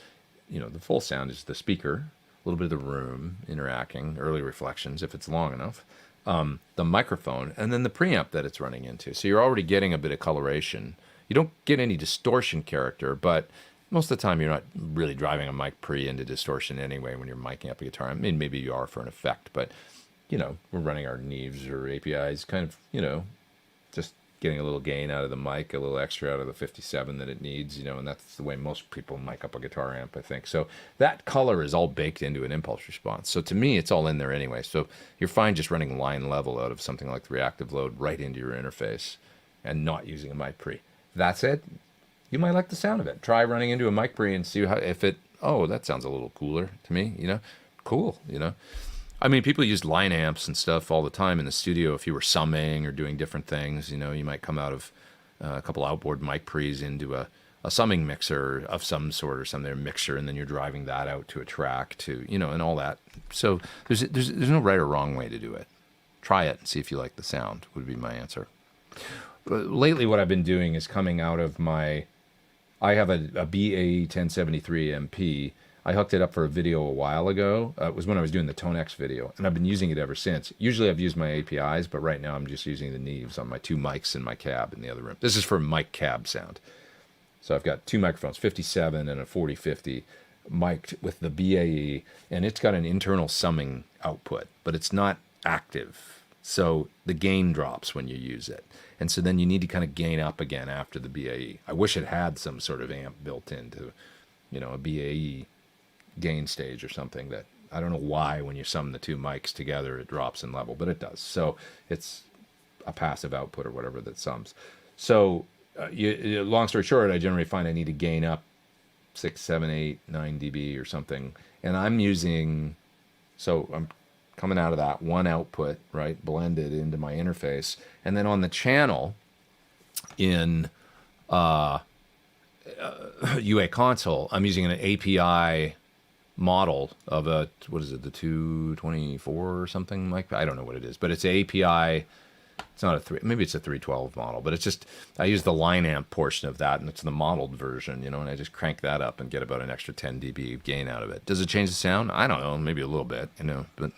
the full sound is the speaker, a little bit of the room interacting, early reflections if it's long enough, the microphone, and then the preamp that it's running into. So you're already getting a bit of coloration. You don't get any distortion character, but most of the time you're not really driving a mic pre into distortion anyway when you're miking up a guitar. I mean, maybe you are for an effect, but, we're running our Neves or APIs kind of, just getting a little gain out of the mic, a little extra out of the 57 that it needs, and that's the way most people mic up a guitar amp, I think. So that color is all baked into an impulse response. So to me, it's all in there anyway. So you're fine just running line level out of something like the reactive load right into your interface and not using a mic pre. That said, you might like the sound of it. Try running into a mic pre and see that sounds a little cooler to me, cool, I mean, people use line amps and stuff all the time in the studio. If you were summing or doing different things, you might come out of a couple outboard mic pre's into a summing mixer of some sort or some mixer, and then you're driving that out to a track to, and all that. So there's no right or wrong way to do it. Try it and see if you like the sound would be my answer. Lately, what I've been doing is coming out of I have a BAE 1073 MP. I hooked it up for a video a while ago. It was when I was doing the Tonex video, and I've been using it ever since. Usually I've used my APIs, but right now I'm just using the Neves on my 2 mics in my cab in the other room. This is for mic cab sound. So I've got 2 microphones, 57 and a 4050, mic'd with the BAE, and it's got an internal summing output, but it's not active. So the gain drops when you use it. And so then you need to kind of gain up again after the BAE. I wish it had some sort of amp built into, a BAE gain stage or something that I don't know why when you sum the 2 mics together it drops in level, but it does. So it's a passive output or whatever that sums. So long story short, I generally find I need to gain up 6, 7, 8, 9 dB or something, and I'm coming out of that one output, right, blended into my interface, and then on the channel in UA console, I'm using an API model of the 224 or something like that. I don't know what it is, but it's an API. It's not maybe it's a 312 model, but it's just, I use the line amp portion of that, and it's the modeled version, and I just crank that up and get about an extra 10 dB gain out of it. Does it change the sound? I don't know, maybe a little bit, but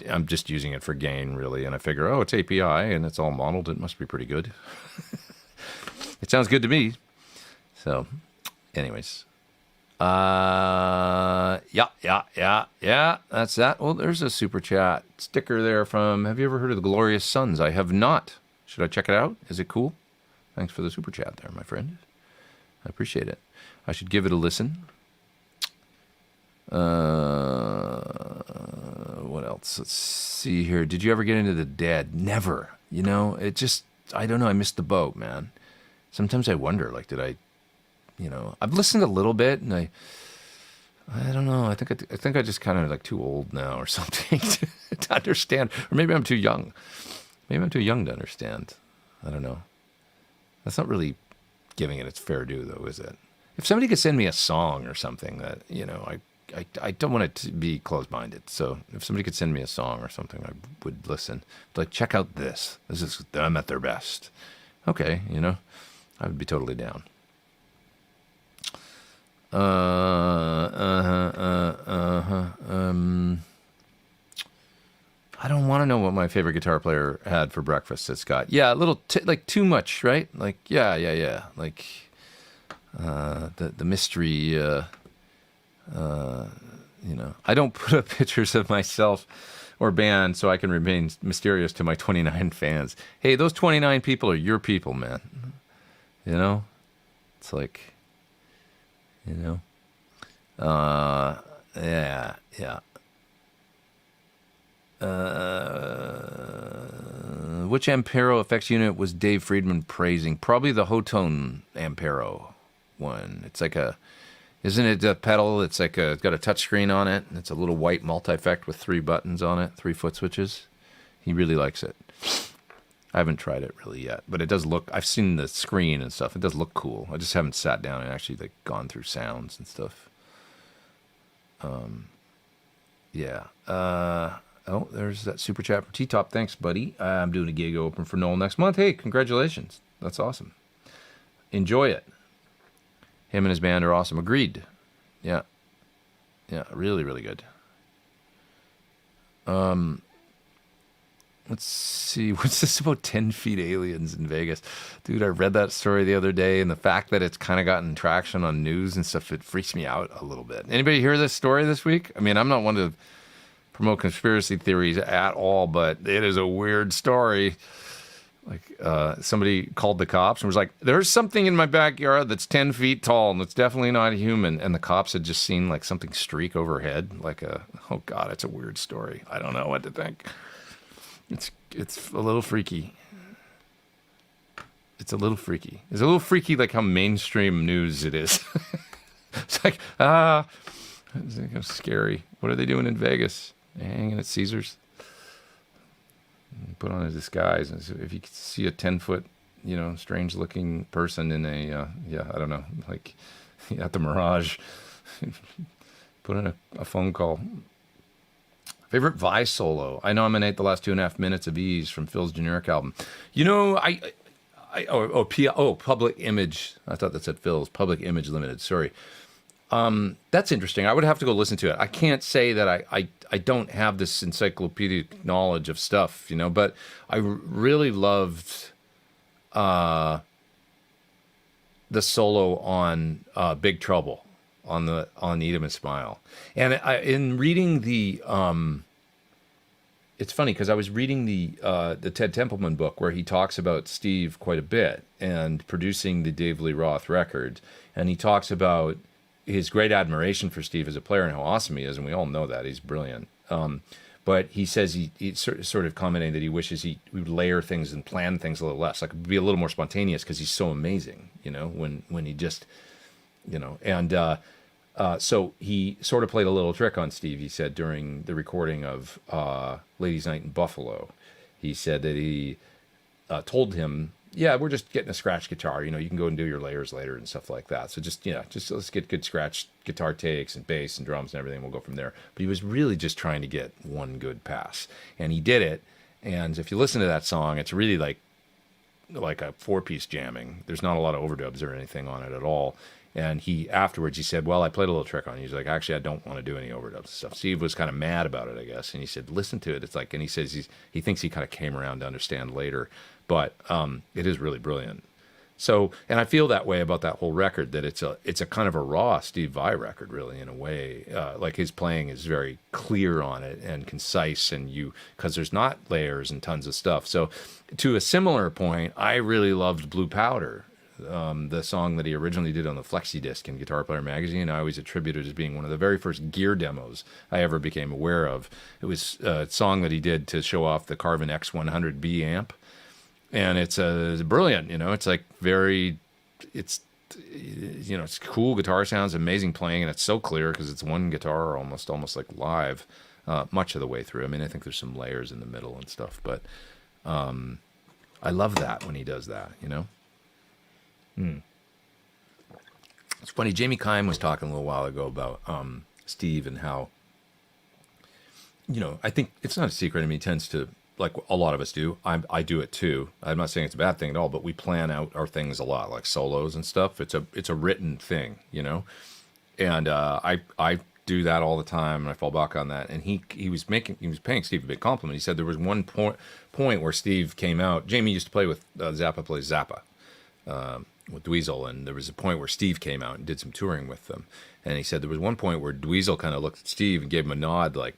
I'm just using it for gain, really, and I figure, it's API, and it's all modeled, it must be pretty good. It sounds good to me. So, anyways, Yeah. That's that. Well, there's a super chat sticker there from. Have you ever heard of the Glorious Sons? I have not. Should I check it out? Is it cool? Thanks for the super chat there, my friend. I appreciate it. I should give it a listen. What else? Let's see here. Did you ever get into the Dead? Never. You know, it just, I don't know. I missed the boat, man. Sometimes I wonder, like, did I, you know, I've listened a little bit, and I don't know. I think I just kind of like too old now or something to understand, or maybe I'm too young. Maybe I'm too young to understand. I don't know. That's not really giving it its fair due, though, is it? If somebody could send me a song or something that, you know, I don't want it to be closed-minded. So if somebody could send me a song or something, I would listen. Like, check out this. This is them at their best. Okay, you know, I would be totally down. I don't want to know what my favorite guitar player had for breakfast, said Scott. Yeah, a little, like, too much, right? Like, yeah. Like, the mystery, you know. I don't put up pictures of myself or band so I can remain mysterious to my 29 fans. Hey, those 29 people are your people, man. You know? It's like, you know? Yeah. Which Ampero effects unit was Dave Friedman praising? Probably the Hotone Ampero one. It's like a, isn't it a pedal? It's like a, it's got a touch screen on it, and it's a little white multi-effect with 3 buttons on it, 3 foot switches. He really likes it. I haven't tried it really yet, but it does look, I've seen the screen and stuff. It does look cool. I just haven't sat down and actually like gone through sounds and stuff. Yeah. Oh, there's that super chat from T-Top. Thanks, buddy. I'm doing a gig open for Noel next month. Hey, congratulations. That's awesome. Enjoy it. Him and his band are awesome. Agreed. Yeah. Really, really good. Let's see. What's this about 10 feet aliens in Vegas? Dude, I read that story the other day, and the fact that it's kind of gotten traction on news and stuff, it freaks me out a little bit. Anybody hear this story this week? I mean, I'm not one to promote conspiracy theories at all, but it is a weird story. Like, somebody called the cops and was like, there's something in my backyard that's 10 feet tall, and it's definitely not a human. And the cops had just seen like something streak overhead, like oh God, it's a weird story. I don't know what to think. It's a little freaky. It's a little freaky. It's a little freaky, like how mainstream news it is. It's like, it's scary. What are they doing in Vegas? They're hanging at Caesars. Put on a disguise, and so if you see a 10-foot, you know, strange-looking person in a, I don't know, like at the Mirage, put in a phone call. Favorite Vi solo? I nominate the last 2.5 minutes of Ease from Phil's generic album. You know, Public Image. I thought that said Phil's Public Image Limited. Sorry. That's interesting. I would have to go listen to it. I can't say that I don't have this encyclopedic knowledge of stuff, you know, but I really loved the solo on Big Trouble on Eat 'Em and Smile. And in reading the it's funny because I was reading the Ted Templeman book where he talks about Steve quite a bit and producing the Dave Lee Roth record, and he talks about his great admiration for Steve as a player and how awesome he is, and we all know that he's brilliant. But he says he's sort of commenting that he wishes he would layer things and plan things a little less, like be a little more spontaneous because he's so amazing, you know, when he just, you know, and so he sort of played a little trick on Steve, he said, during the recording of Ladies' Night in Buffalo. He said that he told him, yeah, we're just getting a scratch guitar. You know, you can go and do your layers later and stuff like that. So just let's get good scratch guitar takes and bass and drums and everything. We'll go from there. But he was really just trying to get one good pass. And he did it. And if you listen to that song, it's really like a 4-piece jamming. There's not a lot of overdubs or anything on it at all. And afterwards he said, well, I played a little trick on it. He's like, actually, I don't want to do any overdubs and stuff. Steve was kind of mad about it, I guess. And he said, listen to it. It's like, and he says he thinks he kind of came around to understand later. But it is really brilliant. So, and I feel that way about that whole record, that it's a kind of a raw Steve Vai record, really, in a way. Like his playing is very clear on it and concise, and because there's not layers and tons of stuff. So, to a similar point, I really loved Blue Powder, the song that he originally did on the flexi disc in Guitar Player magazine. I always attribute it as being one of the very first gear demos I ever became aware of. It was a song that he did to show off the Carvin X100B amp. And it's brilliant, it's like it's cool guitar sounds, amazing playing, and it's so clear because it's one guitar almost like live, much of the way through. I mean, I think there's some layers in the middle and stuff, but I love that when he does that, It's funny, Jamie Kime was talking a little while ago about Steve and how, I think it's not a secret. I mean, he tends to, like a lot of us do. I do it too. I'm not saying it's a bad thing at all, but we plan out our things a lot, like solos and stuff. It's a written thing, And I do that all the time, and I fall back on that. And he was paying Steve a big compliment. He said there was one point where Steve came out. Jamie used to play with Zappa plays Zappa with Dweezil, and there was a point where Steve came out and did some touring with them. And he said there was one point where Dweezil kind of looked at Steve and gave him a nod, like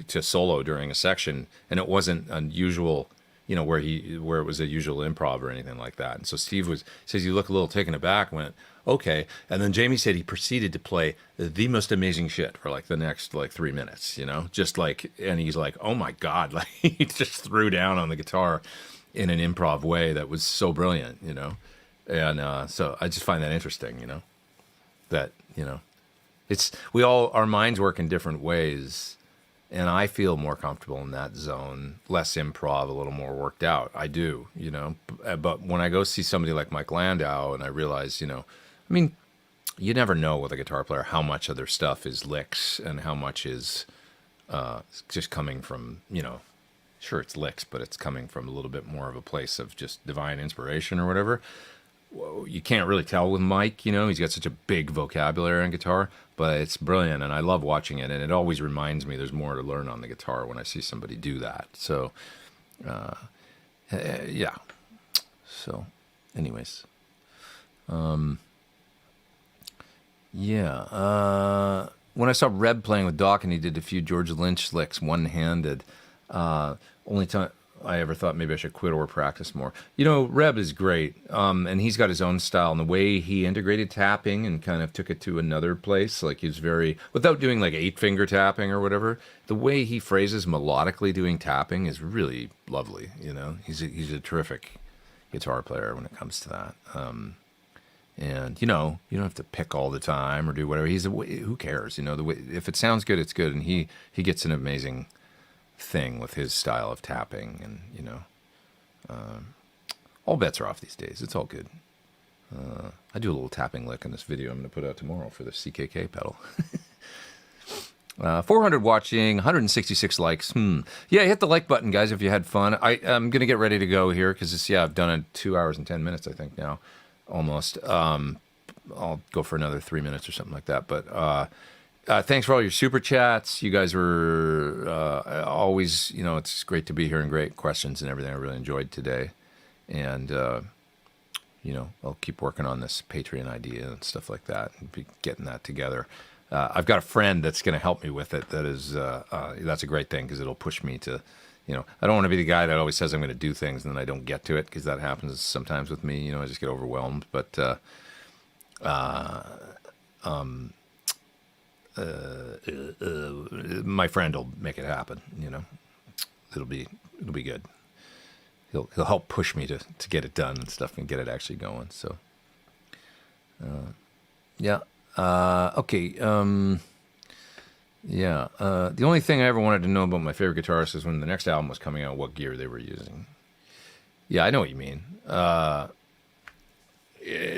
to solo during a section, and it wasn't unusual, where it was a usual improv or anything like that. And so Steve says he looked a little taken aback, went, okay. And then Jamie said he proceeded to play the most amazing shit for like the next 3 minutes, just like, and he's like, oh my God, like he just threw down on the guitar in an improv way that was so brilliant, And so I just find that interesting, that, our minds work in different ways. And I feel more comfortable in that zone, less improv, a little more worked out. I do, But when I go see somebody like Mike Landau and I realize, I mean, you never know with a guitar player how much of their stuff is licks and how much is just coming from, sure, it's licks, but it's coming from a little bit more of a place of just divine inspiration or whatever. You can't really tell with Mike, he's got such a big vocabulary on guitar, but it's brilliant, and I love watching it, and it always reminds me there's more to learn on the guitar when I see somebody do that. So, yeah. So, anyways. Yeah. When I saw Reb playing with Doc and he did a few George Lynch licks one-handed, only time I ever thought maybe I should quit or practice more. Reb is great, and he's got his own style, and the way he integrated tapping and kind of took it to another place, like he's very, without doing like 8-finger tapping or whatever, the way he phrases melodically doing tapping is really lovely, He's a terrific guitar player when it comes to that. And, you don't have to pick all the time or do whatever. Who cares, the way, if it sounds good, it's good, and he gets an amazing thing with his style of tapping, and all bets are off these days. It's all good. I do a little tapping lick in this video I'm going to put out tomorrow for the CKK pedal. 400 watching, 166 likes. Yeah, hit the like button, guys, if you had fun. I'm going to get ready to go here because I've done it 2 hours and 10 minutes, I think now, almost. I'll go for another 3 minutes or something like that, but thanks for all your super chats. You guys were always, it's great to be here and great questions and everything. I really enjoyed today. And, I'll keep working on this Patreon idea and stuff like that and be getting that together. I've got a friend that's going to help me with it. That's a great thing because it'll push me to, I don't want to be the guy that always says I'm going to do things and then I don't get to it, because that happens sometimes with me. I just get overwhelmed. But, my friend will make it happen. It'll be good. He'll help push me to get it done and stuff and get it actually going. So, yeah. Okay. Yeah. The only thing I ever wanted to know about my favorite guitarist is when the next album was coming out, what gear they were using. Yeah, I know what you mean.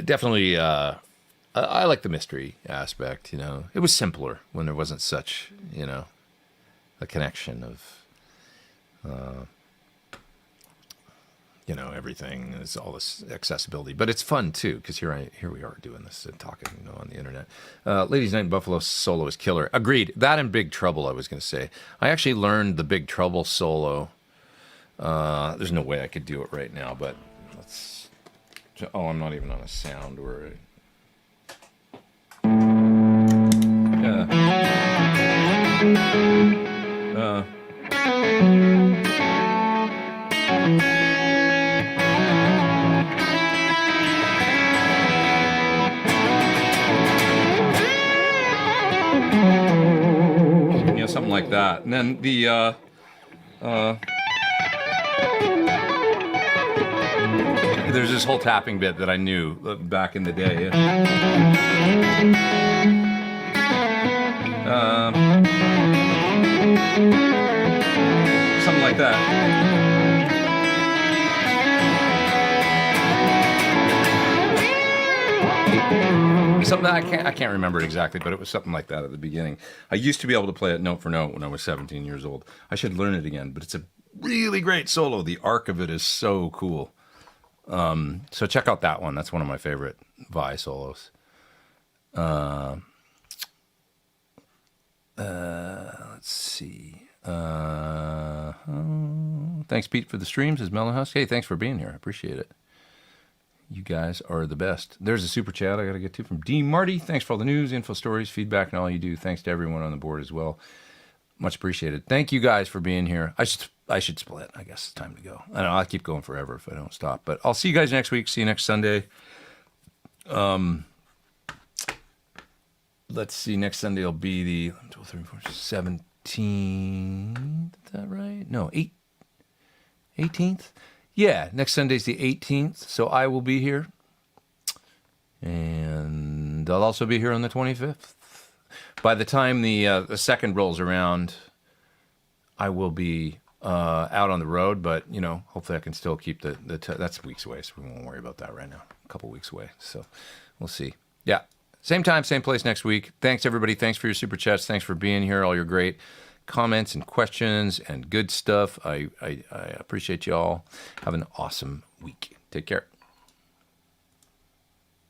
Definitely. I like the mystery aspect, It was simpler when there wasn't such, a connection of, everything. There's all this accessibility. But it's fun, too, because here we are doing this and talking, on the internet. Ladies Night in Buffalo solo is killer. Agreed. That and Big Trouble, I was going to say. I actually learned the Big Trouble solo. There's no way I could do it right now, but let's Oh, I'm not even on a sound or a... Something like that. And then the there's this whole tapping bit that I knew back in the day. Something like that. Something I can't remember it exactly, but it was something like that at the beginning. I used to be able to play it note for note when I was 17 years old. I should learn it again, but it's a really great solo. The arc of it is so cool. So check out that one. That's one of my favorite Vi solos. Let's see. Thanks, Pete, for the streams. Is Melon Husk? Hey, thanks for being here. I appreciate it. You guys are the best. There's a super chat I got to get to from Dean Marty. Thanks for all the news, info, stories, feedback, and all you do. Thanks to everyone on the board as well. Much appreciated. Thank you guys for being here. I should split. I guess it's time to go. I don't know. I'll keep going forever if I don't stop. But I'll see you guys next week. See you next Sunday. Let's see. Next Sunday will be the 12, 13, 14, 17th. Is that right? No, 18th. Yeah, next Sunday's the 18th, so I will be here. And I'll also be here on the 25th. By the time the second rolls around, I will be out on the road, but, you know, hopefully I can still keep that's weeks away, so we won't worry about that right now. A couple weeks away, so we'll see. Yeah, same time, same place next week. Thanks, everybody. Thanks for your super chats. Thanks for being here, all your great comments and questions and good stuff. I appreciate you all. Have an awesome week. Take care.